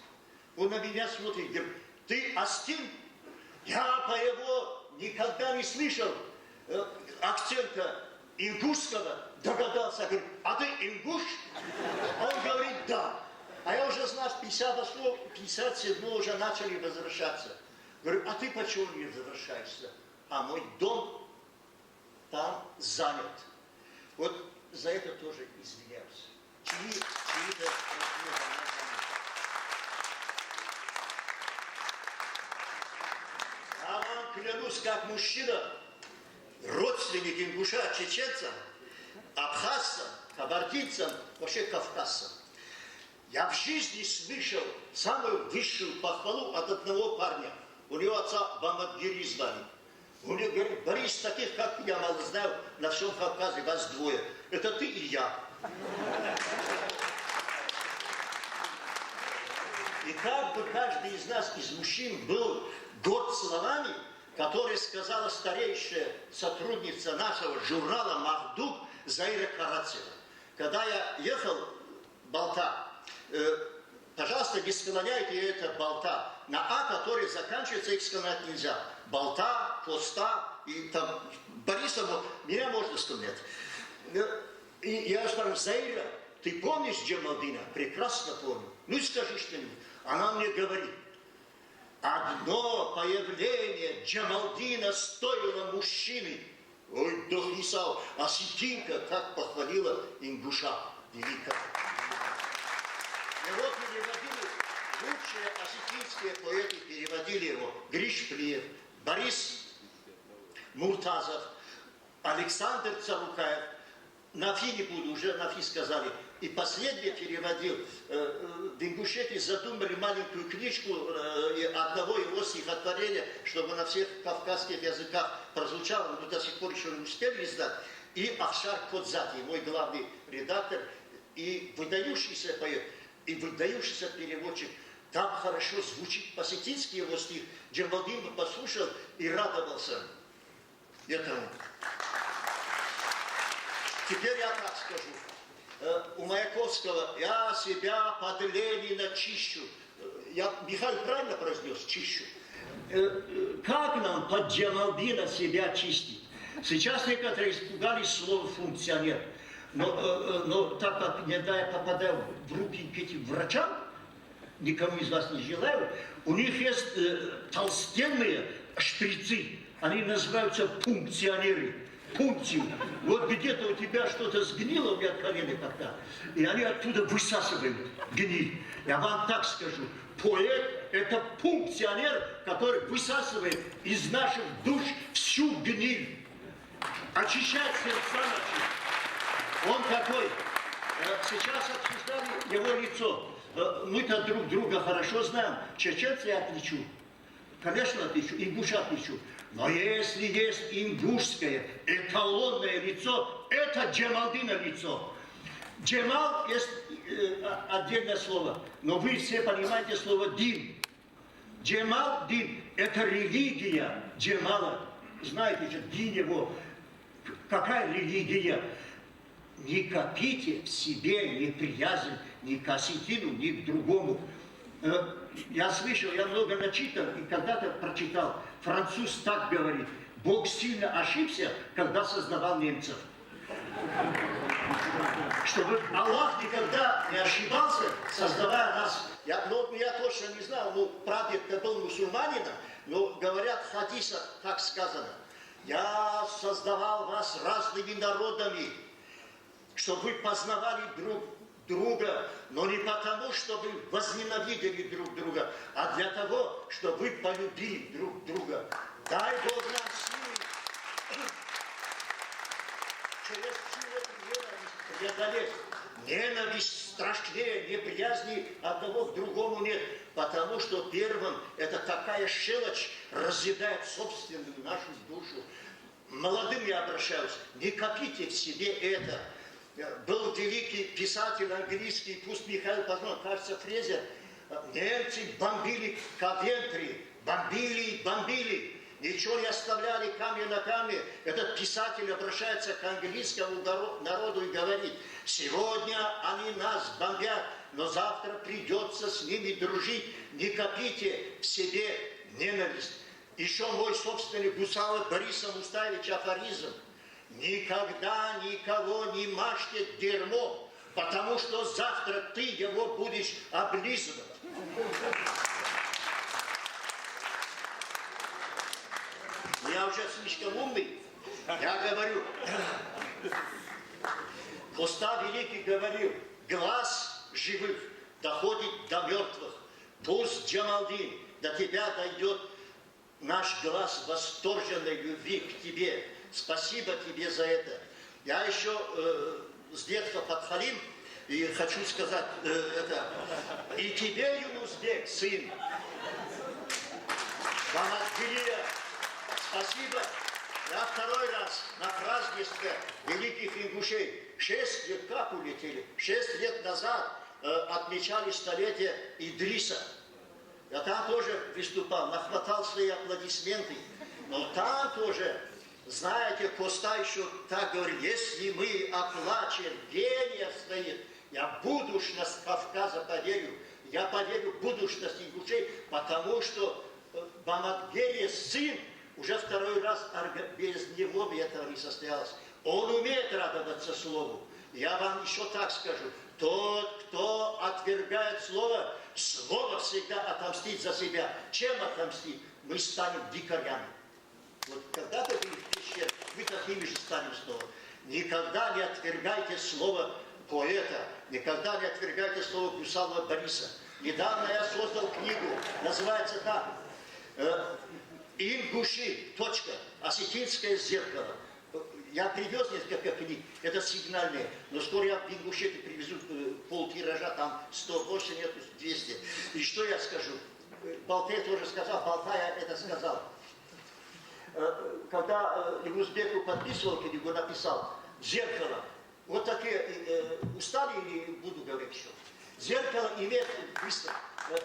Он на меня смотрит, говорит, ты Астин? Я по его никогда не слышал акцента ингушского. Догадался, говорит, а ты ингуш? Он говорит, да. А я уже знал, в 57 уже начали возвращаться. Говорю, а ты почему не возвращаешься? А мой дом там занят. Вот за это тоже извиняюсь. Я вам клянусь, как мужчина, родственник ингуша, чеченца, абхазца, кабардинцам, вообще кавказцам. Я в жизни слышал самую высшую похвалу от одного парня. У него отца Бамадгири звали. Он мне говорит, Борис, таких как я мало знаю, на всем Кавказе вас двое. Это ты и я. И как бы каждый из нас, из мужчин, был горд словами, которые сказала старейшая сотрудница нашего журнала «Махдук» Заира Карацева. Когда я ехал в Балта, пожалуйста, не склоняйте это Балта. На А, который заканчивается, их склонять нельзя. Балта, Коста и там Борисову меня можно склонять. И я спрашиваю, Заира, ты помнишь Джамалдина? Прекрасно помню. Ну скажи что-нибудь. Она мне говорит, одно появление Джамалдина стоило мужчины. Ой, дохнисал, осетинка как похвалила ингуша великого. И вот переводили, лучшие осетинские поэты переводили его. Гриш Плиев, Борис Муртазов, Александр Царукаев. Нафи не буду, уже Нафи сказали. И последний переводил, в Ингушетии задумали маленькую книжку одного его стихотворения, чтобы на всех кавказских языках прозвучало, но до сих пор еще не успели издать. И Ахшар Кодзати, мой главный редактор, и выдающийся поэт, и выдающийся переводчик. Там хорошо звучит по-осетински его стих. Джамалдин бы послушал и радовался этому. Теперь я так скажу. У Маяковского я себя под Ленина чищу. Михаил правильно произнес? Чищу. Как нам под Джамалдина себя чистить? Сейчас некоторые испугались слова «функционер». Но так как иногда я попадаю в руки к этим врачам, никому из вас не желаю, у них есть толстенные шприцы. Они называются пункционеры. Пунктию. Вот где-то у тебя что-то сгнило, у меня колени как-то, и они оттуда высасывают гниль. Я вам так скажу, поэт – это пункционер, который высасывает из наших душ всю гниль, очищает сердца наши. Он такой. Сейчас обсуждали его лицо. Мы-то друг друга хорошо знаем. Чеченца я отличу. Конечно, отличу. Ингуша отличу. Но если есть ингушское эталонное лицо, это Джамалдина лицо. Джамал есть отдельное слово, но вы все понимаете слово «дин». Джамал, дин – это религия Джамала. Знаете же, дин его. Какая религия? Не копите в себе неприязнь ни к осетину, ни к другому. Я слышал, я много начитал и когда-то прочитал. Француз так говорит: Бог сильно ошибся, когда создавал немцев. Чтобы Аллах никогда не ошибался, создавая нас. Я точно не знал, прадед был мусульманином, но говорят в хадисах, так сказано: я создавал вас разными народами, чтобы вы познавали друг друга, но не потому, чтобы возненавидели друг друга, а для того, чтобы вы полюбили друг друга. Дай Бог нам силы через всю эту преодолеть. Ненависть страшнее неприязни одного к другому нет, потому что первым это такая щелочь разъедает собственную нашу душу. Молодым я обращаюсь, не копите в себе это. Был великий писатель английский, пусть Михаил познал, кажется, Фрезер. Немцы бомбили Ковентри, бомбили. ничего не оставляли камня на камне. Этот писатель обращается к английскому народу и говорит: сегодня они нас бомбят, но завтра придется с ними дружить. Не копите в себе ненависть. Еще мой собственный Гусава Бориса Мустаевич афоризм: никогда никого не мажьте дерьмом, потому что завтра ты его будешь облизывать. Я уже слишком умный. Я говорю, Коста Великий говорил: глаз живых доходит до мертвых. Пусть, Джамалдин, до тебя дойдет наш глаз восторженной любви к тебе. Спасибо тебе за это. Я еще с детства подхалим и хочу сказать это. И тебе, Юнусбек, сын, Бамадгирия, спасибо. Я второй раз на празднестве великих ингушей 6 лет как улетели? 6 лет назад отмечали столетие Идриса. Я там тоже выступал, нахватал свои аплодисменты. Но там тоже, знаете, Коста еще так говорит: если мы оплачем, гения стоит, я будущность Кавказа поверю. Я поверю в будущность ингушей, потому что Бамадгерия сын, уже второй раз без него бы этого не состоялось. Он умеет радоваться слову. Я вам еще так скажу: тот, кто отвергает слово, слово всегда отомстит за себя. Чем отомстит? Мы станем дикарями. Вот когда вы были в пещере, вы такими же станем снова. Никогда не отвергайте слово поэта, никогда не отвергайте слово Гусава Бориса. Недавно я создал книгу, называется так: «Ингуши. Осетинское зеркало». Я привез несколько книг, это сигнальные, но скоро я в Ингушетию привезу полтиража, там 108, нету 200. И что я скажу? Балтай тоже сказал, Балтай это сказал. Когда Юнусбеку подписывал книгу, написал: зеркало. Вот такие, устали или буду говорить еще? Зеркало имеет,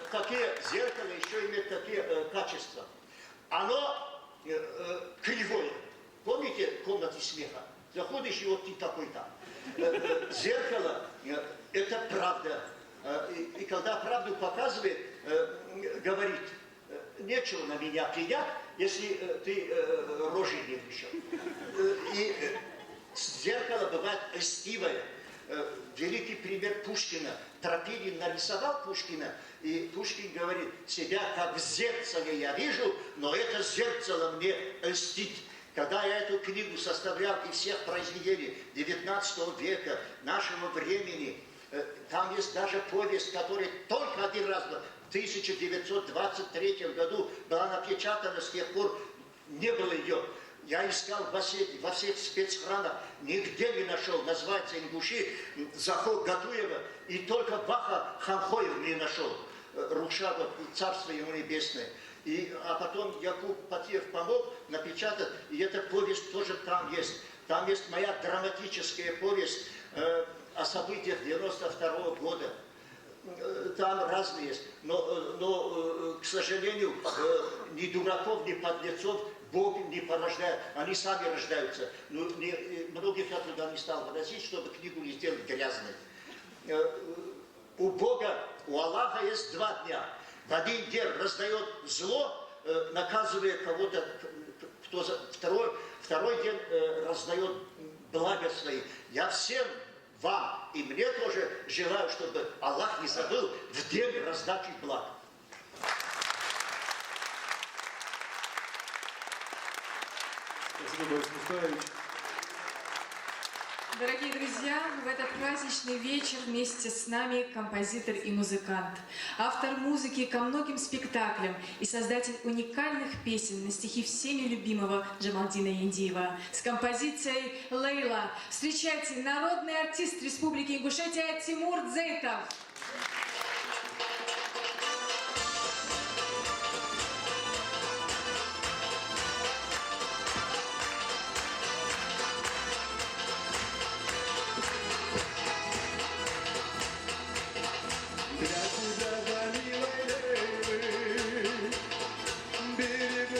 такие зеркала еще имеют такие качества. Оно кривое. Помните комнаты смеха? Заходишь, и вот ты такой-то. Зеркало – это правда. И когда правду показывает, говорит: нечего на меня пенять, если ты рожи не вышел. И зеркало бывает льстивое. Великий пример Пушкина. Тропинин нарисовал Пушкина, и Пушкин говорит: себя как в зеркале я вижу, но это зеркало мне льстит. Когда я эту книгу составлял из всех произведений XIX века, нашего времени, там есть даже повесть, которая только один раз была, в 1923 году была напечатана, с тех пор не было ее. Я искал во всех спецхранах, нигде не нашел. Называется «Ингуши», заход Гатуева, и только Баха Ханхоев не нашел. Рукшава, царство ему небесное. А потом Якуб Патиев помог напечатать, и эта повесть тоже там есть. Там есть моя драматическая повесть о событиях 92 года. Там разные есть. Но, к сожалению, ни дураков, ни подлецов Бог не порождает. Они сами рождаются. Но многих я туда не стал выносить, чтобы книгу не сделать грязной. У Бога, у Аллаха есть 2 дня. В один день раздает зло, наказывая кого-то, второй день раздает благо свои. Я всем вам и мне тоже желаю, чтобы Аллах не забыл в день раздачи благ. Спасибо, Борис Мустаевич. Дорогие друзья, в этот праздничный вечер вместе с нами композитор и музыкант, автор музыки ко многим спектаклям и создатель уникальных песен на стихи всеми любимого Джамалдина Яндиева с композицией «Лейла». Встречайте, народный артист Республики Ингушетия Тимур Дзейтов. Берегу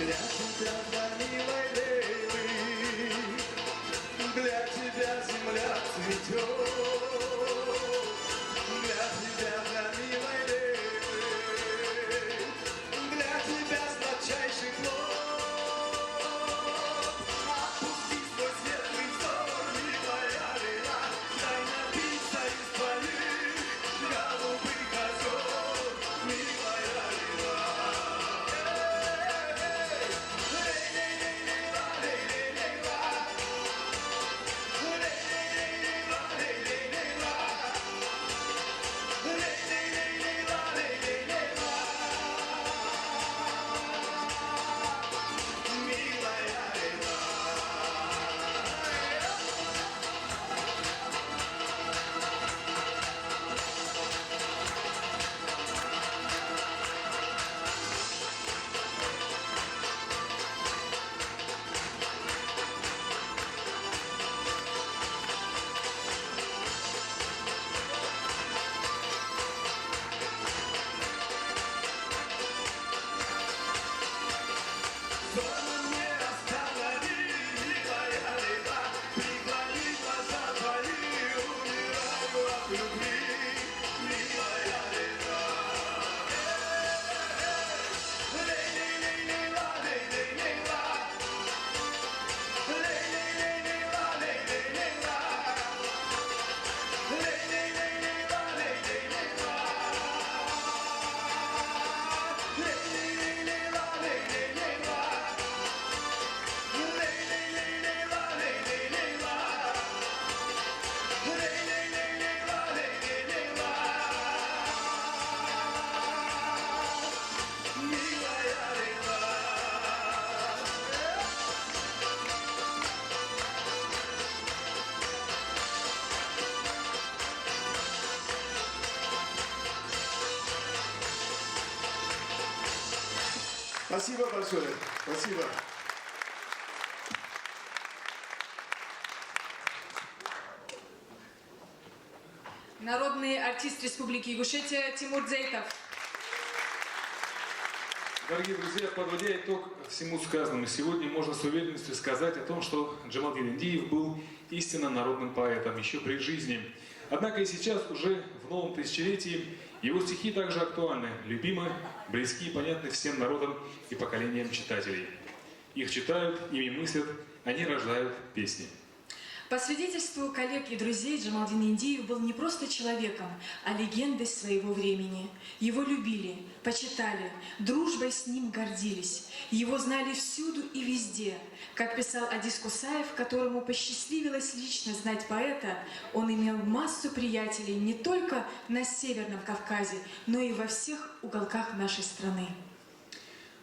Для тебя, для милой Лейлы, для тебя земля цветет. Для тебя, для милой Лейлы, для тебя сладчайший плод. Отпусти свой светлый взор, милая Лейла, дай напиться из твоих голубых озер, милая Лейла. Спасибо большое. Спасибо. Народный артист Республики Ингушетия Тимур Дзейтов. Дорогие друзья, подводя итог всему сказанному, сегодня можно с уверенностью сказать о том, что Джамалдин Индиев был истинно народным поэтом еще при жизни. Однако и сейчас, уже в новом тысячелетии, его стихи также актуальны, любимы, близки и понятны всем народам и поколениям читателей. Их читают, ими мыслят, они рождают песни. По свидетельству коллег и друзей, Джамалдин Индиев был не просто человеком, а легендой своего времени. Его любили, почитали, дружбой с ним гордились. Его знали всюду и везде. Как писал Адис Кусаев, которому посчастливилось лично знать поэта, он имел массу приятелей не только на Северном Кавказе, но и во всех уголках нашей страны.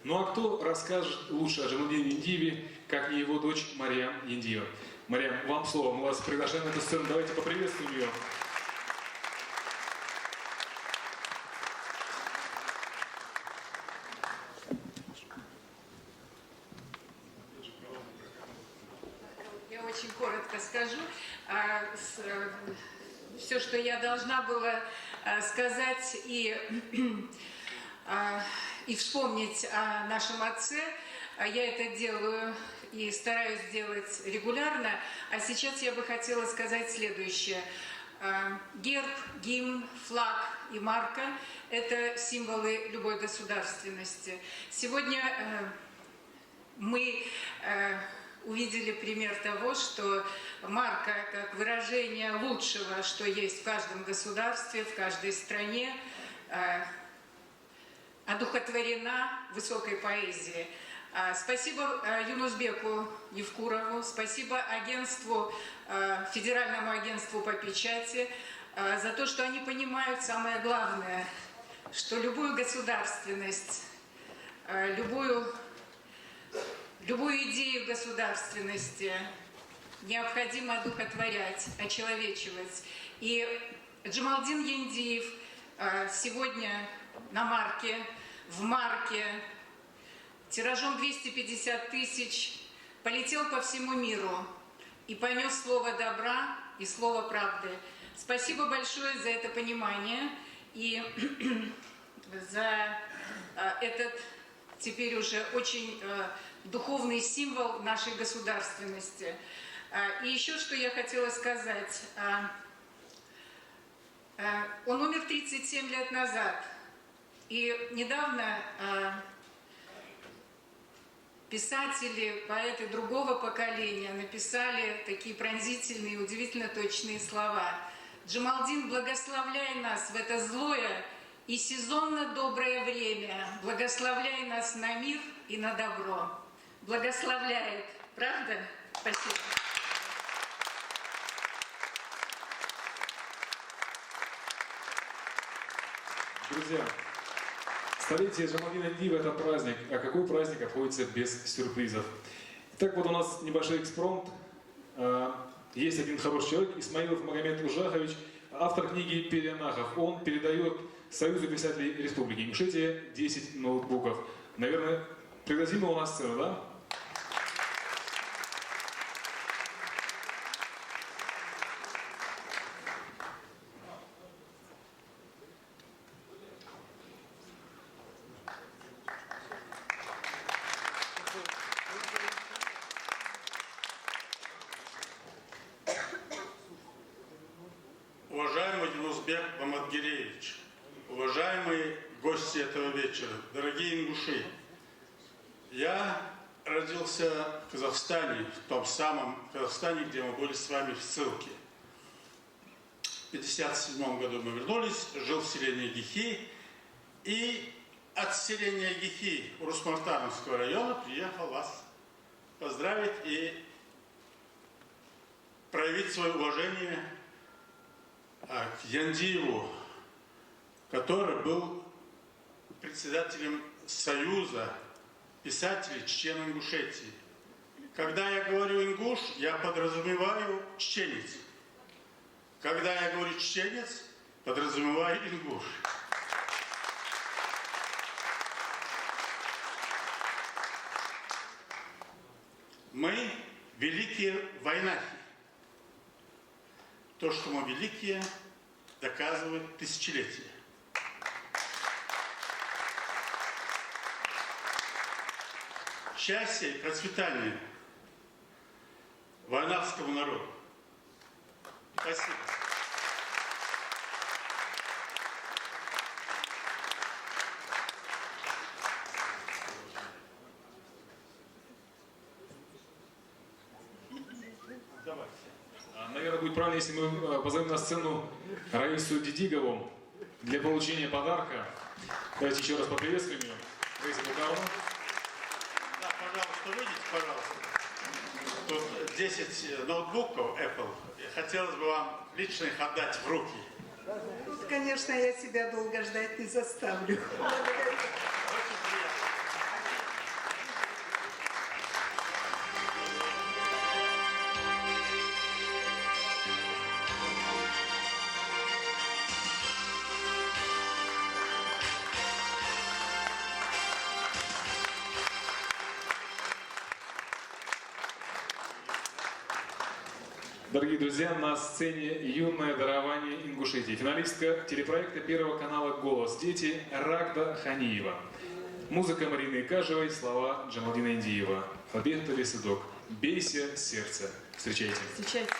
Ну а кто расскажет лучше о Джамалдине Индиеве, как не его дочь Мариам Индиева? Мариам, вам слово. Мы вас приглашаем на эту сцену. Давайте поприветствуем ее. Я очень коротко скажу. Все, что я должна была сказать и вспомнить о нашем отце, я это делаю и стараюсь делать регулярно. А сейчас я бы хотела сказать следующее. Герб, гимн, флаг и марка – это символы любой государственности. Сегодня мы увидели пример того, что марка, как выражение лучшего, что есть в каждом государстве, в каждой стране, одухотворена высокой поэзией. Спасибо Юнусбеку Евкурову, спасибо агентству, Федеральному агентству по печати за то, что они понимают самое главное, что любую государственность, любую идею государственности необходимо одухотворять, очеловечивать. И Джамалдин Индиев сегодня на марке, в марке, тиражом 250 тысяч, полетел по всему миру и понес слово добра и слово правды. Спасибо большое за это понимание и за этот теперь уже очень духовный символ нашей государственности. И еще что я хотела сказать. Он умер 37 лет назад. И недавно писатели, поэты другого поколения написали такие пронзительные, удивительно точные слова. Джамалдин, благословляй нас в это злое и сезонно доброе время. Благословляй нас на мир и на добро. Благословляет. Правда? Спасибо. Друзья, столетие Джамалдина Индиева – это праздник. А какой праздник обходится без сюрпризов? Так вот у нас небольшой экспромт. Есть один хороший человек, Исмаилов Магомед Ужахович, автор книги «Перенахов». Он передает Союзу писателей Республики Ингушетия 10 ноутбуков. Наверное, пригласим его на сцену, да? Уважаемый Юнусбек Мамадгиреевич, уважаемые гости этого вечера, дорогие ингуши, я родился в Казахстане, в том самом Казахстане, где мы были с вами в ссылке. В 1957 году мы вернулись, жил в селении Гихи, и от селения Гихи Урус-Мартановского района приехал вас поздравить и проявить свое уважение к Яндиеву, который был председателем Союза писателей Чечено-Ингушетии. Когда я говорю ингуш, я подразумеваю чеченец. Когда я говорю чеченец, подразумеваю ингуш. Мы великие войнахи. То, что мы великие, доказывает тысячелетия. Счастье и процветание войнавскому народу. Спасибо. Наверное, будет правильно, если мы позовем на сцену Раису Дидигову для получения подарка. Давайте еще раз поприветствуем ее. Раиса Букарова. Да, пожалуйста, выйдите, пожалуйста. Тут 10 ноутбуков Apple. Хотелось бы вам лично их отдать в руки. Тут, конечно, я себя долго ждать не заставлю. Дорогие друзья, на сцене юное дарование Ингушетии. Финалистка телепроекта Первого канала «Голос. Дети» Рагда Ханиева. Музыка Марины Икажевой, слова Джамалдина Индиева. Фабет Лисыдок. «Бейся, сердце». Встречайте. Встречайте.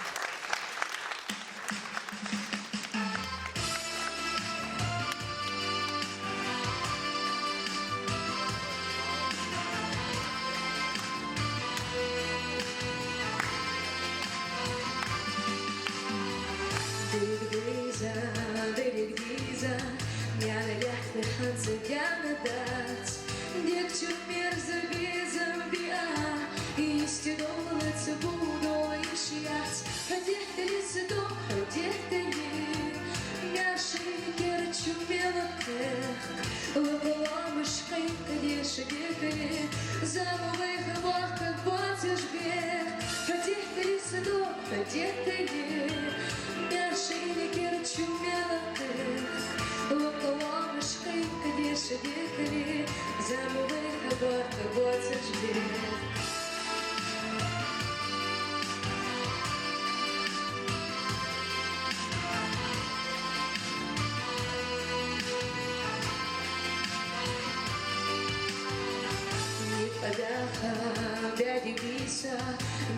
девица,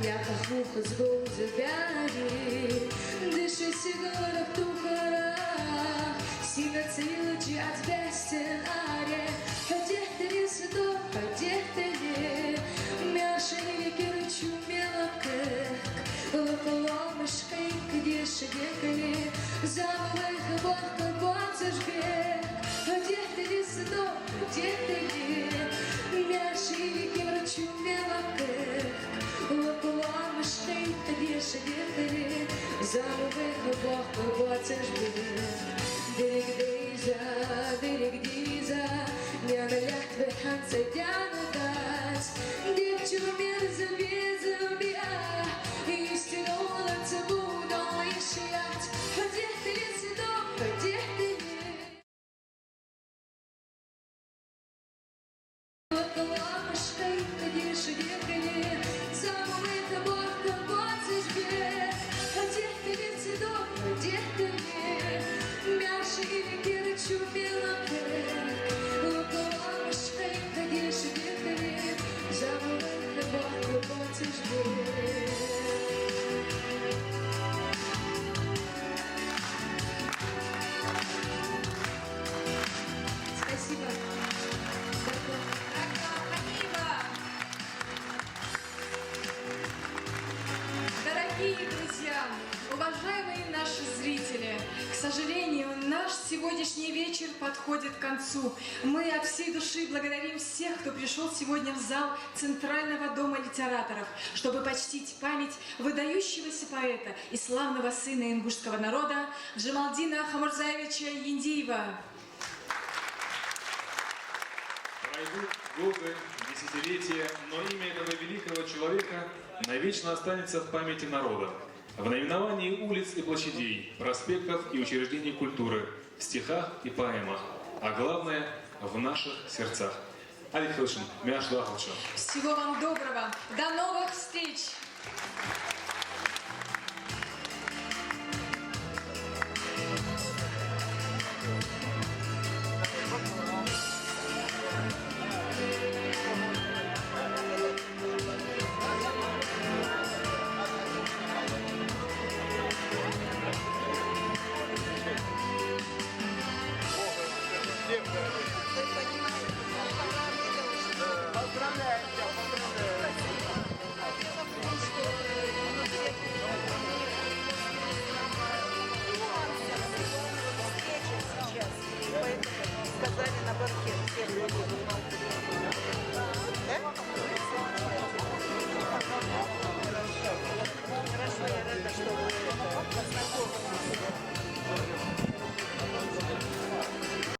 някак муха с голзебяни, дыши сигара в тухарах, сина цилачи от бестенаре, ходех ты рису, ходех ты не, мяши кирчу мелокек, локоломышкой, где шедекали, замовых водка бацашбек, ходех ты рису, ходех ты не, мяши кирчу мелокек, локоломышкой, где шедекали, замовых водка бацашбек. Дирик диза, не налях твехан садянагас, девчу мерза беза бия, истину лацеву дом ищият, ходе ты лесидом, ходе ты не. Локоламышкой, ходи шедекали, самый табор, кабацыш бе, ходе ты лесидом, ходе ты не. Мяши или кирчу белокек, луколамышкой, ходи шедекали, замовых табор, кабацыш бе. Спасибо. Дорогие друзья, уважаемые наши зрители, к сожалению, наш сегодняшний вечер подходит к концу. Мы от всей души благодарим всех, кто пришел сегодня в зал Центрального дома литераторов, чтобы почтить память выдающегося поэта и славного сына ингушского народа Джамалдина Хамурзаевича Яндиева. Пройдут годы, десятилетия, но имя этого великого человека навечно останется в памяти народа. В наименовании улиц и площадей, проспектов и учреждений культуры, в стихах и поэмах, а главное – в наших сердцах. Алик Хилшин, Мяш Дахалшин. Всего вам доброго. До новых встреч!